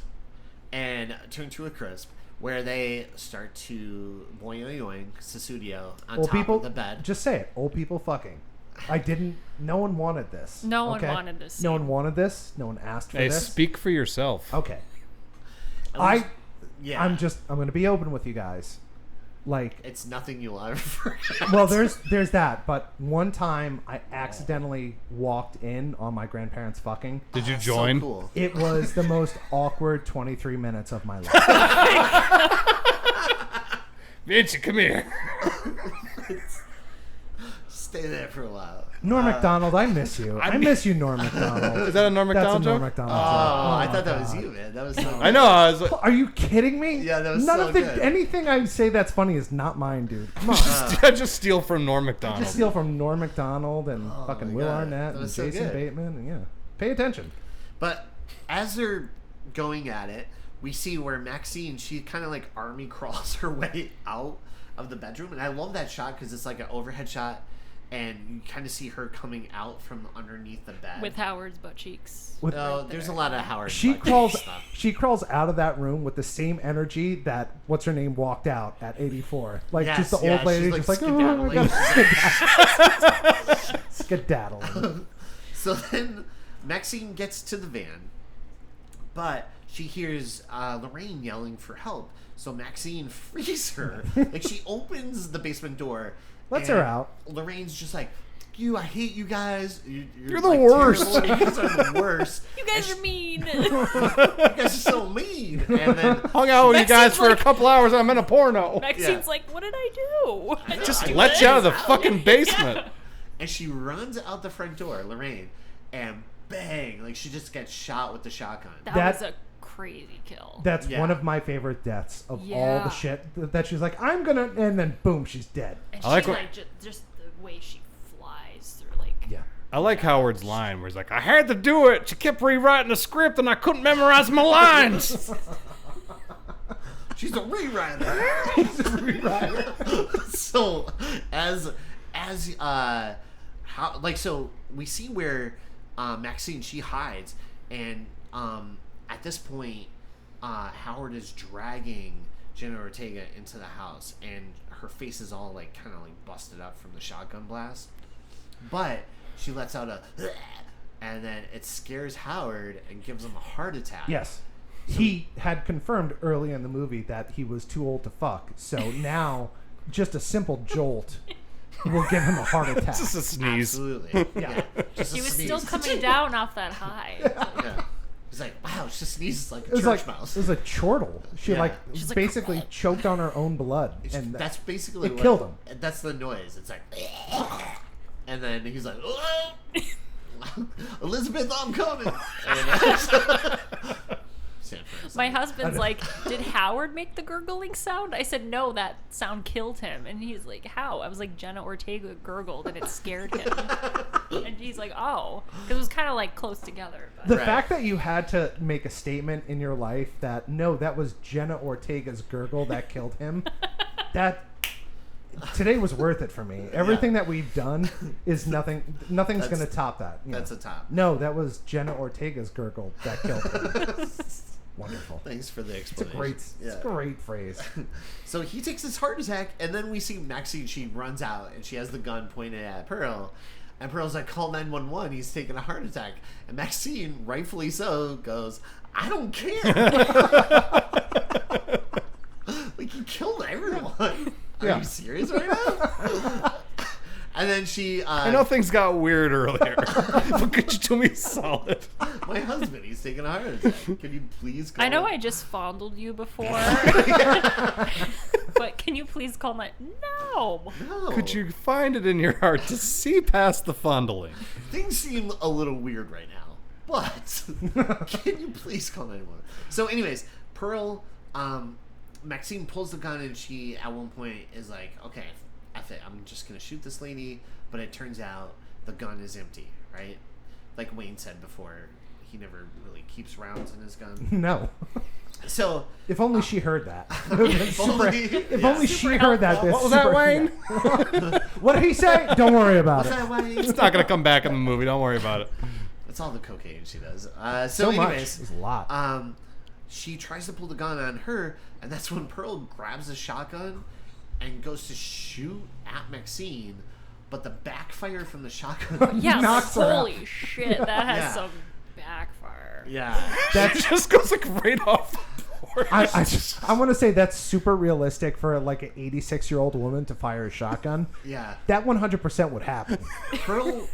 S3: to a crisp, where they start to boing susudio on
S2: Old
S3: top
S2: people.
S3: of the bed.
S2: Just say it. Old people fucking. I didn't. No one wanted this.
S1: No one
S2: okay?
S1: wanted this
S2: No
S1: scene.
S2: one wanted this. No one asked for
S4: Hey,
S2: this.
S4: speak for yourself.
S2: Okay.
S3: At least- yeah.
S2: I'm going to be open with you guys. Like,
S3: It's nothing you'll ever forget.
S2: well, there's that. But one time I accidentally walked in on my grandparents fucking.
S4: Did you
S3: That's
S4: join?
S3: So cool.
S2: It was the most awkward 23 minutes of my life.
S4: Bitch, come here.
S3: Stay there for a while.
S2: Norm Macdonald, I miss you. I miss you, Norm Macdonald.
S4: Is that a Norm
S2: That's a
S4: Macdonald
S2: Norm
S4: joke?
S2: Macdonald
S3: Oh,
S2: joke.
S3: I
S2: my
S3: thought that was
S2: God.
S3: you, man. That was so
S4: I know. I was like,
S2: Are you kidding me?
S3: Yeah, that was
S2: None
S3: so
S2: of the
S3: good.
S2: anything I say that's funny is not mine, dude. Come on.
S4: I just steal from Norm Macdonald.
S2: Just steal from Norm Macdonald and fucking
S3: my
S2: Will
S3: God.
S2: Arnett
S3: That
S2: and
S3: was so
S2: Jason
S3: good.
S2: Bateman and yeah. Pay attention.
S3: But as they're going at it, we see where Maxine, she kind of like army crawls her way out of the bedroom. And I love that shot because it's like an overhead shot. and you kind of see her coming out from underneath the bed.
S1: With Howard's butt cheeks.
S2: With-
S3: Oh,
S1: right
S3: there's a
S1: there.
S3: lot of Howard.
S2: She
S3: Buckley
S2: crawls.
S3: stuff.
S2: She crawls out of that room with the same energy that what's her name walked out at 84. Like
S3: Yes,
S2: just the
S3: yeah,
S2: old lady,
S3: she's,
S2: just
S3: like,
S2: like oh, I gotta skedaddling.
S3: So then Maxine gets to the van, but she hears Lorraine yelling for help. So Maxine frees her. Like, she opens the basement door.
S2: Lets
S3: and
S2: her out.
S3: Lorraine's just like, I hate you guys. You're
S2: the
S3: like,
S2: worst."
S3: terrible. You guys are the worst.
S1: You guys are mean.
S3: You guys are so mean. And then
S4: Hung out with you guys
S1: Maxine's
S4: for a
S1: like-
S4: couple hours. I'm in a porno.
S1: Maxine's like, what did I do? I
S4: Just
S1: didn't do
S4: let you out of the
S1: this.
S4: fucking basement.
S3: and she runs out the front door, Lorraine, and bang, like she just gets shot with the shotgun.
S1: That
S2: That-
S1: was a crazy kill.
S2: That's
S3: Yeah.
S2: one of my favorite deaths of all
S1: Yeah.
S2: the shit that she's like, I'm gonna, and then boom, she's dead.
S1: And
S4: I like
S1: she
S4: what-
S1: like just the way she flies through like
S2: Yeah.
S4: I like Howard's line where he's like, I had to do it. She kept rewriting the script and I couldn't memorize my lines.
S3: She's a rewriter. So so we see where Maxine, she hides, and at this point Howard is dragging Jenna Ortega into the house, and her face is all like kind of like busted up from the shotgun blast, but she lets out a and then it scares Howard and gives him a heart attack.
S2: Yes. He had confirmed early in the movie that he was too old to fuck. So now, just a simple jolt will give him a heart attack.
S4: Just a sneeze.
S3: Absolutely.
S2: Yeah.
S3: Just a
S1: he was
S3: sneeze.
S1: still coming down off that high.
S3: Yeah. He's like, wow, she sneezes like
S2: It
S3: a
S2: was
S3: church
S2: like
S3: mouse.
S2: it was a chortle. She
S3: Yeah.
S2: like
S1: She's like,
S2: basically choked on her own blood,
S3: It's-
S2: and
S3: that's basically
S2: it
S3: what,
S2: killed him.
S3: That's the noise. It's like, and then he's like, Elizabeth, I'm coming. And,
S1: My husband's like, did Howard make the gurgling sound? I said, no, that sound killed him. And he's like, how? I was like, Jenna Ortega gurgled and it scared him. And he's like, oh. Because it was kind of like close together. But.
S2: The
S3: Right.
S2: fact that you had to make a statement in your life that no, that was Jenna Ortega's gurgle that killed him, that today was worth it for me. Everything that we've done is nothing's
S3: That's-
S2: going to top that. you
S3: that's
S2: know.
S3: a top.
S2: No, that was Jenna Ortega's gurgle that killed him. Wonderful.
S3: Thanks for the
S2: It's a
S3: explanation.
S2: it's a great phrase.
S3: So he takes his heart attack, and then we see Maxine. She runs out, and she has the gun pointed at Pearl. And Pearl's like, call 911. He's taking a heart attack. And Maxine, rightfully so, goes, I don't care. Like, he killed everyone. Are
S2: Yeah.
S3: you serious right now? And then she...
S4: I know things got weird earlier, but could you do me a solid?
S3: my husband, he's taking a heart attack. Can you please call
S1: I know
S3: him?
S1: I just fondled you before. But can you please call my... No.
S3: No.
S4: Could you find it in your heart to see past the fondling?
S3: Things seem a little weird right now, but can you please call 911? So, anyways, Pearl, Maxine pulls the gun, and she at one point is like, "Okay, F it, I'm just gonna shoot this lady." But it turns out the gun is empty, right? Like Wayne said before, he never really keeps rounds in his gun.
S2: No.
S3: So,
S2: If only she heard that. It would've been
S3: if
S2: super-
S3: only,
S2: if
S3: yeah.
S2: only she heard that.
S4: What was that, Wayne?
S2: What did he say? Don't worry about
S3: What's
S2: it.
S3: that, Wayne?
S4: It's not gonna come back in the movie. Don't worry about it.
S3: That's all the cocaine she does.
S2: So much.
S3: Anyways,
S2: It's a lot.
S3: she tries to pull the gun on her, and that's when Pearl grabs a shotgun and goes to shoot at Maxine, but the backfire from the shotgun.
S1: Yeah,
S2: knocks her out.
S1: holy shit. That has
S3: Yeah.
S1: some backfire.
S3: Yeah.
S4: That just goes like right off the board.
S2: I want to say that's super realistic for like an 86-year-old woman to fire a shotgun.
S3: Yeah.
S2: That 100% would happen.
S3: Pearl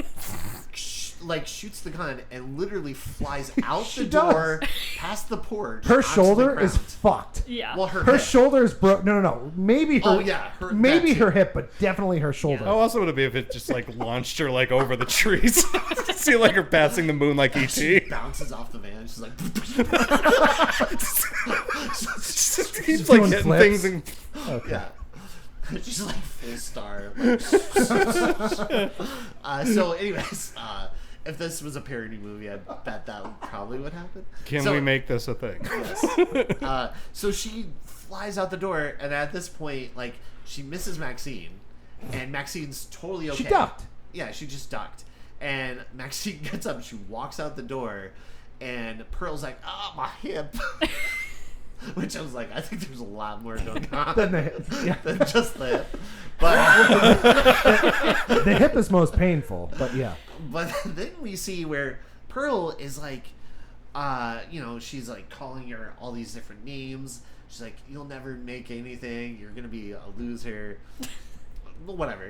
S3: shoots the gun and literally flies out
S2: She
S3: the door,
S2: does.
S3: past the porch.
S2: Her
S3: onto the
S2: shoulder is
S3: ground.
S2: fucked.
S1: Yeah.
S3: Well, her
S2: Her
S3: hip.
S2: shoulder is broke. No. Maybe her.
S3: Oh, yeah, her-
S2: maybe
S3: that too.
S2: her hip, but definitely her shoulder.
S4: How awesome would it be if it just like launched her like over the trees? See like her passing the moon like
S3: She
S4: ET.
S3: bounces off the van. She's like,
S4: Just keeps
S2: doing
S4: like hitting
S2: flips.
S4: things and
S2: Okay.
S3: yeah. She's like full star. So, anyways, if this was a parody movie, I bet that probably would happen.
S4: can
S3: So-
S4: we make this a thing?
S3: So she flies out the door, and at this point, like, she misses Maxine, And Maxine's totally okay.
S2: She ducked.
S3: Yeah, she just ducked. And Maxine gets up, she walks out the door, and Pearl's like, "Oh, my hip." Which I was like, I think there's a lot more going on
S2: Than the hip. Yeah.
S3: than just the hip. But
S2: The hip is most painful, but yeah.
S3: But then we see where Pearl is like, she's like calling her all these different names. She's like, "You'll never make anything. You're going to be a loser." Whatever,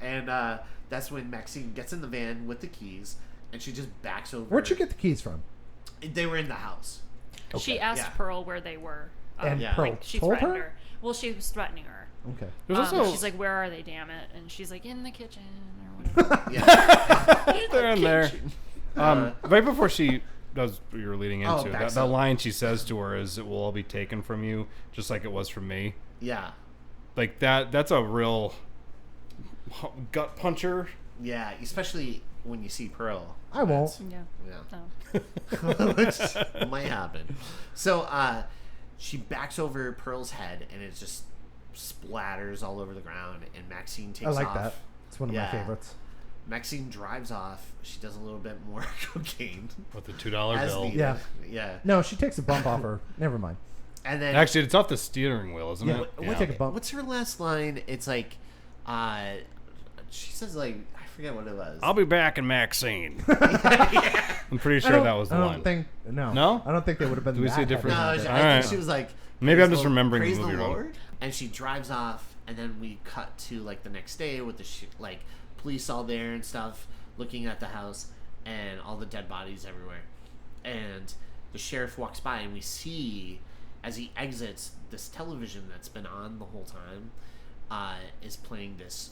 S3: And that's when Maxine gets in the van with the keys, and she just backs over.
S2: Where'd you get the keys from?
S3: They were in the house.
S1: She asked
S3: Yeah.
S1: Pearl where they were.
S2: And
S3: Yeah.
S2: Pearl
S1: Like, she
S2: told
S1: threatened
S2: her?
S1: her. Well, she was threatening her.
S2: Okay.
S4: There's also
S1: She's like, "Where are they, damn it?" And she's like, "In the kitchen," or whatever.
S3: Yeah.
S4: they're in there. Right before she does what you're leading into,
S3: backs
S4: that
S3: up.
S4: line she says to her is, "It will all be taken from you, just like it was from me."
S3: Yeah.
S4: Like that's a real gut puncher.
S3: Yeah, especially when you see Pearl.
S2: I won't.
S1: Yeah.
S3: Yeah.
S1: No.
S3: Which might happen. So she backs over Pearl's head, and it just splatters all over the ground, and Maxine takes
S2: I like
S3: off.
S2: that. It's one of
S3: Yeah.
S2: my favorites.
S3: Maxine drives off. She does a little bit more cocaine.
S4: With the $2
S3: as
S4: bill.
S3: needed.
S2: Yeah.
S3: Yeah.
S2: No, she takes a bump off her. Never mind.
S3: And then
S4: Actually, it's off the steering wheel, isn't
S2: Yeah.
S4: it?
S2: We'll take a bump.
S3: what's her last line? It's like she says like I forget what it was.
S4: I'll be back in Maxine.
S3: Yeah.
S4: I'm pretty
S2: I
S4: sure
S2: don't-
S4: that was the
S2: I don't
S4: line.
S2: think. No.
S4: No?
S2: I don't think they would have been.
S4: Do we
S2: that
S4: see a different-
S3: No,
S2: heavy
S3: I
S2: with
S3: think
S2: it.
S4: Alright.
S3: she was like,
S4: Maybe I'm
S3: "Praise
S4: just
S3: the-
S4: remembering the
S3: praise
S4: movie wrong."
S3: Lord. And she drives off, and then we cut to like the next day with the like police all there and stuff, looking at the house and all the dead bodies everywhere. And the sheriff walks by, and we see as he exits this television that's been on the whole time is playing this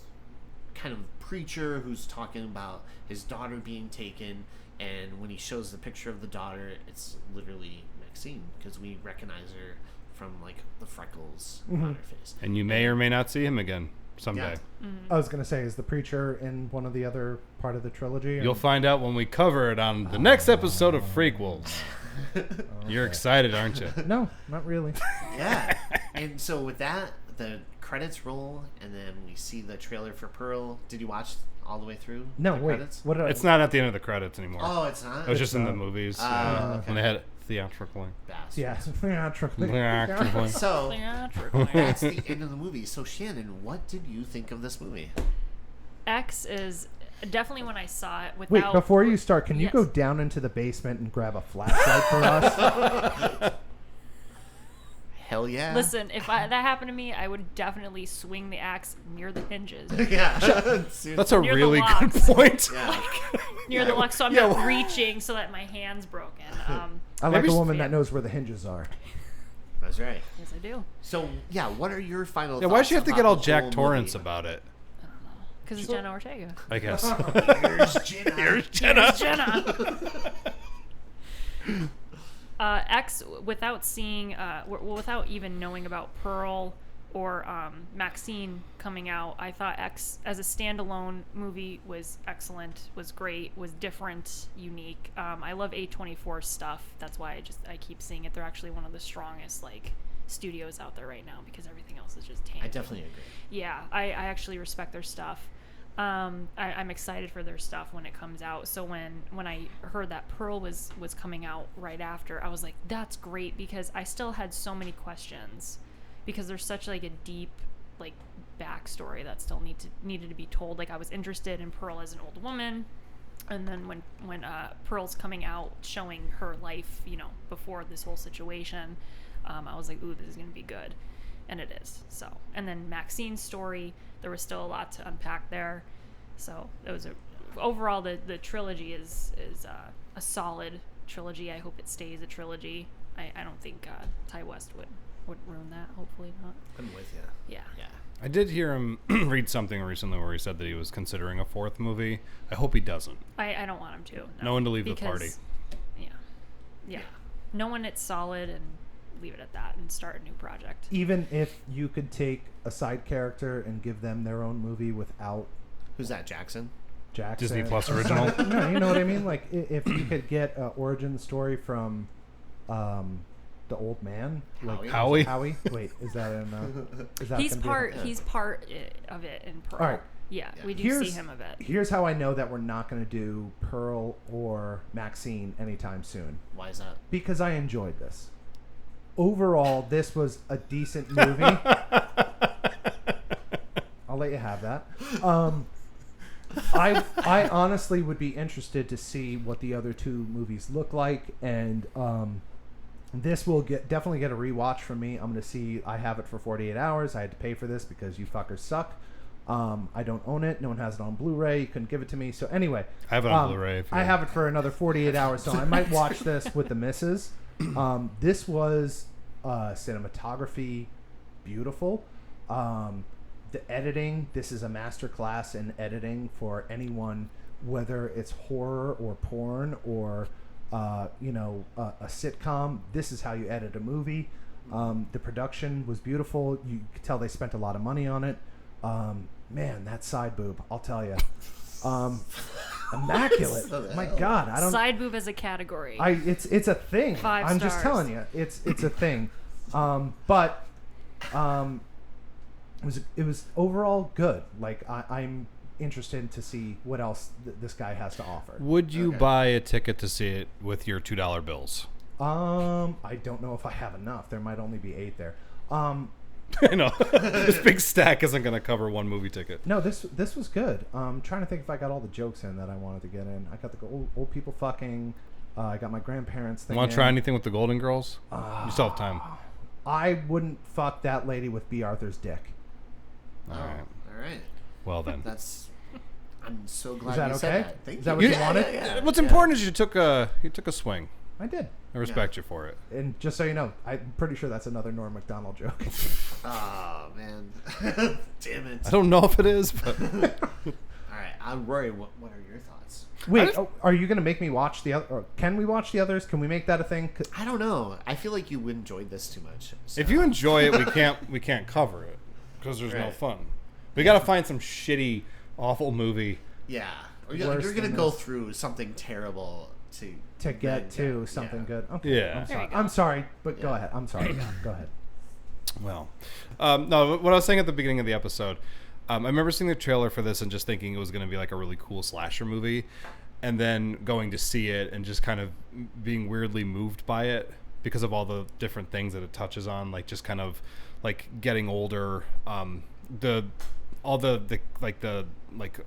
S3: kind of preacher who's talking about his daughter being taken. And when he shows the picture of the daughter, it's literally Maxine, because we recognize her from like the freckles on her face.
S4: And you may or may not see him again someday.
S3: Yeah.
S2: I was gonna say, is the preacher in one of the other part of the trilogy? or-
S4: You'll find out when we cover it on the next episode of Frequels. You're excited, aren't you?
S2: No, not really.
S3: Yeah. And so with that, the credits roll, and then we see the trailer for Pearl. Did you watch all the way through?
S2: No,
S3: the
S2: wait.
S3: Credits?
S2: What did I?
S4: It's not at the end of the credits anymore.
S3: Oh, it's not.
S4: It was just in the
S2: not.
S4: movies
S3: okay.
S4: when they had it theatrically.
S3: Bastards.
S2: Yeah. Theatrically.
S4: Theatrically.
S3: So
S1: Theatrically.
S3: that's the end of the movie. So Shannon, what did you think of this movie?
S1: X is definitely when I saw it
S2: Wait,
S1: without.
S2: before you start, can you
S1: Yes.
S2: go down into the basement and grab a flashlight for us?
S3: Hell yeah.
S1: Listen, if that happened to me, I would definitely swing the axe near the hinges,
S3: Yeah.
S4: That's a
S1: Near the
S4: really good
S1: locks.
S4: point.
S3: Yeah.
S1: near the lock, so I'm not reaching so that my hand's broken.
S2: I like
S4: Maybe
S2: a woman
S1: yeah.
S2: that knows where the hinges are.
S3: That's right.
S1: Yes, I do.
S3: So yeah, what are your final
S4: Yeah,
S3: thoughts?
S4: why does she have to
S3: about
S4: get all
S3: the
S4: Jack
S3: whole
S4: Torrance
S3: movie?
S4: about it?
S1: Because it's Jenna Ortega.
S4: I guess.
S3: Here's Jenna.
S4: Here's Jenna.
S1: Jenna. X, without seeing, without even knowing about Pearl or Maxine coming out, I thought X as a standalone movie was excellent, was great, was different, unique. I love A24 stuff. That's why I keep seeing it. They're actually one of the strongest studios out there right now, because everything else is just tanking.
S3: I definitely agree.
S1: Yeah, I actually respect their stuff. I'm excited for their stuff when it comes out. So when I heard that Pearl was coming out right after, I was like, that's great, because I still had so many questions, because there's such a deep backstory that still needed to be told. I was interested in Pearl as an old woman, and then when Pearl's coming out, showing her life, before this whole situation, I was like, ooh, this is gonna be good. And it is. So, and then Maxine's story, there was still a lot to unpack there. So it was overall the trilogy is a solid trilogy. I hope it stays a trilogy. I don't think Ty West would ruin that. Hopefully not.
S3: I'm with you.
S1: Yeah.
S3: Yeah.
S4: I did hear him read something recently where he said that he was considering a fourth movie. I hope he doesn't.
S1: I don't want him to.
S4: No one to leave the
S1: because-
S4: party.
S1: Yeah. No one. It's solid, and leave it at that and start a new project.
S2: Even if you could take a side character and give them their own movie without
S3: Who's that, Jackson?
S2: Jackson.
S4: Disney Plus original.
S2: No, you know what I mean? If you could get an origin story from the the old man, like
S3: Howie.
S2: Howie. Wait, is that in? Is that
S1: He's
S2: gonna be
S1: part. He's part of it in Pearl.
S2: All right.
S1: Yeah, we do see him a bit.
S2: Here's how I know that we're not going to do Pearl or Maxine anytime soon.
S3: Why is that?
S2: Because I enjoyed this. Overall, this was a decent movie. I'll let you have that. I honestly would be interested to see what the other two movies look like, and this will definitely get a rewatch from me. I'm going to see. I have it for 48 hours. I had to pay for this because you fuckers suck. I don't own it. No one has it on Blu-ray. You couldn't give it to me. So anyway,
S4: I have it on Blu-ray.
S2: I have it for another 48 hours, so I might watch this with the missus. This was cinematography beautiful. The editing, this is a masterclass in editing for anyone, whether it's horror or porn or a sitcom. This is how you edit a movie. The production was beautiful. You could tell they spent a lot of money on it. Man, that side boob, I'll tell you. Immaculate. My God, I don't.
S1: Side boob as a category.
S2: It's a thing.
S1: 5
S2: I'm just
S1: stars.
S2: telling you, it's a thing. It was overall good. Like I'm interested to see what else this guy has to offer.
S4: Would you buy a ticket to see it with your $2 bills?
S2: I don't know if I have enough. There might only be 8 there.
S4: I know. This big stack isn't going to cover one movie ticket.
S2: No, this was good. I'm trying to think if I got all the jokes in that I wanted to get in. I got the old people fucking. I got my grandparents thing.
S4: Want to try anything with the Golden Girls? You still have time.
S2: I wouldn't fuck that lady with B. Arthur's dick.
S4: All right.
S3: All right.
S4: Well then.
S3: I'm so glad
S2: Is that
S3: you
S2: okay?
S3: said that. Thank
S2: Is that
S3: you.
S2: what you wanted?
S4: What's important is you took a swing.
S2: I did.
S4: I respect you for it.
S2: And just so you know, I'm pretty sure that's another Norm Macdonald joke.
S3: Oh man, damn it!
S4: I don't know if it is, but
S3: All right, Rory, what are your thoughts?
S2: Wait, are you going to make me watch the other? Or can we watch the others? Can we make that a thing?
S3: I don't know. I feel like you enjoyed this too much. So.
S4: if you enjoy it, we can't cover it because there's no
S3: Right.
S4: fun. We got to find some shitty, awful movie.
S3: yeah, or
S2: Worse
S3: you're gonna
S2: than
S3: go
S2: this.
S3: through something terrible to
S2: get to something
S3: yeah.
S2: good. Okay.
S4: Yeah.
S1: There you go.
S2: I'm sorry, but go
S3: Yeah.
S2: ahead. I'm sorry. Go ahead.
S4: Well, no, what I was saying at the beginning of the episode, I remember seeing the trailer for this and just thinking it was going to be like a really cool slasher movie, and then going to see it and just kind of being weirdly moved by it because of all the different things that it touches on, like just kind of like getting older,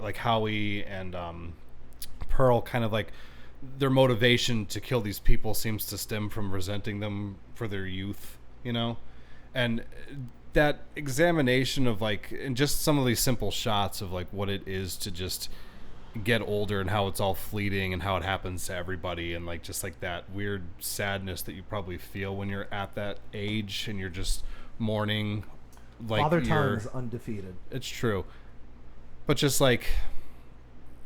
S4: like Howie and Pearl, kind of like their motivation to kill these people seems to stem from resenting them for their youth, you know? And that examination of like, and just some of these simple shots of like what it is to just get older and how it's all fleeting and how it happens to everybody, and like just like that weird sadness that you probably feel when you're at that age and you're just mourning like
S2: Father Time
S4: you're
S2: is undefeated.
S4: it's true, but just like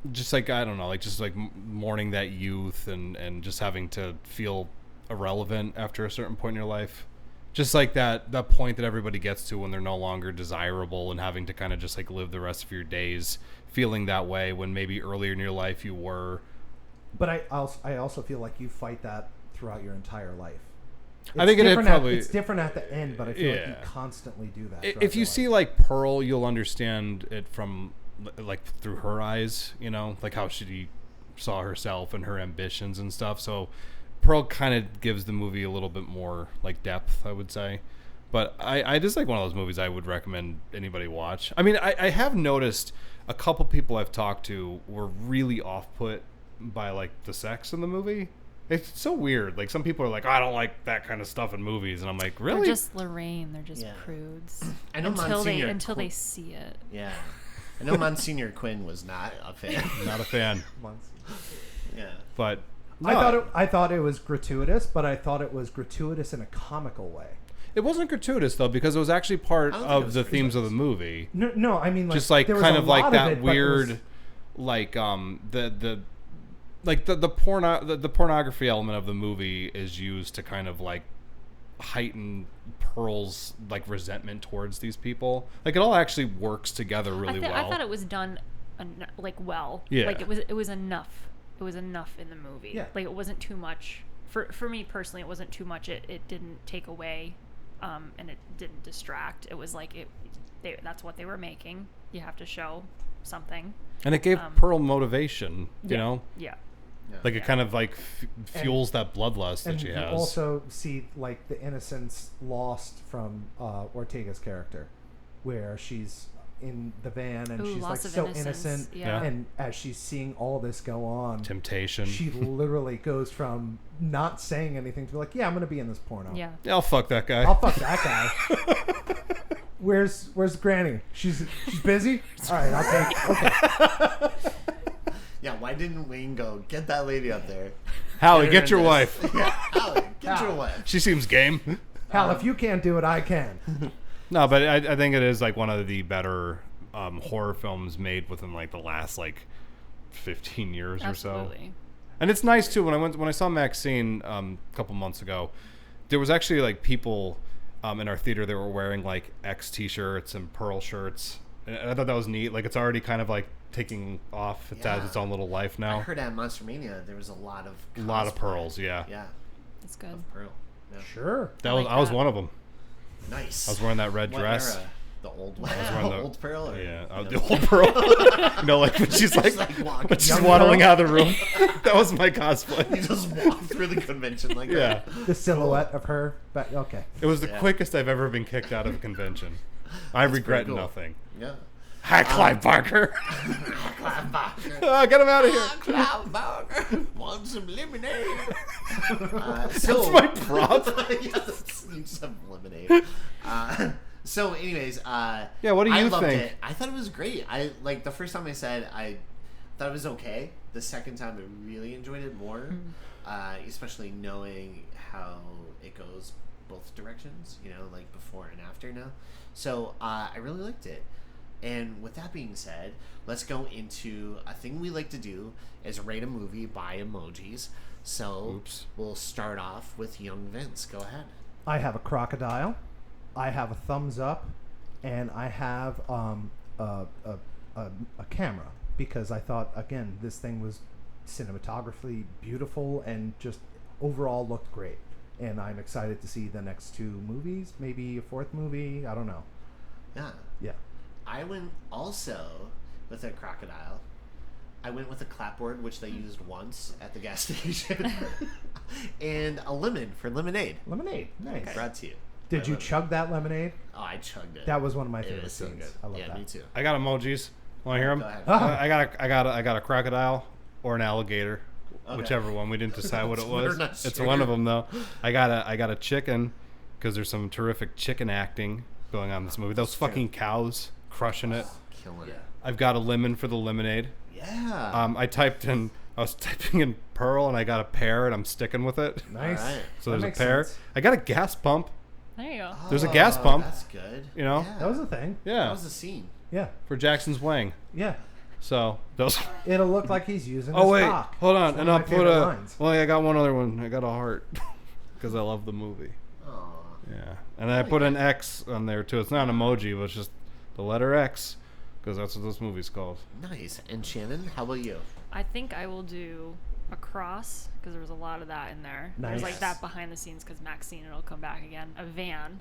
S4: I don't know, like just like mourning that youth and just having to feel irrelevant after a certain point in your life, just like that point that everybody gets to when they're no longer desirable and having to kind of just like live the rest of your days feeling that way when maybe earlier in your life you were.
S2: But I also feel like you fight that throughout your entire life.
S4: I think
S2: it's different at the end, but I feel like you
S4: Yeah.
S2: constantly do that.
S4: If you see like Pearl, you'll understand it from like through her eyes, you know, like how she saw herself and her ambitions and stuff. So Pearl kind of gives the movie a little bit more like depth, I would say. But I just like one of those movies I would recommend anybody watch. I mean, I have noticed a couple people I've talked to were really off-put by like the sex in the movie. It's so weird. Like some people are like, I don't like that kind of stuff in movies, and I'm like, really?
S1: They're just Lorraine. They're just
S3: Yeah.
S1: prudes.
S3: I know
S1: until they
S3: Monsignor
S1: they see it.
S3: Yeah, I know Monsignor Quinn was not a fan.
S4: Not a fan.
S3: Yeah,
S4: But
S2: I thought it was gratuitous, but I thought it was gratuitous in a comical way.
S4: it wasn't gratuitous though, because it was actually part
S3: I don't think it
S4: of
S3: was
S4: the themes of the
S3: gratuitous.
S4: movie.
S2: No, I mean like
S4: Just like
S2: there was
S4: kind
S2: a
S4: of like
S2: lot
S4: that
S2: it, but it was-
S4: weird, like the pornography element of the movie is used to kind of like heighten Pearl's like resentment towards these people. Like it all actually works together really well.
S1: I thought it was done well.
S4: Yeah.
S1: Like it was enough. It was enough in the movie.
S2: Yeah.
S1: Like it wasn't too much. for me personally, it wasn't too much. It didn't take away, and it didn't distract. It was like that's what they were making. You have to show something.
S4: And it gave Pearl motivation, you know?
S1: Yeah.
S4: Like it kind of like fuels that bloodlust that
S2: And
S4: she
S2: you
S4: has.
S2: also see like the innocence lost from Ortega's character, where she's in the van and
S1: Ooh,
S2: she's like
S1: loss of
S2: so
S1: innocence,
S2: innocent,
S1: yeah.
S2: and as she's seeing all this go on,
S4: Temptation.
S2: she literally goes from not saying anything to like, yeah, I'm gonna be in this porno.
S1: Yeah.
S4: Yeah, I'll fuck that guy.
S2: I'll fuck that guy. Where's Granny? She's busy. All right, I'll take. Okay.
S3: Yeah, why didn't Wayne go, get that lady up there?
S4: Howie,
S3: her
S4: get
S3: in
S4: your
S3: this."
S4: wife.
S3: Yeah, Howie, get your wife.
S4: She seems game.
S2: Hal, if you can't do it, I can.
S4: No, but I think it is like one of the better horror films made within like the last like 15 years or so.
S1: Absolutely.
S4: And it's nice too. When I saw Maxine a couple months ago, there was actually like people in our theater that were wearing like X t-shirts and Pearl shirts, and I thought that was neat. Like it's already kind of like taking off. It has its own little life
S3: I
S4: now.
S3: heard at Monster Mania there was a lot of
S4: Pearls, yeah.
S3: Yeah,
S1: That's good.
S3: of Pearl. Yeah.
S2: Sure.
S4: That
S1: I
S4: was
S1: like
S4: I was
S1: that.
S4: one of them.
S3: Nice.
S4: I was wearing that red
S3: What
S4: dress.
S3: era? The old one?
S4: wearing the-
S3: Old Pearl? Or,
S4: Yeah,
S3: you know,
S4: the old Pearl. You know, like when she's like,
S3: walking.
S4: when she's
S2: Young
S4: waddling
S2: Pearl?
S4: out of the room. That was my
S3: You
S4: cosplay.
S3: just walk through the convention like
S4: Yeah,
S3: that.
S2: The silhouette of her. But okay.
S4: it was the
S3: Yeah.
S4: quickest I've ever been kicked out of a convention. I regret
S3: cool.
S4: nothing.
S3: Yeah.
S4: Hi, Clive Barker.
S3: Clive Barker.
S4: Oh, get him out of here.
S3: Clive Barker. Want some lemonade?
S4: That's my prop.
S3: Yes, you just have lemonade. So, anyways,
S4: Yeah, what do
S3: I
S4: you
S3: loved
S4: think?
S3: it. I thought it was great. I like the first time I said I thought it was okay. The second time I really enjoyed it more, especially knowing how it goes both directions. You know, like before and after now. So I really liked it. And with that being said, let's go into a thing we like to do is rate a movie by emojis. So
S4: Oops.
S3: we'll start off with young Vince. Go ahead.
S2: I have a crocodile. I have a thumbs up, and I have a camera, because I thought, again, this thing was cinematographically beautiful and just overall looked great. And I'm excited to see the next two movies, maybe a fourth movie. I don't know.
S3: Yeah.
S2: Yeah.
S3: I went also with a crocodile. I went with a clapboard, which they used once at the gas station, and a lemon for lemonade.
S2: Lemonade. Nice.
S3: Brought to you.
S2: Did
S3: by
S2: you
S3: Lemon.
S2: chug that lemonade?
S3: Oh, I chugged it.
S2: That was one of my
S3: It
S2: favorite
S3: was so
S2: scenes.
S3: good.
S2: I love
S3: yeah,
S2: that.
S3: me too.
S4: I got emojis. Want to hear them?
S3: Go ahead.
S2: Ah.
S4: I got a crocodile or an alligator,
S3: Okay.
S4: whichever one. We didn't decide what it
S3: We're
S4: was.
S3: not
S4: It's
S3: sure.
S4: one of them though. I got a chicken, because there's some terrific chicken acting going on in this movie. Those fucking cows crushing it.
S3: Killing it.
S4: I've got a lemon for the lemonade.
S3: Yeah.
S4: I was typing in Pearl and I got a pear and I'm sticking with it.
S2: Nice.
S3: All right.
S4: So
S2: That
S4: there's a
S2: makes
S4: pear.
S2: sense.
S4: I got a gas pump.
S1: There you go.
S4: There's a gas pump.
S3: That's good.
S4: You know?
S3: Yeah.
S2: That was a thing.
S3: That
S4: Yeah,
S3: was a scene.
S2: Yeah.
S4: for Jackson's Wang.
S2: Yeah.
S4: So those.
S2: It'll look like he's using
S4: Oh
S2: his
S4: wait,
S2: cock.
S4: hold on,
S2: It's
S4: and
S2: one
S4: I'll
S2: of my
S4: put
S2: favorite
S4: a.
S2: lines.
S4: Well, I got one other one. I got a heart because I love the movie.
S3: Aw.
S4: Yeah, and I put an X on there too. It's not an emoji, but it's just the letter X, because that's what this movie's called.
S3: Nice. And Shannon, how about you?
S1: I think I will do a cross, because there was a lot of that in there.
S2: Nice.
S1: There's like that behind the scenes, because Maxine, it'll come back again. A van,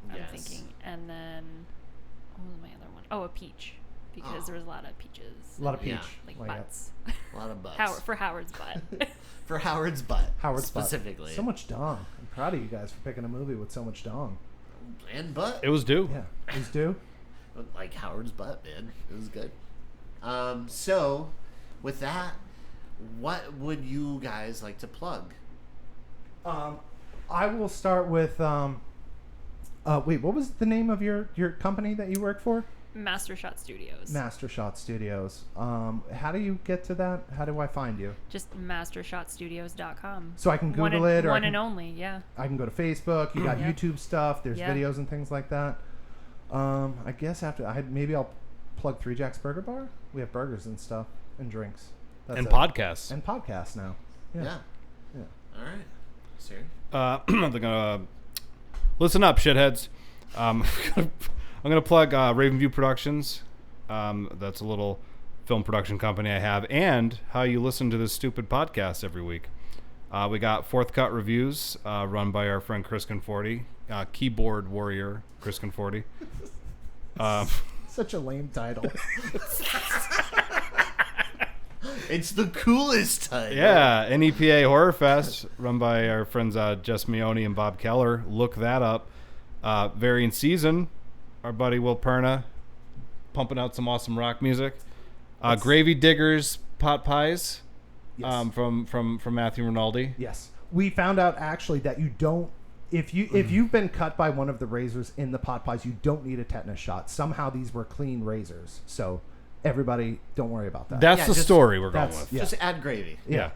S1: I'm
S3: Yes.
S1: thinking. And then, what was my other one? Oh, a peach, because
S3: Oh.
S1: there was a lot of peaches.
S2: A lot of
S3: Yeah.
S2: peach.
S1: Like
S2: Well, yeah.
S1: butts.
S3: A lot of butts.
S1: For Howard's butt.
S3: For Howard's butt.
S2: Howard's butt.
S3: specifically.
S2: So much dong. I'm proud of you guys for picking a movie with so much dong.
S3: And butt.
S4: It was due.
S2: Yeah. He's due.
S3: Like Howard's butt, man. It was good. So, with that, what would you guys like to plug?
S2: I will start with wait, what was the name of your company that you work for?
S1: Master Shot Studios.
S2: Master Shot Studios. How do you get to that? How do I find you?
S1: Just mastershotstudios.com.
S2: So I can Google
S1: one and,
S2: it, or I
S1: one
S2: can,
S1: and only, yeah.
S2: I can go to Facebook. You got
S1: Yeah.
S2: YouTube stuff. There's
S1: Yeah.
S2: videos and things like that. I guess maybe I'll plug Three Jack's Burger Bar. We have burgers and stuff and drinks. That's
S4: And
S2: it.
S4: podcasts.
S2: And podcasts now. Yeah.
S3: Yeah. All right. Sir?
S4: I'm gonna listen up, shitheads. I'm gonna plug Raven View Productions. That's a little film production company I have, and how you listen to this stupid podcast every week. We got Fourth Cut Reviews, run by our friend Chris Conforti, keyboard warrior Chris Conforti.
S2: Such a lame title.
S3: It's the coolest title.
S4: Yeah, NEPA Horror Fest, run by our friends Jess Meone and Bob Keller. Look that up. Variant Season, our buddy Will Perna, pumping out some awesome rock music. Gravy Diggers Pot Pies,
S2: Yes.
S4: from Matthew Rinaldi.
S2: Yes. We found out actually that you don't, if you've been cut by one of the razors in the pot pies, you don't need a tetanus shot. Somehow these were clean razors. So everybody, don't worry about that.
S4: That's
S3: Yeah,
S4: the
S3: just-
S4: story we're going
S2: that's-
S4: with.
S2: yeah.
S3: Just add gravy.
S4: Yeah.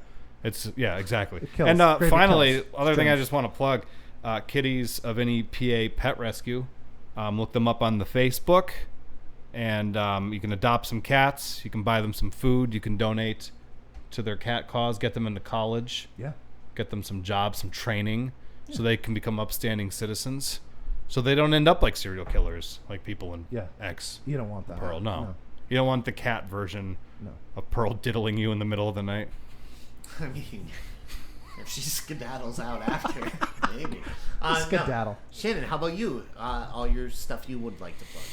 S4: Exactly.
S2: It kills.
S4: And
S2: Gravy
S4: finally,
S2: kills.
S4: other thing I
S2: Drinks.
S4: just want to plug, Kitties of NEPA Pet Rescue. Look them up on the Facebook, and you can adopt some cats. You can buy them some food. You can donate to their cat cause. Get them into college.
S2: Yeah.
S4: Get them some jobs, some training, so they can become upstanding citizens. So they don't end up like serial killers, like people in
S2: Yeah.
S4: X.
S2: You don't want that.
S4: Pearl, no. You don't want the cat version
S2: No.
S4: of Pearl diddling you in the middle of the night.
S3: I mean, if she skedaddles out after, maybe.
S2: Skedaddle.
S3: No. Shannon, how about you? All your stuff you would like to plug.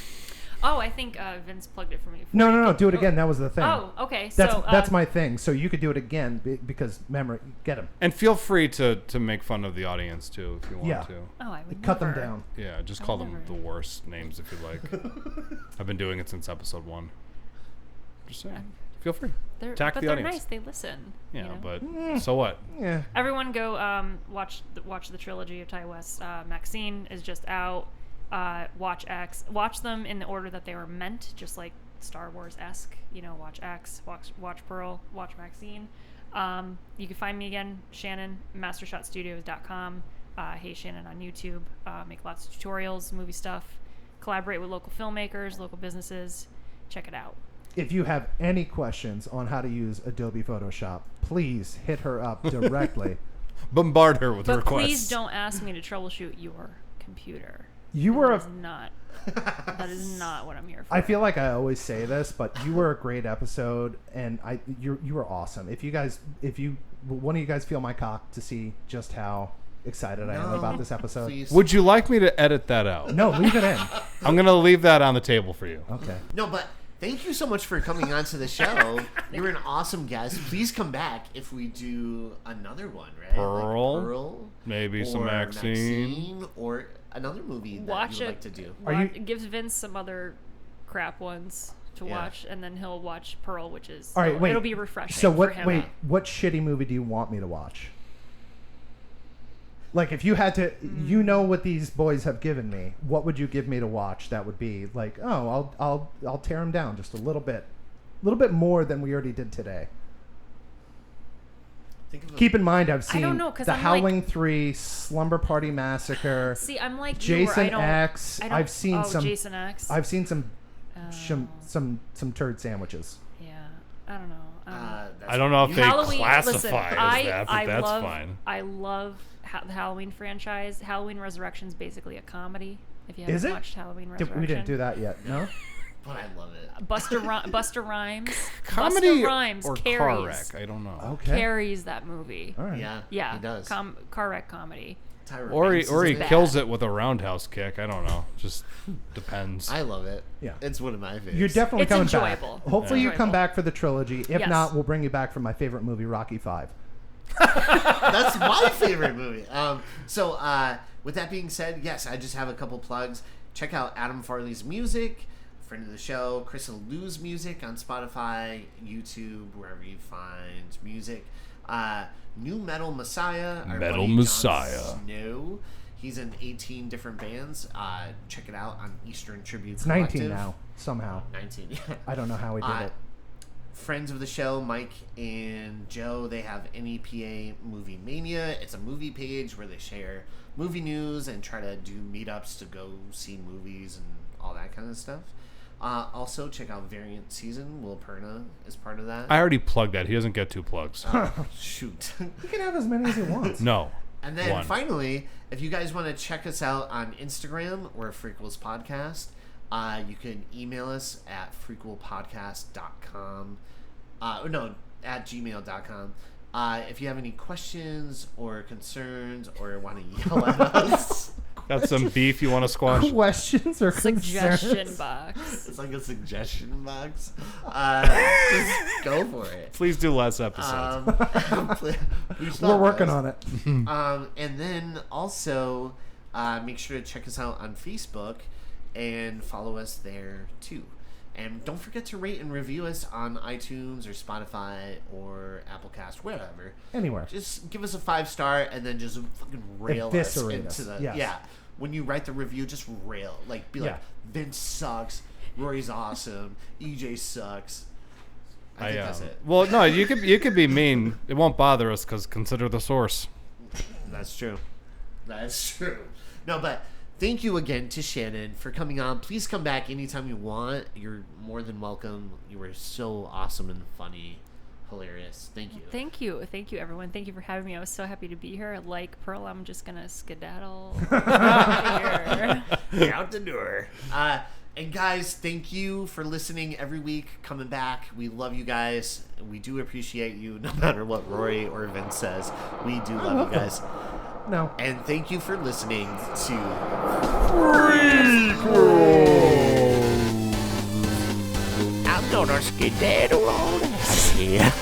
S1: Oh, I think Vince plugged it for me.
S2: No. Do it again. That was the thing.
S1: Oh, okay.
S2: That's my thing. So you could do it again because memory. Get him.
S4: And feel free to make fun of the audience too if you want
S2: Yeah.
S4: to.
S1: Oh, I would
S2: Cut them
S1: never.
S2: down.
S4: Yeah, just call them
S1: never.
S4: the worst names if you like. I've been doing it since episode 1. Just saying. Feel free. Attack
S1: But
S4: the
S1: they're
S4: audience.
S1: nice. They listen.
S4: Yeah,
S1: you know?
S4: but so what?
S2: Yeah.
S1: Everyone go watch the trilogy of Ty West. Maxine is just out. Watch X. Watch them in the order that they were meant, just like Star Wars-esque. You know, watch X, watch Pearl, watch Maxine. You can find me again, Shannon, mastershotstudios.com. Hey Shannon on YouTube. Make lots of tutorials, movie stuff. Collaborate with local filmmakers, local businesses. Check it out.
S2: If you have any questions on how to use Adobe Photoshop, please hit her up directly.
S4: Bombard her with
S1: But
S4: requests.
S1: please don't ask me to troubleshoot your computer.
S2: You were
S1: That
S2: a
S1: is not. That is not what I'm here for.
S2: I feel like I always say this, but you were a great episode, and you were awesome. If one of you guys feel my cock to see just how excited I am about this episode,
S3: Please.
S4: Would you like me to edit that out?
S2: no, leave it in.
S4: I'm going to leave that on the table for you.
S2: Okay.
S3: No, but thank you so much for coming on to the show. You're an awesome guest. Please come back if we do another one, right?
S4: Pearl,
S3: Like Pearl,
S4: maybe some
S3: or
S4: Maxine.
S3: or another movie that
S1: watch
S3: you would
S1: it.
S3: like to do.
S2: Are you-
S1: Gives Vince some other crap ones to
S3: Yeah.
S1: watch, and then he'll watch Pearl, which is
S2: All right, wait.
S1: It'll be refreshing.
S2: So
S1: for him.
S2: what shitty movie do you want me to watch? Like, if you had to, you know what these boys have given me. What would you give me to watch? That would be like, oh, I'll tear them down just a little bit more than we already did today.
S3: Think of a-
S2: Keep in mind, I've
S1: I
S2: seen
S1: don't know, 'cause
S2: The
S1: I'm
S2: Howling 3, Slumber Party Massacre,
S1: See, I'm like
S2: Jason
S1: you, where
S2: X.
S1: I don't,
S2: I've seen
S1: oh,
S2: some.
S1: Jason X.
S2: I've seen some
S1: Oh,
S2: some turd sandwiches.
S1: yeah, I don't know.
S3: that's
S4: I don't know if
S3: you-
S4: they
S1: Halloween.
S4: classify
S1: Listen,
S4: as that, but
S1: I
S4: that's
S1: love,
S4: fine.
S1: I love the Halloween franchise. Halloween Resurrection's basically a comedy. If you haven't
S2: Is it?
S1: watched Halloween Resurrection,
S2: We didn't do that yet. No.
S3: But I love it.
S1: Buster Rhymes.
S4: Comedy
S1: Buster Rhymes
S4: or car
S1: carries,
S4: wreck? I don't know.
S2: Okay.
S1: carries that movie.
S2: All right.
S3: Yeah,
S1: Yeah,
S3: he does.
S1: car wreck comedy.
S3: Tyra
S4: Or
S3: Banks is
S4: he
S3: in it.
S4: kills it with a roundhouse kick. I don't know. Just depends.
S3: I love it.
S2: Yeah.
S3: It's one of my favorites.
S2: You're definitely
S1: It's
S2: coming
S1: enjoyable.
S2: back. Hopefully,
S1: Yeah.
S2: you come
S1: Enjoyable.
S2: back for the trilogy. If
S1: Yes.
S2: not, we'll bring you back for my favorite movie, Rocky 5.
S3: That's my favorite movie. With that being said, yes, I just have a couple plugs. Check out Adam Farley's music, friend of the show, Chris Lou's music on Spotify, YouTube, wherever you find music. New Metal Messiah. Our
S4: Metal
S3: buddy John
S4: Messiah.
S3: Snow. He's in 18 different bands. Check it out on Eastern Tribute
S2: It's 19
S3: Collective.
S2: now, somehow.
S3: 19, yeah.
S2: I don't know how we did it.
S3: Friends of the show, Mike and Joe, they have NEPA Movie Mania. It's a movie page where they share movie news and try to do meetups to go see movies and all that kind of stuff. Also, check out Variant Season. Will Perna is part of that.
S4: I already plugged that. He doesn't get 2 plugs.
S3: Shoot.
S2: He can have as many as he wants.
S4: No.
S3: And then
S4: One.
S3: finally, if you guys want to check us out on Instagram, we're Frequels Podcast. You can email us at frequelpodcast.com. At gmail.com. If you have any questions or concerns or want to yell at us,
S4: Got some beef you want to squash?
S2: Questions or
S1: Suggestion
S2: concerns?
S1: box.
S3: it's like a suggestion box. Just go for it.
S4: Please do less episodes.
S3: Please
S2: We're
S3: stop
S2: working
S3: us.
S2: on it.
S3: And then also make sure to check us out on Facebook and follow us there too. And don't forget to rate and review us on iTunes or Spotify or Applecast, wherever.
S2: Anywhere.
S3: Just give us a 5-star and then just fucking rail us
S2: Eviscerate
S3: into
S2: us,
S3: the
S2: yes.
S3: yeah. When you write the review, just rail. Like be like,
S2: Yeah.
S3: Vince sucks, Rory's awesome, EJ sucks. I think that's it.
S4: Well, no, you could be mean. It won't bother us because consider the source.
S3: That's true. That's true. No, but thank you again to Shannon for coming on. Please come back anytime you want. You're more than welcome. You were so awesome and funny. Hilarious. Thank you.
S1: Thank you, everyone. Thank you for having me. I was so happy to be here. Like Pearl, I'm just gonna skedaddle out here.
S3: Out the door. And guys, thank you for listening every week, coming back. We love you guys. We do appreciate you, no matter what Rory or Vince says. We do love you guys.
S2: No.
S3: And thank you for listening to I'm gonna skedaddle on out of here.